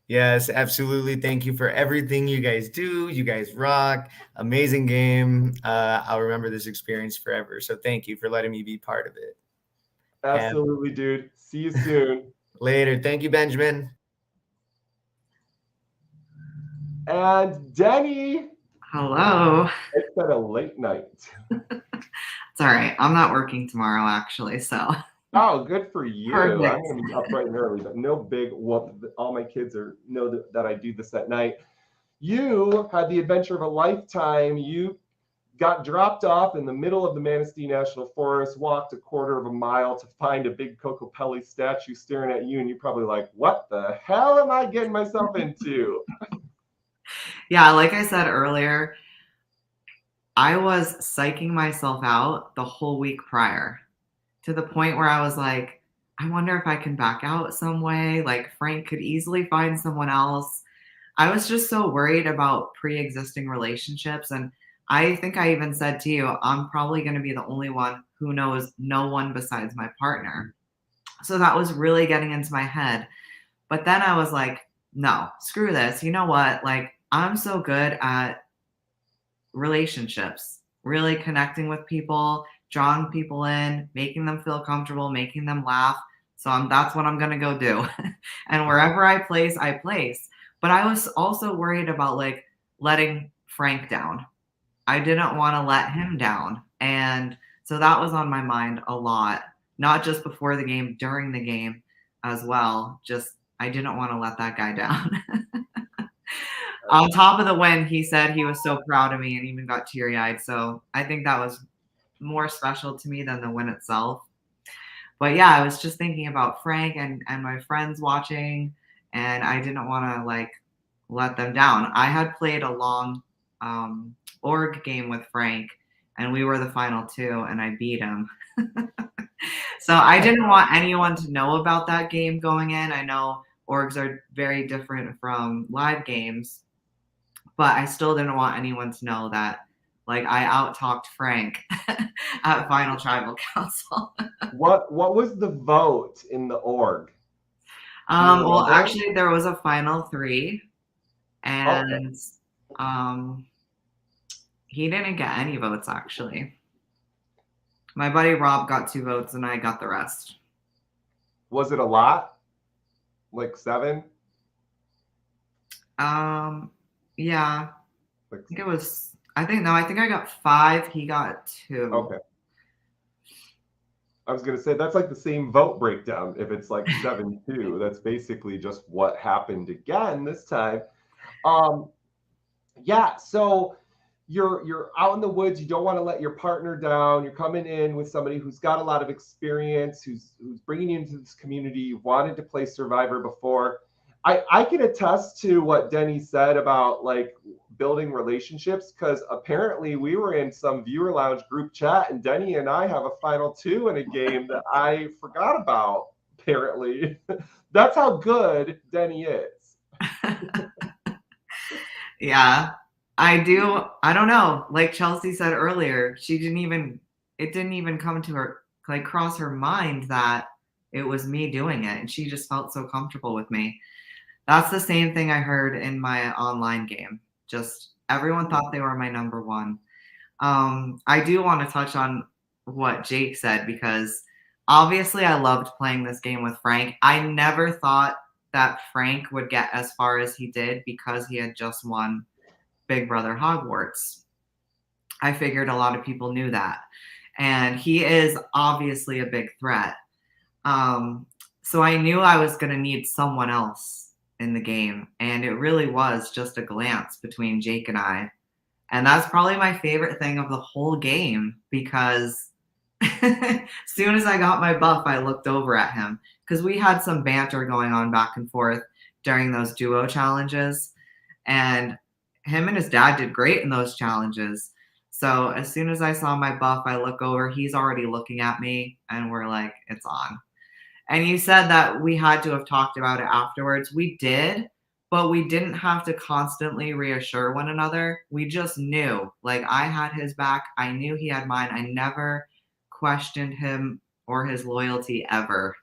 [SPEAKER 4] Yes, absolutely. Thank you for everything you guys do. You guys rock. Amazing game. I'll remember this experience forever. So thank you for letting me be part of it.
[SPEAKER 2] Absolutely, dude. See you soon.
[SPEAKER 4] Later. Thank you, Benjamin.
[SPEAKER 2] And Denny.
[SPEAKER 3] Hello.
[SPEAKER 2] It's been a late night.
[SPEAKER 3] It's all right. I'm not working tomorrow, actually, so.
[SPEAKER 2] Oh, good for you.
[SPEAKER 3] Perfect.
[SPEAKER 2] I'm going to be up bright and early, but no big whoop. All my kids know that I do this at night. You had the adventure of a lifetime. You got dropped off in the middle of the Manistee National Forest, walked a quarter of a mile to find a big Kokopelli statue staring at you, and you're probably like, what the hell am I getting myself into?
[SPEAKER 3] Yeah, like I said earlier, I was psyching myself out the whole week prior, to the point where I was like, I wonder if I can back out some way. Like Frank could easily find someone else. I was just so worried about pre-existing relationships. And I think I even said to you, I'm probably going to be the only one who knows no one besides my partner. So that was really getting into my head. But then I was like, no, screw this. You know what? Like, I'm so good at relationships, really connecting with people, drawing people in, making them feel comfortable, making them laugh. So that's what I'm going to go do. And wherever I place. But I was also worried about like letting Frank down. I didn't want to let him down. And So that was on my mind a lot, not just before the game, during the game as well. Just I didn't want to let that guy down. On top of the win, he said he was so proud of me and even got teary-eyed. So I think that was more special to me than the win itself. But yeah, I was just thinking about Frank and my friends watching, and I didn't want to like let them down. I had played a long org game with Frank, and we were the final two, and I beat him. So I didn't want anyone to know about that game going in. I know orgs are very different from live games, but I still didn't want anyone to know that like I out-talked Frank at Final Tribal Council.
[SPEAKER 2] What was the vote in the org?
[SPEAKER 3] Well, actually, there was a final 3, and he didn't get any votes, actually. My buddy Rob got 2 votes, and I got the rest.
[SPEAKER 2] Was it a lot? Like 7?
[SPEAKER 3] Yeah. I think it was, I think I got 5. He got 2.
[SPEAKER 2] Okay. I was going to say, that's like the same vote breakdown. If it's like 7-2, that's basically just what happened again this time. Yeah, so you're out in the woods. You don't want to let your partner down. You're coming in with somebody who's got a lot of experience, who's bringing you into this community. You wanted to play Survivor before. I can attest to what Denny said about like building relationships, because apparently we were in some viewer lounge group chat and Denny and I have a final 2 in a game that I forgot about, apparently. That's how good Denny is.
[SPEAKER 3] Yeah, I do. I don't know. Like Chelsea said earlier, it didn't even come to her, like cross her mind that it was me doing it. And she just felt so comfortable with me. That's the same thing I heard in my online game. Just everyone thought they were my number 1. I do want to touch on what Jake said, because obviously I loved playing this game with Frank. I never thought that Frank would get as far as he did because he had just won Big Brother Hogwarts. I figured a lot of people knew that. And he is obviously a big threat. So I knew I was going to need someone else in the game, and it really was just a glance between Jake and I. And that's probably my favorite thing of the whole game, because as soon as I got my buff, I looked over at him, because we had some banter going on back and forth during those duo challenges, and him and his dad did great in those challenges. So as soon as I saw my buff, I look over, he's already looking at me, and we're like, it's on. And you said that we had to have talked about it afterwards. We did, but we didn't have to constantly reassure one another. We just knew. Like, I had his back. I knew he had mine. I never questioned him or his loyalty ever.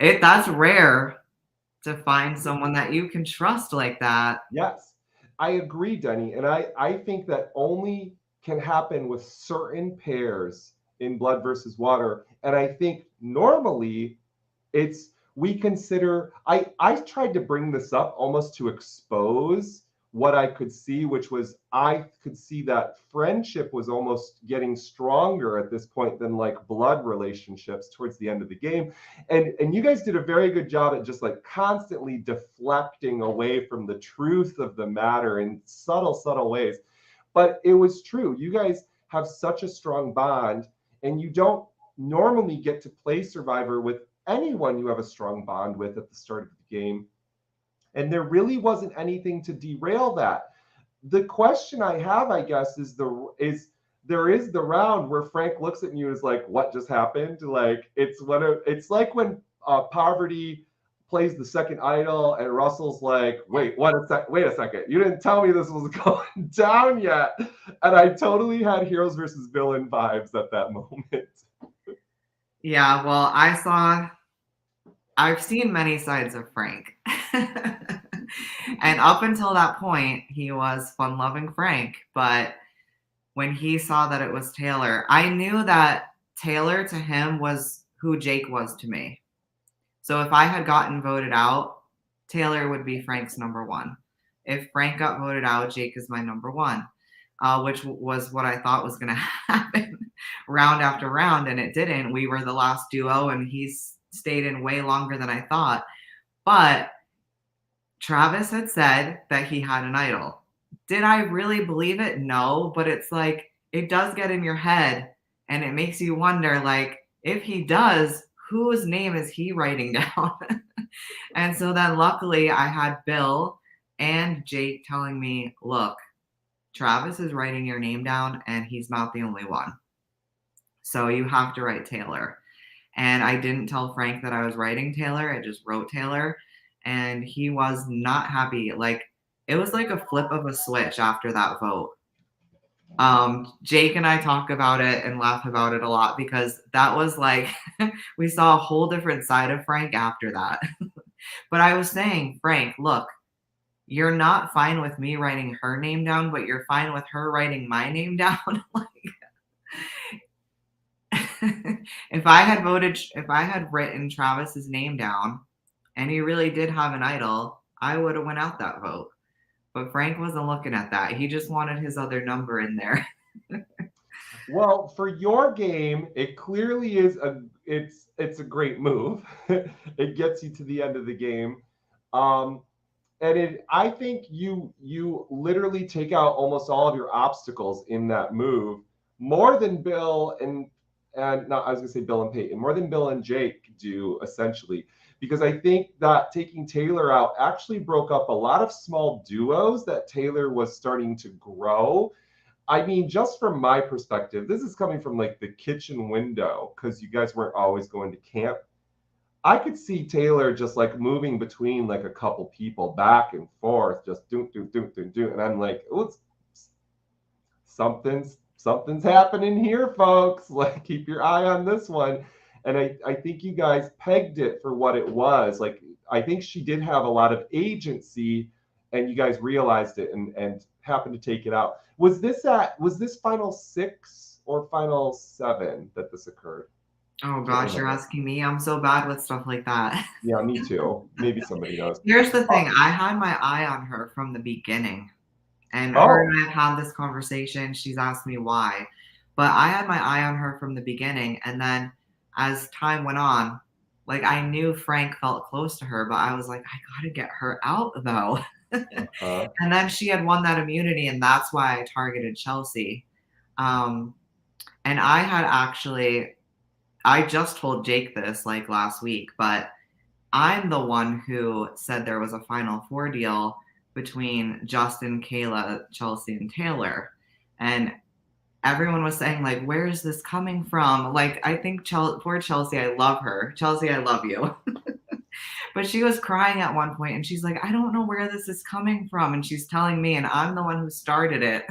[SPEAKER 3] That's rare to find someone that you can trust like that.
[SPEAKER 2] Yes, I agree, Denny. And I think that only can happen with certain pairs in Blood versus Water. And I think normally we consider, I tried to bring this up almost to expose what I could see, which was I could see that friendship was almost getting stronger at this point than like blood relationships towards the end of the game. And you guys did a very good job at just like constantly deflecting away from the truth of the matter in subtle ways. But it was true. You guys have such a strong bond, and you don't normally get to play Survivor with anyone you have a strong bond with at the start of the game. And there really wasn't anything to derail that. The question I have, I guess, is there is the round where Frank looks at you and is like, what just happened? Like, it's like when Poverty plays the second idol and Russell's like, wait a second. You didn't tell me this was going down yet. And I totally had heroes versus villain vibes at that moment.
[SPEAKER 3] Yeah, well, I've seen many sides of Frank. And up until that point, he was fun-loving Frank. But when he saw that it was Taylor, I knew that Taylor to him was who Jake was to me. So if I had gotten voted out, Taylor would be Frank's number 1. If Frank got voted out, Jake is my number 1. which was what I thought was going to happen round after round, and it didn't. We were the last duo, and he's stayed in way longer than I thought. But Travis had said that he had an idol. Did I really believe it? No, but it's like it does get in your head, and it makes you wonder, like, if he does, whose name is he writing down? And so then luckily I had Bill and Jake telling me, look, Travis is writing your name down and he's not the only one. So you have to write Taylor. And I didn't tell Frank that I was writing Taylor. I just wrote Taylor. And he was not happy. Like, it was like a flip of a switch after that vote. Jake and I talk about it and laugh about it a lot because that was like, we saw a whole different side of Frank after that. But I was saying, Frank, look, you're not fine with me writing her name down, but you're fine with her writing my name down. Like, if I had written Travis's name down and he really did have an idol, I would have went out that vote. But Frank wasn't looking at that. He just wanted his other number in there.
[SPEAKER 2] Well, for your game, it clearly is it's a great move. It gets you to the end of the game. And I think you literally take out almost all of your obstacles in that move, more than Bill and not I was gonna say Bill and Peyton, more than Bill and Jake do essentially, because I think that taking Taylor out actually broke up a lot of small duos that Taylor was starting to grow. I mean, just from my perspective, this is coming from like the kitchen window because you guys weren't always going to camp. I could see Taylor just like moving between like a couple people back and forth, just do. And I'm like, oh, something's happening here, folks. Like, keep your eye on this one. And I think you guys pegged it for what it was. Like, I think she did have a lot of agency and you guys realized it and happened to take it out. Was this final 6 or final 7 that this occurred?
[SPEAKER 3] Oh gosh, you're asking me. I'm so bad with stuff like that.
[SPEAKER 2] Yeah, me too. Maybe somebody knows.
[SPEAKER 3] Here's the thing. I had my eye on her from the beginning. And her and I have had this conversation. She's asked me why. But I had my eye on her from the beginning. And then as time went on, like, I knew Frank felt close to her, but I was like, I got to get her out though. And then she had won that immunity, and that's why I targeted Chelsea. And I just told Jake this like last week, but I'm the one who said there was a Final Four deal between Justin, Kayla, Chelsea, and Taylor. And everyone was saying, like, where is this coming from? Like, I think poor Chelsea, I love her. Chelsea, I love you. But she was crying at one point, and she's like, I don't know where this is coming from. And she's telling me, and I'm the one who started it.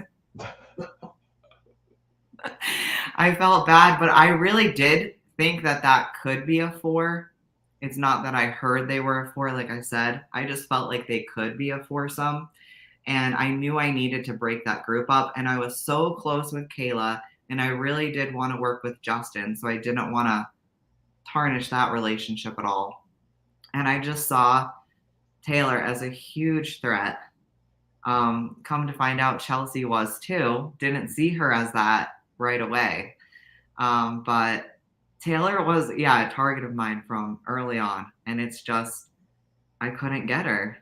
[SPEAKER 3] I felt bad, but I really did think that could be a 4. It's not that I heard they were a 4, like I said. I just felt like they could be a foursome. And I knew I needed to break that group up. And I was so close with Kayla, and I really did want to work with Justin. So I didn't want to tarnish that relationship at all. And I just saw Taylor as a huge threat. Come to find out, Chelsea was too. Didn't see her as that right away. But Taylor was, a target of mine from early on. And it's just, I couldn't get her.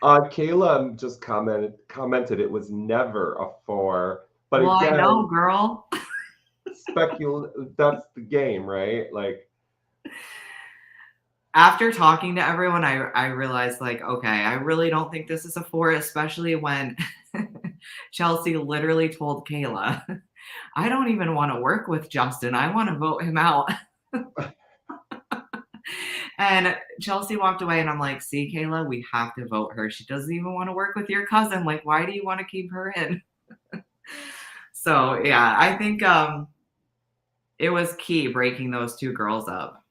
[SPEAKER 2] Kayla just commented it was never a 4. But
[SPEAKER 3] well,
[SPEAKER 2] again,
[SPEAKER 3] I know, girl.
[SPEAKER 2] That's the game, right? Like,
[SPEAKER 3] after talking to everyone, I realized, like, okay, I really don't think this is a 4, especially when Chelsea literally told Kayla, I don't even want to work with Justin. I want to vote him out. And Chelsea walked away, and I'm like, see, Kayla, we have to vote her. She doesn't even want to work with your cousin. Like, why do you want to keep her in? So, yeah, I think it was key breaking those 2 girls up.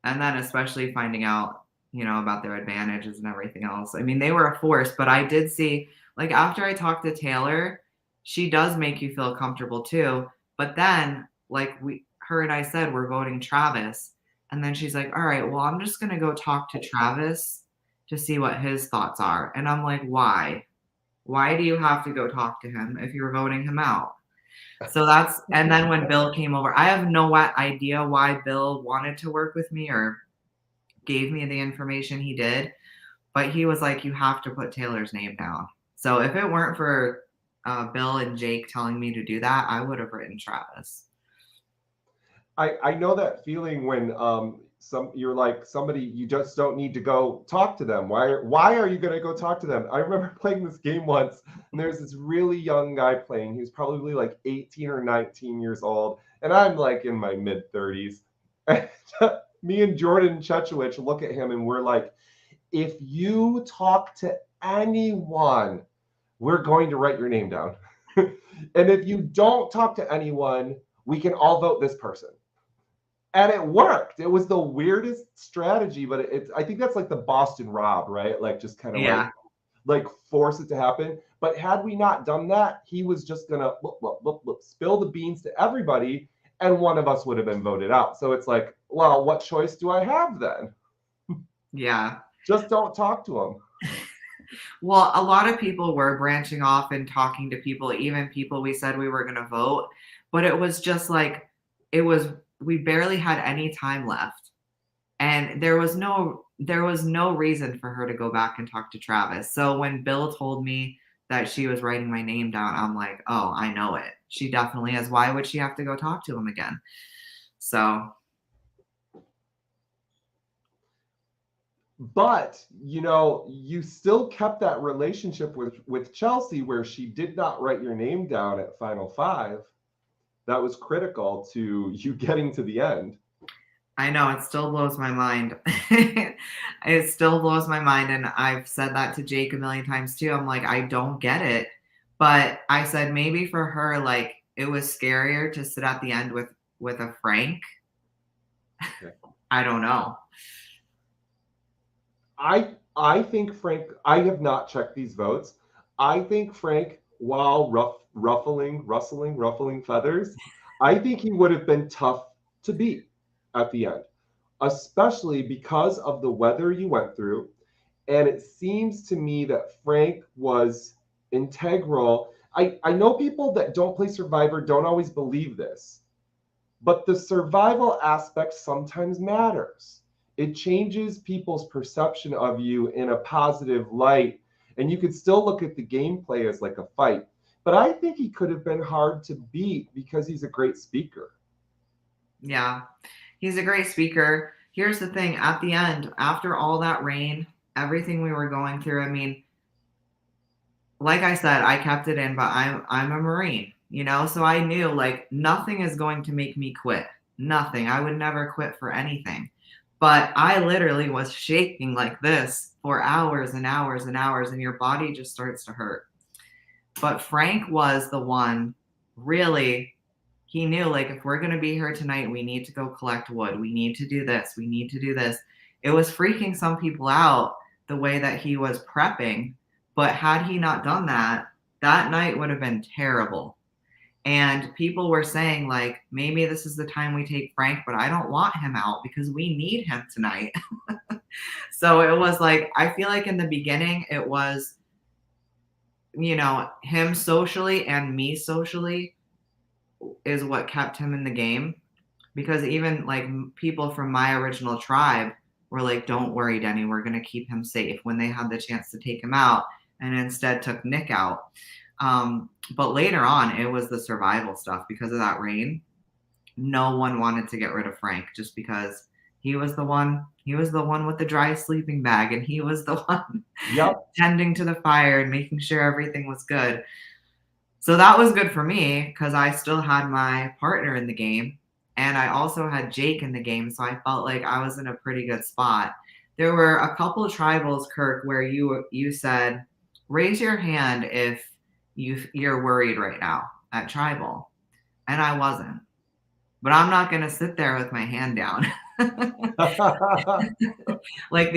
[SPEAKER 3] And then especially finding out, about their advantages and everything else. I mean, they were a force, but I did see, like, after I talked to Taylor, she does make you feel comfortable too. But then, like, her and I said, we're voting Travis. And then she's like, all right, well, I'm just going to go talk to Travis to see what his thoughts are. And I'm like, why? why do you have to go talk to him if you're voting him out? So that's, and then when Bill came over, I have no idea why Bill wanted to work with me or gave me the information he did, but he was like, you have to put Taylor's name down. So if it weren't for Bill and Jake telling me to do that, I would have written Travis.
[SPEAKER 2] I know that feeling when you're like somebody, you just don't need to go talk to them. Why are you gonna go talk to them? I remember playing this game once, and there's this really young guy playing. He was probably like 18 or 19 years old, and I'm like in my mid 30s. Me and Jordan Chechowicz look at him and we're like, if you talk to anyone, we're going to write your name down. And if you don't talk to anyone, we can all vote this person. And it worked. It was the weirdest strategy, but it's I think that's like the Boston Rob, right? Like just kind of like force it to happen. But had we not done that, he was just gonna spill the beans to everybody, and one of us would have been voted out. So it's like, well, what choice do I have then?
[SPEAKER 3] Yeah.
[SPEAKER 2] Just don't talk to him.
[SPEAKER 3] Well, a lot of people were branching off and talking to people, even people we said we were going to vote. But it was just like, we barely had any time left. And there was no reason for her to go back and talk to Travis. So when Bill told me that she was writing my name down, I'm like, oh, I know it. She definitely is. Why would she have to go talk to him again? So.
[SPEAKER 2] But, you still kept that relationship with Chelsea where she did not write your name down at Final Five. That was critical to you getting to the end.
[SPEAKER 3] I know, it still blows my mind. It still blows my mind. And I've said that to Jake a million times too. I'm like, I don't get it. But I said maybe for her, like, it was scarier to sit at the end with a Frank.
[SPEAKER 2] Okay.
[SPEAKER 3] I don't know.
[SPEAKER 2] I think Frank, I have not checked these votes. I think Frank, while ruffling feathers, I think he would have been tough to beat at the end, especially because of the weather you went through. And it seems to me that Frank was integral. I know people that don't play Survivor don't always believe this, but the survival aspect sometimes matters. It changes people's perception of you in a positive light. And you could still look at the gameplay as like a fight. But I think he could have been hard to beat because he's a great speaker.
[SPEAKER 3] Yeah, he's a great speaker. Here's the thing. At the end, after all that rain, everything we were going through, I mean, like I said, I kept it in, but I'm a Marine, so I knew like nothing is going to make me quit. Nothing. I would never quit for anything. But I literally was shaking like this for hours and hours and hours, and your body just starts to hurt. But Frank was the one, really, he knew, like, if we're going to be here tonight, we need to go collect wood. We need to do this. We need to do this. It was freaking some people out the way that he was prepping. But had he not done that, that night would have been terrible. And people were saying, like, maybe this is the time we take Frank, but I don't want him out because we need him tonight. So it was like, I feel like in the beginning, it was, him socially and me socially is what kept him in the game. Because even like people from my original tribe were like, don't worry, Denny, we're going to keep him safe when they had the chance to take him out and instead took Nick out. But later on, it was the survival stuff because of that rain. No one wanted to get rid of Frank just because he was the one with the dry sleeping bag, and he was the one tending to the fire and making sure everything was good. So that was good for me because I still had my partner in the game, and I also had Jake in the game. So I felt like I was in a pretty good spot. There were a couple of tribals, Kirk, where you said, raise your hand if you're worried right now at tribal, and I wasn't. But I'm not going to sit there with my hand down. Like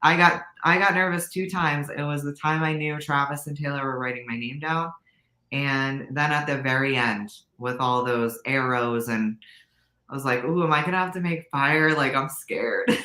[SPEAKER 3] I got nervous 2 times. It was the time I knew Travis and Taylor were writing my name down, and then at the very end with all those arrows, and I was like, ooh, am I going to have to make fire? Like, I'm scared.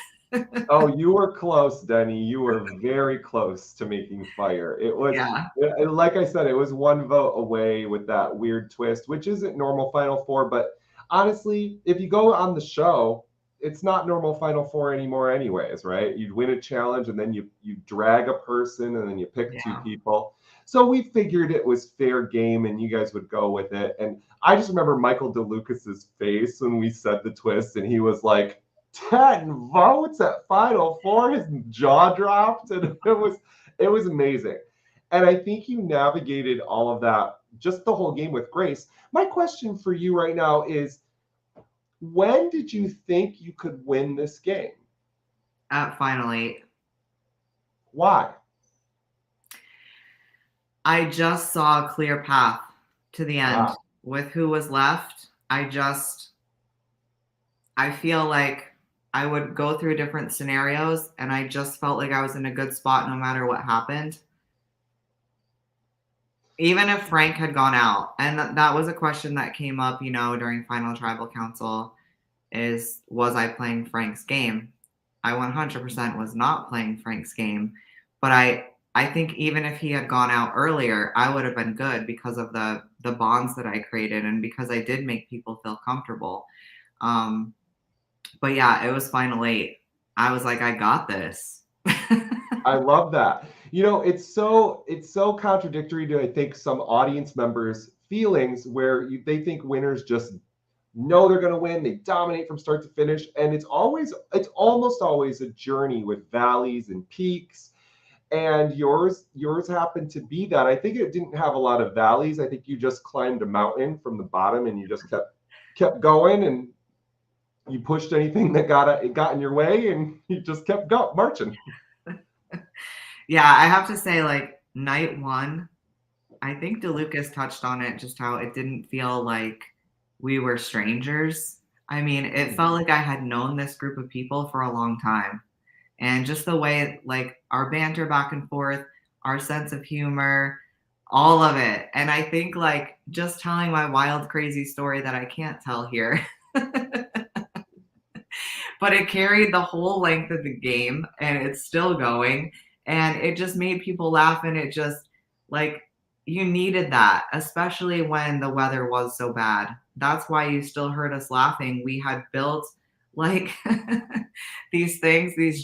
[SPEAKER 2] Oh, you were close, Denny. You were very close to making fire. It was,
[SPEAKER 3] Yeah.
[SPEAKER 2] like I said, it was one vote away with that weird twist, which isn't normal Final Four. But honestly, if you go on the show, it's not normal Final Four anymore, anyways, right? You'd win a challenge and then you drag a person and then you pick two
[SPEAKER 3] Yeah.
[SPEAKER 2] people. So we figured it was fair game and you guys would go with it. And I just remember Michael DeLucas's face when we said the twist, and he was like, 10 votes at Final Four. His jaw dropped, and it was amazing. And I think you navigated all of that, just the whole game, with grace. My question for you right now is, when did you think you could win this game?
[SPEAKER 3] At Final 8.
[SPEAKER 2] Why?
[SPEAKER 3] I just saw a clear path to the end.
[SPEAKER 2] Wow.
[SPEAKER 3] With who was left. I feel like I would go through different scenarios, and I just felt like I was in a good spot no matter what happened. Even if Frank had gone out, and that was a question that came up, during Final Tribal Council, was I playing Frank's game? I 100% was not playing Frank's game, but I think even if he had gone out earlier, I would have been good because of the bonds that I created and because I did make people feel comfortable. But yeah, it was Final 8. I was like, I got this.
[SPEAKER 2] I love that. It's so contradictory to, I think, some audience members' feelings where they think winners just know they're going to win. They dominate from start to finish. And it's almost always a journey with valleys and peaks. And yours happened to be that. I think it didn't have a lot of valleys. I think you just climbed a mountain from the bottom and you just kept going, and you pushed anything that got in your way, and you just kept marching.
[SPEAKER 3] Yeah, I have to say, like, night 1, I think DeLucas touched on it, just how it didn't feel like we were strangers. I mean, it felt like I had known this group of people for a long time. And just the way, like, our banter back and forth, our sense of humor, all of it. And I think, like, just telling my wild, crazy story that I can't tell here. But it carried the whole length of the game, and it's still going. And it just made people laugh, and it just, like, you needed that, especially when the weather was so bad. That's why you still heard us laughing. We had built, like, these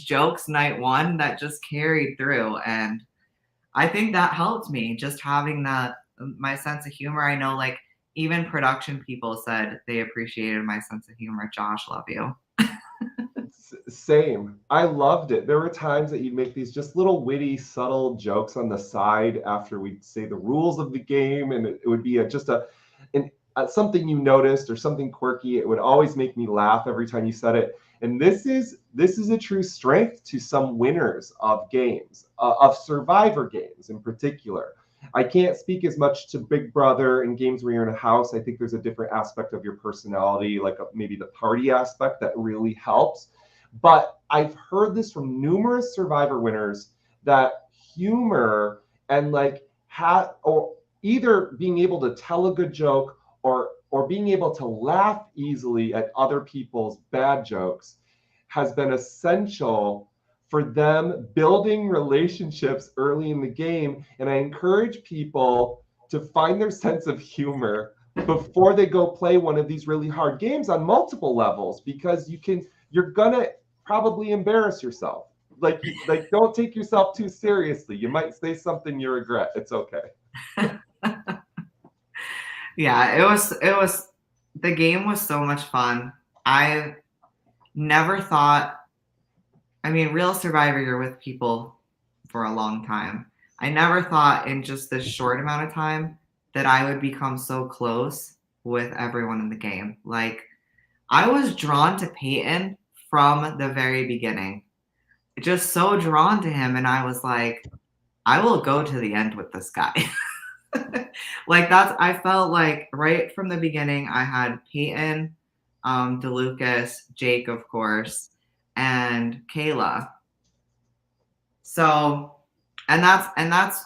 [SPEAKER 3] jokes night 1 that just carried through. And I think that helped me, just having my sense of humor. I know, like, even production people said they appreciated my sense of humor. Josh, love you.
[SPEAKER 2] Same. I loved it. There were times that you'd make these just little witty, subtle jokes on the side after we'd say the rules of the game, and it would be something you noticed or something quirky. It would always make me laugh every time you said it. And this is a true strength to some winners of games, of Survivor games in particular. I can't speak as much to Big Brother and games where you're in a house. I think there's a different aspect of your personality, like maybe the party aspect, that really helps. But I've heard this from numerous Survivor winners, that humor and or either being able to tell a good joke or being able to laugh easily at other people's bad jokes has been essential for them building relationships early in the game. And I encourage people to find their sense of humor before they go play one of these really hard games on multiple levels, because you're gonna probably embarrass yourself. Like don't take yourself too seriously. You might say something you regret. It's okay.
[SPEAKER 3] Yeah, it was the game was so much fun. I never thought, I mean, real Survivor, you're with people for a long time. I never thought in just this short amount of time that I would become so close with everyone in the game. Like, I was drawn to Peyton from the very beginning. Just so drawn to him, and I was like, I will go to the end with this guy. I felt like right from the beginning, I had Peyton, DeLucas, Jake, of course, and Kayla. So, and that's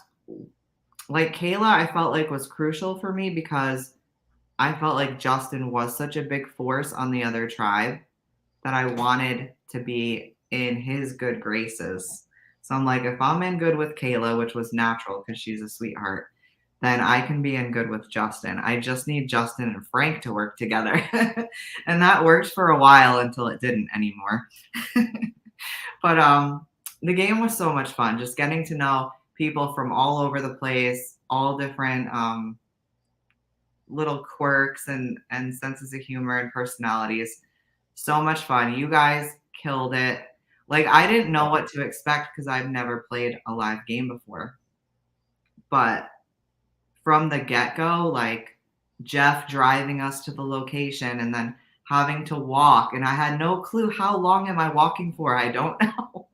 [SPEAKER 3] like, Kayla, I felt like was crucial for me because I felt like Justin was such a big force on the other tribe that I wanted to be in his good graces. So I'm like, if I'm in good with Kayla, which was natural because she's a sweetheart, then I can be in good with Justin. I just need Justin and Frank to work together. And that worked for a while until it didn't anymore. But the game was so much fun, just getting to know people from all over the place, all different little quirks and senses of humor and personalities. So much fun. You guys killed it. Like, I didn't know what to expect because I've never played a live game before. But from the get-go, like Jeff driving us to the location and then having to walk, and I had no clue how long am I walking for. I don't know.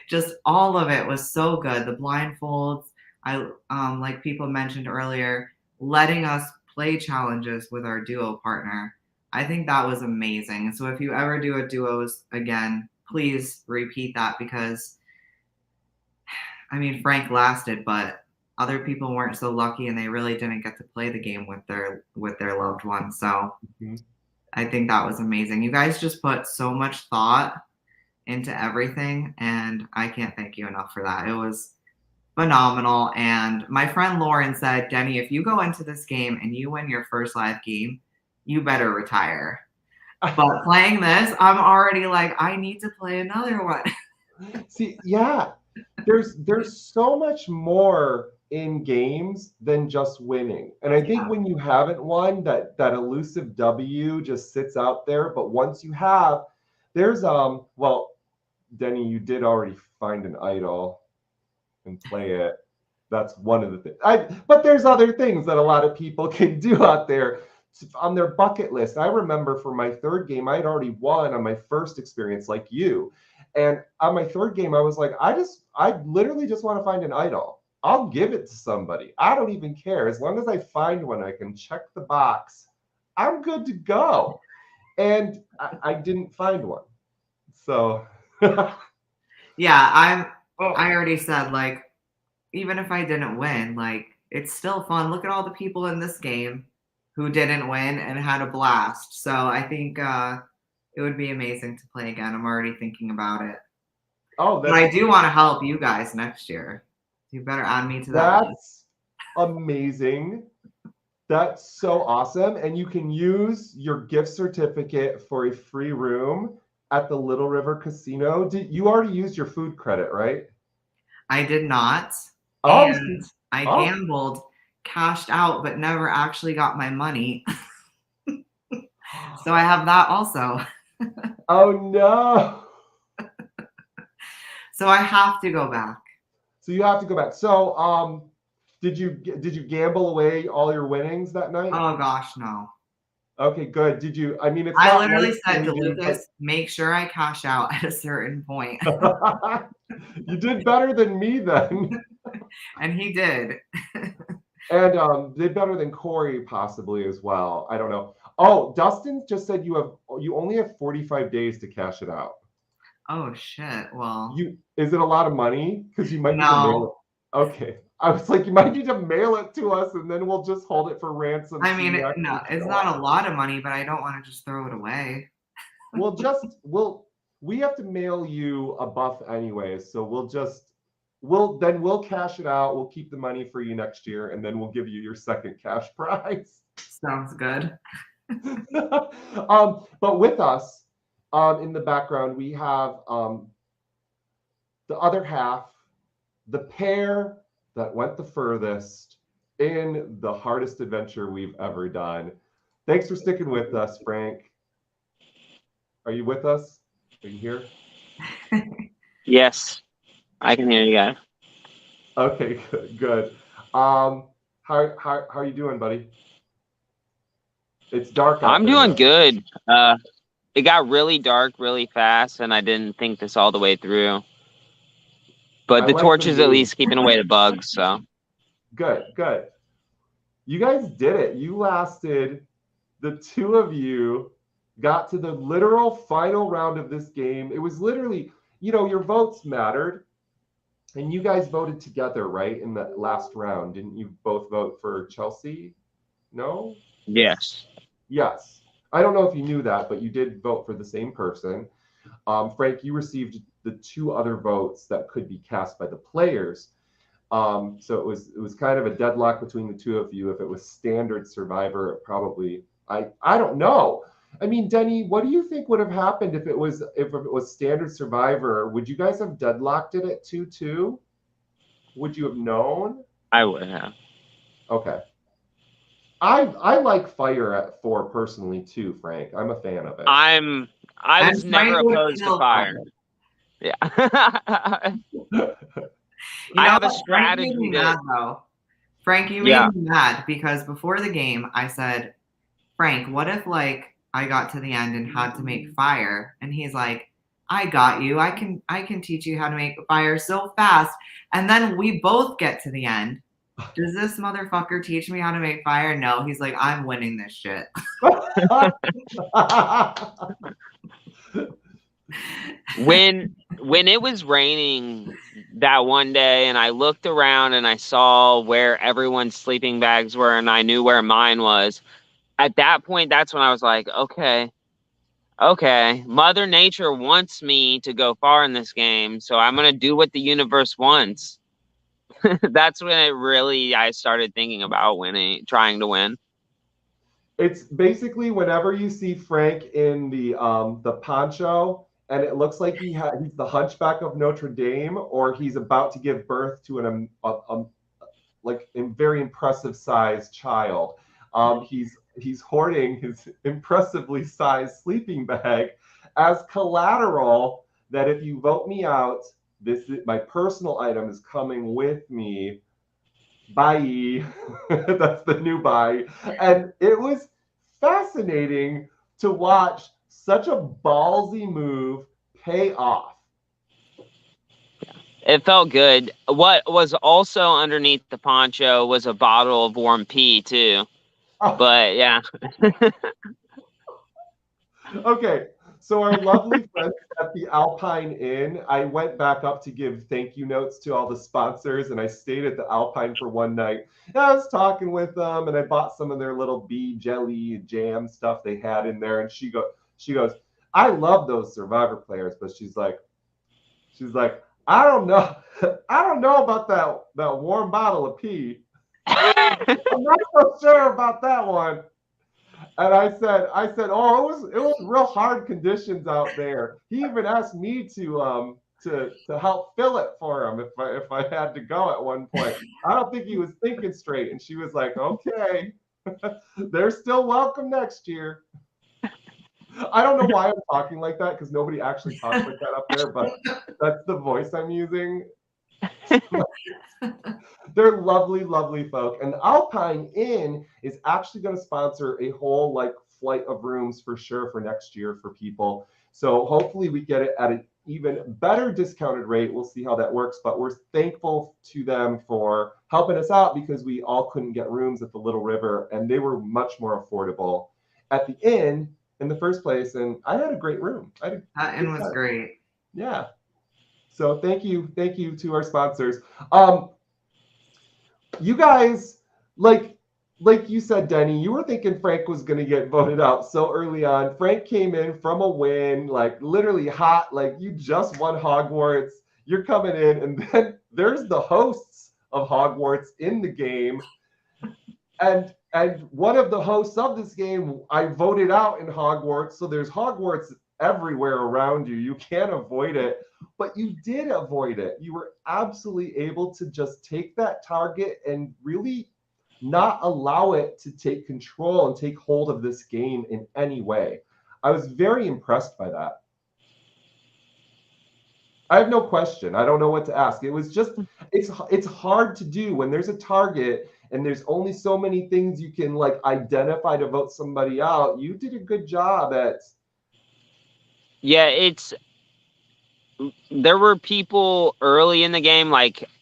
[SPEAKER 3] Just all of it was so good. The blindfolds, I like people mentioned earlier, letting us play challenges with our duo partner. I think that was amazing. So if you ever do a duos again, please repeat that, because I mean, Frank lasted, but other people weren't so lucky and they really didn't get to play the game with their loved ones. So I think that was amazing. You guys just put so much thought into everything, and I can't thank you enough for that. It was phenomenal. And my friend Lauren said, Denny, if you go into this game and you win your first live game, you better retire. But playing this, I'm already like, I need to play another one.
[SPEAKER 2] See, yeah, there's so much more in games than just winning. And I think when you haven't won, that elusive W just sits out there. But once you have, there's well, Denny, you did already find an idol and play it. That's one of the things. But there's other things that a lot of people can do out there on their bucket list. I remember for my third game, I had already won on my first experience, like you. And on my third game, I was like, I literally just want to find an idol. I'll give it to somebody. I don't even care. As long as I find one, I can check the box. I'm good to go. And I didn't find one. So
[SPEAKER 3] yeah, I already said, like, even if I didn't win, like, it's still fun. Look at all the people in this game who didn't win and had a blast. So I think it would be amazing to play again. I'm already thinking about it.
[SPEAKER 2] Oh,
[SPEAKER 3] but I do want to help you guys next year. You better add me to that.
[SPEAKER 2] That's amazing. That's so awesome. And you can use your gift certificate for a free room at the Little River Casino. You already used your food credit, right?
[SPEAKER 3] I did not.
[SPEAKER 2] Oh,
[SPEAKER 3] and I gambled, cashed out, but never actually got my money. So I have that also.
[SPEAKER 2] Oh no.
[SPEAKER 3] So I have to go back.
[SPEAKER 2] So you have to go back. So did you gamble away all your winnings that night?
[SPEAKER 3] Oh gosh, no.
[SPEAKER 2] Okay, good. Did you? I mean, it's
[SPEAKER 3] I
[SPEAKER 2] not
[SPEAKER 3] literally
[SPEAKER 2] nice
[SPEAKER 3] said to
[SPEAKER 2] when you do,
[SPEAKER 3] Lucas, make sure I cash out at a certain point.
[SPEAKER 2] You did better than me then.
[SPEAKER 3] And he did.
[SPEAKER 2] And did better than Corey possibly as well. I don't know. Oh, Dustin just said you only have 45 days to cash it out.
[SPEAKER 3] Oh shit. Well,
[SPEAKER 2] is it a lot of money? Because you might need to
[SPEAKER 3] No.
[SPEAKER 2] mail it. Okay. I was like, you might need to mail it to us and then we'll just hold it for ransom.
[SPEAKER 3] I
[SPEAKER 2] so
[SPEAKER 3] mean,
[SPEAKER 2] you actually
[SPEAKER 3] no, it's
[SPEAKER 2] show
[SPEAKER 3] not
[SPEAKER 2] up.
[SPEAKER 3] a lot of money, but I don't want to just throw it away.
[SPEAKER 2] We have to mail you a buff anyways, so we'll cash it out. We'll keep the money for you next year, and then we'll give you your second cash prize.
[SPEAKER 3] Sounds good.
[SPEAKER 2] But with us, in the background, we have the other half, the pair that went the furthest in the hardest adventure we've ever done. Thanks for sticking with us, Frank. Are you with us? Are you here?
[SPEAKER 10] Yes, I can hear you guys.
[SPEAKER 2] Okay, good. How are you doing, buddy? It's dark out
[SPEAKER 10] I'm
[SPEAKER 2] there
[SPEAKER 10] doing
[SPEAKER 2] now.
[SPEAKER 10] good. It got really dark really fast, and I didn't think this all the way through. But
[SPEAKER 2] I
[SPEAKER 10] the
[SPEAKER 2] like
[SPEAKER 10] torch
[SPEAKER 2] the
[SPEAKER 10] is at
[SPEAKER 2] mood.
[SPEAKER 10] least keeping away the bugs. So
[SPEAKER 2] Good. You guys did it. You lasted. The two of you got to the literal final round of this game. It was literally, your votes mattered. And you guys voted together, right? In the last round. Didn't you both vote for Chelsea? No?
[SPEAKER 10] yes.
[SPEAKER 2] Yes. I don't know if you knew that, but you did vote for the same person. Frank, you received the 2 other votes that could be cast by the players. So it was kind of a deadlock between the 2 of you. If it was standard Survivor, it probably I don't know. I mean, Denny, what do you think would have happened if it was standard Survivor? Would you guys have deadlocked it at 2-2? Would you have known?
[SPEAKER 10] I would have.
[SPEAKER 2] Okay. I like fire at 4 personally too, Frank. I'm a fan of it.
[SPEAKER 10] I was never opposed to fire. Yeah. I have a strategy.
[SPEAKER 3] Frank made me mad, though. Frank, you made me mad because before the game I said, Frank, what if like I got to the end and had to make fire? And he's like, I got you. I can teach you how to make fire so fast. And then we both get to the end. Does this motherfucker teach me how to make fire? No, he's like, I'm winning this shit.
[SPEAKER 10] When it was raining that one day and I looked around and I saw where everyone's sleeping bags were and I knew where mine was, at that point, that's when I was like, okay, Mother Nature wants me to go far in this game, so I'm going to do what the universe wants. That's when I started thinking about trying to win.
[SPEAKER 2] It's basically whenever you see Frank in the poncho and it looks like he's the Hunchback of Notre Dame, or he's about to give birth to a very impressive sized child. He's hoarding his impressively sized sleeping bag as collateral that if you vote me out, my personal item is coming with me. Bye. That's the new bye. And it was fascinating to watch such a ballsy move pay off.
[SPEAKER 10] It felt good. What was also underneath the poncho was a bottle of warm pee too. Oh. But yeah.
[SPEAKER 2] Okay. So our lovely friends at the Alpine Inn, I went back up to give thank you notes to all the sponsors, and I stayed at the Alpine for one night. And I was talking with them, and I bought some of their little bee jelly jam stuff they had in there. And she goes, I love those Survivor players, but she's like, I don't know about that warm bottle of pee. I'm not so sure about that one. And I said, oh, it was real hard conditions out there. He even asked me to help fill it for him if I had to go at one point. I don't think he was thinking straight. And she was like, okay, they're still welcome next year. I don't know why I'm talking like that because nobody actually talks like that up there, but that's the voice I'm using. They're lovely, lovely folk. And Alpine Inn is actually going to sponsor a whole flight of rooms for sure for next year for people. So hopefully we get it at an even better discounted rate. We'll see how that works, but we're thankful to them for helping us out because we all couldn't get rooms at the Little River and they were much more affordable at the inn in the first place. And I had a great room. That
[SPEAKER 3] inn was great.
[SPEAKER 2] Yeah. So thank you to our sponsors. You guys, like you said, Denny, you were thinking Frank was going to get voted out so early on. Frank came in from a win, literally hot, you just won Hogwarts. You're coming in, and then there's the hosts of Hogwarts in the game. And one of the hosts of this game, I voted out in Hogwarts. So there's Hogwarts everywhere around you. You can't avoid it. But you did avoid it. You were absolutely able to just take that target and really not allow it to take control and take hold of this game in any way. I was very impressed by that. I have no question. I don't know what to ask. It was just, it's hard to do when there's a target and there's only so many things you can identify to vote somebody out. You did a good job at.
[SPEAKER 10] Yeah, there were people early in the game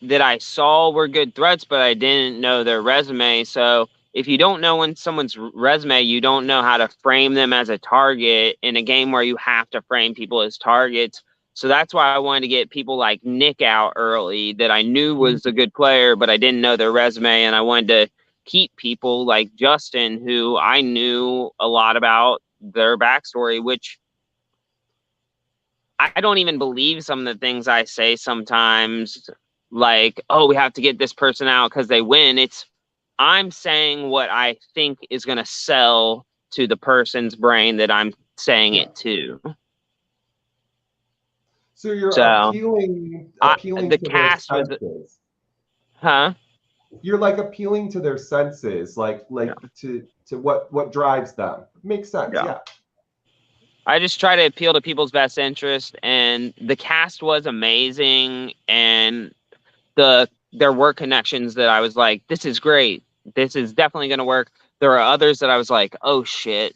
[SPEAKER 10] that I saw were good threats, but I didn't know their resume. So if you don't know someone's resume, you don't know how to frame them as a target in a game where you have to frame people as targets. So that's why I wanted to get people like Nick out early that I knew was a good player, but I didn't know their resume. And I wanted to keep people like Justin, who I knew a lot about their backstory, which I don't even believe some of the things I say sometimes, like, oh, we have to get this person out because they win. I'm saying what I think is going to sell to the person's brain that I'm saying it to.
[SPEAKER 2] So you're
[SPEAKER 10] So,
[SPEAKER 2] appealing
[SPEAKER 10] the
[SPEAKER 2] to their
[SPEAKER 10] cast was,
[SPEAKER 2] senses.
[SPEAKER 10] huh?
[SPEAKER 2] You're like appealing to their senses, like to what drives them. Makes sense, yeah.
[SPEAKER 10] I just try to appeal to people's best interest, and the cast was amazing, and there were connections that I was like, this is great. This is definitely going to work. There are others that I was like, oh shit,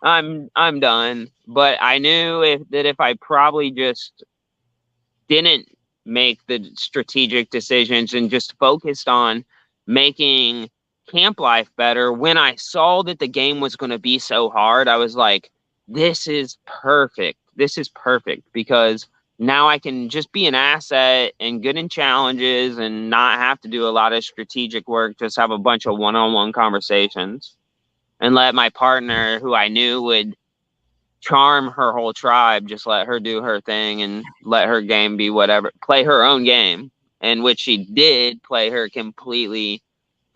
[SPEAKER 10] I'm done. But I knew that if I probably just didn't make the strategic decisions and just focused on making camp life better, when I saw that the game was going to be so hard, I was like, this is perfect. This is perfect because now I can just be an asset and good in challenges and not have to do a lot of strategic work, just have a bunch of one-on-one conversations and let my partner, who I knew would charm her whole tribe, just let her do her thing and let her game be whatever, play her own game, and which she did play her completely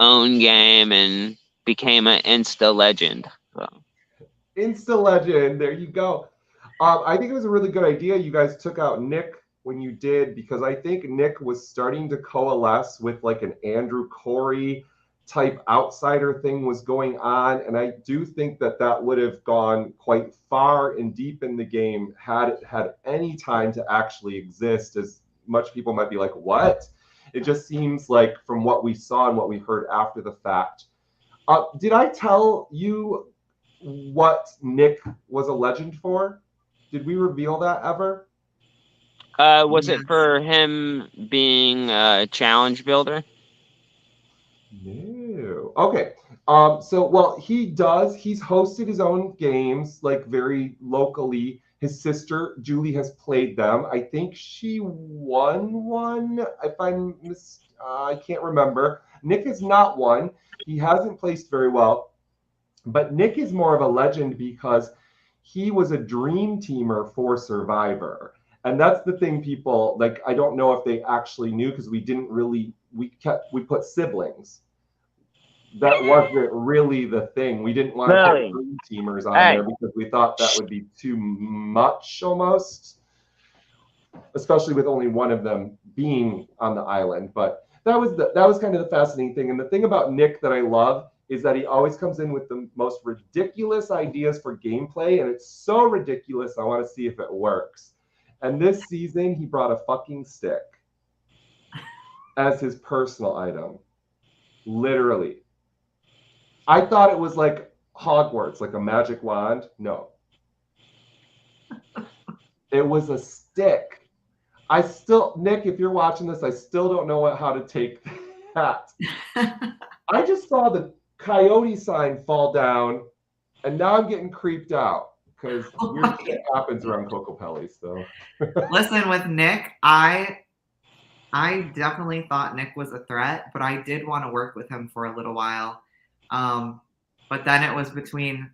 [SPEAKER 10] own game and became an Insta legend. So.
[SPEAKER 2] Insta legend, there you go. I think it was a really good idea you guys took out Nick when you did, because I think Nick was starting to coalesce with like an Andrew Corey type outsider thing was going on, and I do think that would have gone quite far and deep in the game had it had any time to actually exist. As much people might be like, what? It just seems like from what we saw and what we heard after the fact. Did I tell you what Nick was a legend for? Did we reveal that ever?
[SPEAKER 10] Was it for him being a challenge builder?
[SPEAKER 2] No. Okay. Well, he's hosted his own games, like very locally. His sister, Julie, has played them. I think she won one, if I can't remember. Nick has not won. He hasn't placed very well. But Nick is more of a legend because he was a dream teamer for Survivor. And that's the thing people, like, I don't know if they actually knew because we put siblings. That wasn't really the thing. We didn't want to put dream teamers on there because we thought that would be too much almost, especially with only one of them being on the island. But that was kind of the fascinating thing. And the thing about Nick that I love is that he always comes in with the most ridiculous ideas for gameplay, and it's so ridiculous I want to see if it works. And this season he brought a fucking stick as his personal item. Literally. I thought it was like Hogwarts, like a magic wand. No. It was a stick. Nick, if you're watching this, I still don't know how to take that. I just saw the coyote sign fall down, and now I'm getting creeped out because weird shit happens around Kokopelli. So
[SPEAKER 3] listen, with Nick, I definitely thought Nick was a threat, but I did want to work with him for a little while. But then it was between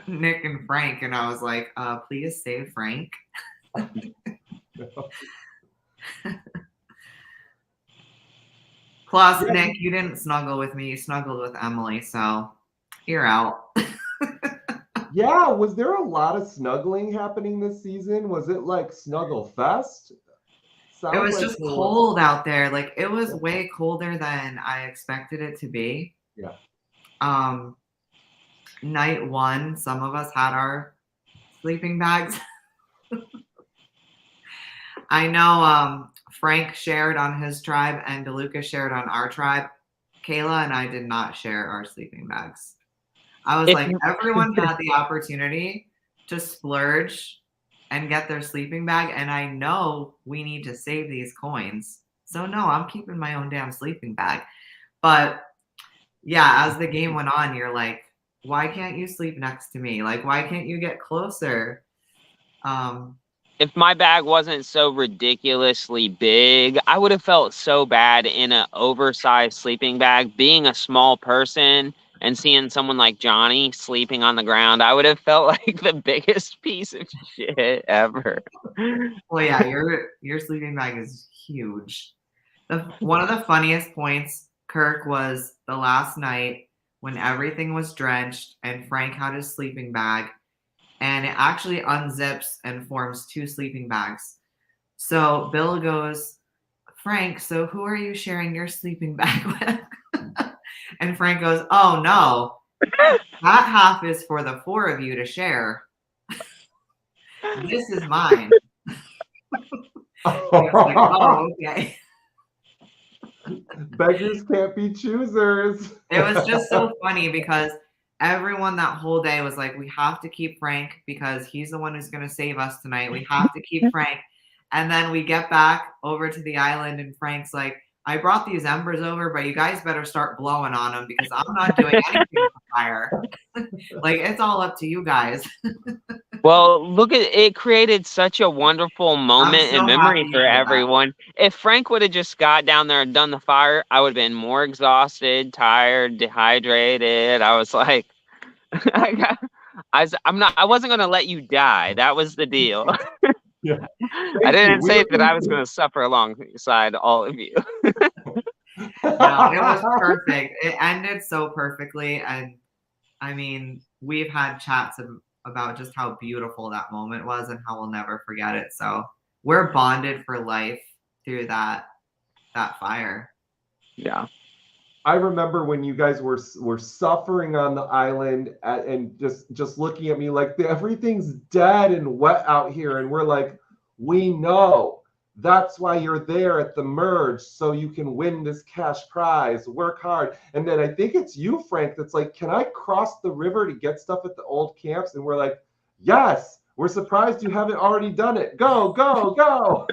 [SPEAKER 3] Nick and Frank, and I was like, please save Frank. Plus, Nick, you didn't snuggle with me. You snuggled with Emily, so you're out.
[SPEAKER 2] Yeah, was there a lot of snuggling happening this season? Was it like Snuggle Fest?
[SPEAKER 3] It was just cold out there. Like, it was way colder than I expected it to be.
[SPEAKER 2] Yeah.
[SPEAKER 3] Night one, some of us had our sleeping bags. I know Frank shared on his tribe and DeLuca shared on our tribe. Kayla and I did not share our sleeping bags. I was like, everyone had the opportunity to splurge and get their sleeping bag, and I know we need to save these coins. So no, I'm keeping my own damn sleeping bag. But yeah, as the game went on, you're like, why can't you sleep next to me? Like, why can't you get closer?
[SPEAKER 10] If my bag wasn't so ridiculously big, I would have felt so bad in an oversized sleeping bag. Being a small person and seeing someone like Johnny sleeping on the ground, I would have felt like the biggest piece of shit ever.
[SPEAKER 3] Well, yeah, your sleeping bag is huge. One of the funniest points, Kirk, was the last night when everything was drenched and Frank had his sleeping bag, and it actually unzips and forms 2 sleeping bags. So Bill goes, Frank, so who are you sharing your sleeping bag with? And Frank goes, oh no, that half is for the 4 of you to share. This is mine. Like, oh, okay.
[SPEAKER 2] Beggars can't be choosers.
[SPEAKER 3] It was just so funny because everyone that whole day was like, we have to keep Frank because he's the one who's going to save us tonight. We have to keep Frank. And then we get back over to the island and Frank's like, I brought these embers over, but you guys better start blowing on them because I'm not doing anything with fire. Like, it's all up to you guys.
[SPEAKER 10] Well, look at it, created such a wonderful moment and memory for everyone. If Frank would have just got down there and done the fire, I would have been more exhausted, tired, dehydrated. I was like, I wasn't going to let you die. That was the deal.
[SPEAKER 2] Yeah.
[SPEAKER 10] I didn't say that I was going to suffer alongside all of you.
[SPEAKER 3] No, it was perfect. It ended so perfectly. And I mean, we've had chats about just how beautiful that moment was and how we'll never forget it. So we're bonded for life through that fire.
[SPEAKER 10] Yeah.
[SPEAKER 2] I remember when you guys were suffering on the island and just looking at me like everything's dead and wet out here, and we're like, we know that's why you're there at the merge, so you can win this cash prize. Work hard. And then I think it's you, Frank, that's like, can I cross the river to get stuff at the old camps? And we're like, yes. We're surprised you haven't already done it. Go, go, go.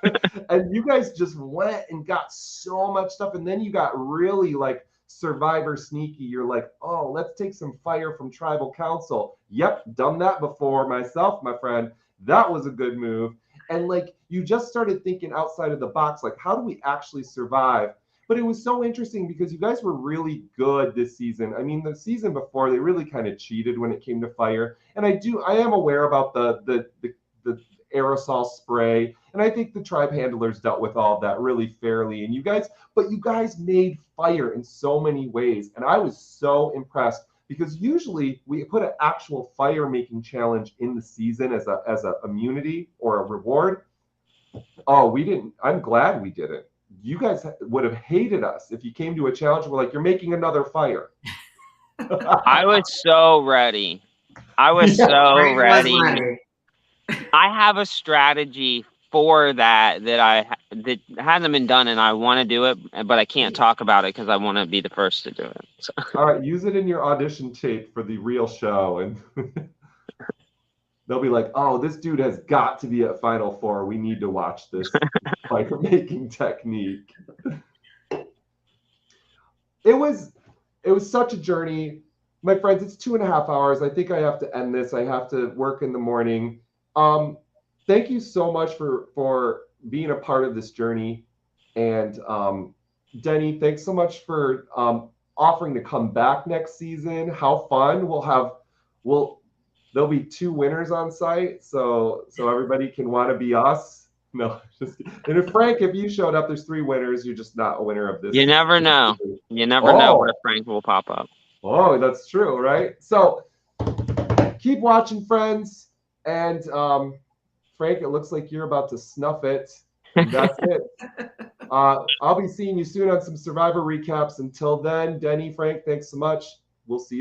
[SPEAKER 2] And you guys just went and got so much stuff, and then you got really like Survivor sneaky. You're like, oh, let's take some fire from tribal council. Yep, done that before myself, my friend. That was a good move. And like, you just started thinking outside of the box, like, how do we actually survive? But it was so interesting because you guys were really good this season. I mean, the season before, they really kind of cheated when it came to fire. And I am aware about the aerosol spray. And I think the tribe handlers dealt with all of that really fairly. And you guys made fire in so many ways. And I was so impressed because usually we put an actual fire making challenge in the season as a immunity or a reward. Oh, we didn't. I'm glad we didn't. You guys would have hated us if you came to a challenge and we're like, you're making another fire.
[SPEAKER 10] I was so ready. I ready. I have a strategy for that hasn't been done, and I want to do it, but I can't talk about it because I want to be the first to do it. So.
[SPEAKER 2] All right, use it in your audition tape for the real show, and they'll be like, "Oh, this dude has got to be at Final Four. We need to watch this fire making technique." It was such a journey, my friends. It's 2.5 hours. I think I have to end this. I have to work in the morning. Thank you so much for being a part of this journey. And Denny, thanks so much for offering to come back next season. How fun. There'll be 2 winners on site, so everybody can want to be us. No, and if Frank, if you showed up, there's 3 winners. You're just not a winner of this.
[SPEAKER 10] You never know. You never know where Frank will pop up.
[SPEAKER 2] Oh, that's true, right? So keep watching, friends. And Frank, it looks like you're about to snuff it. And that's it. I'll be seeing you soon on some Survivor recaps. Until then, Denny, Frank, thanks so much. We'll see you.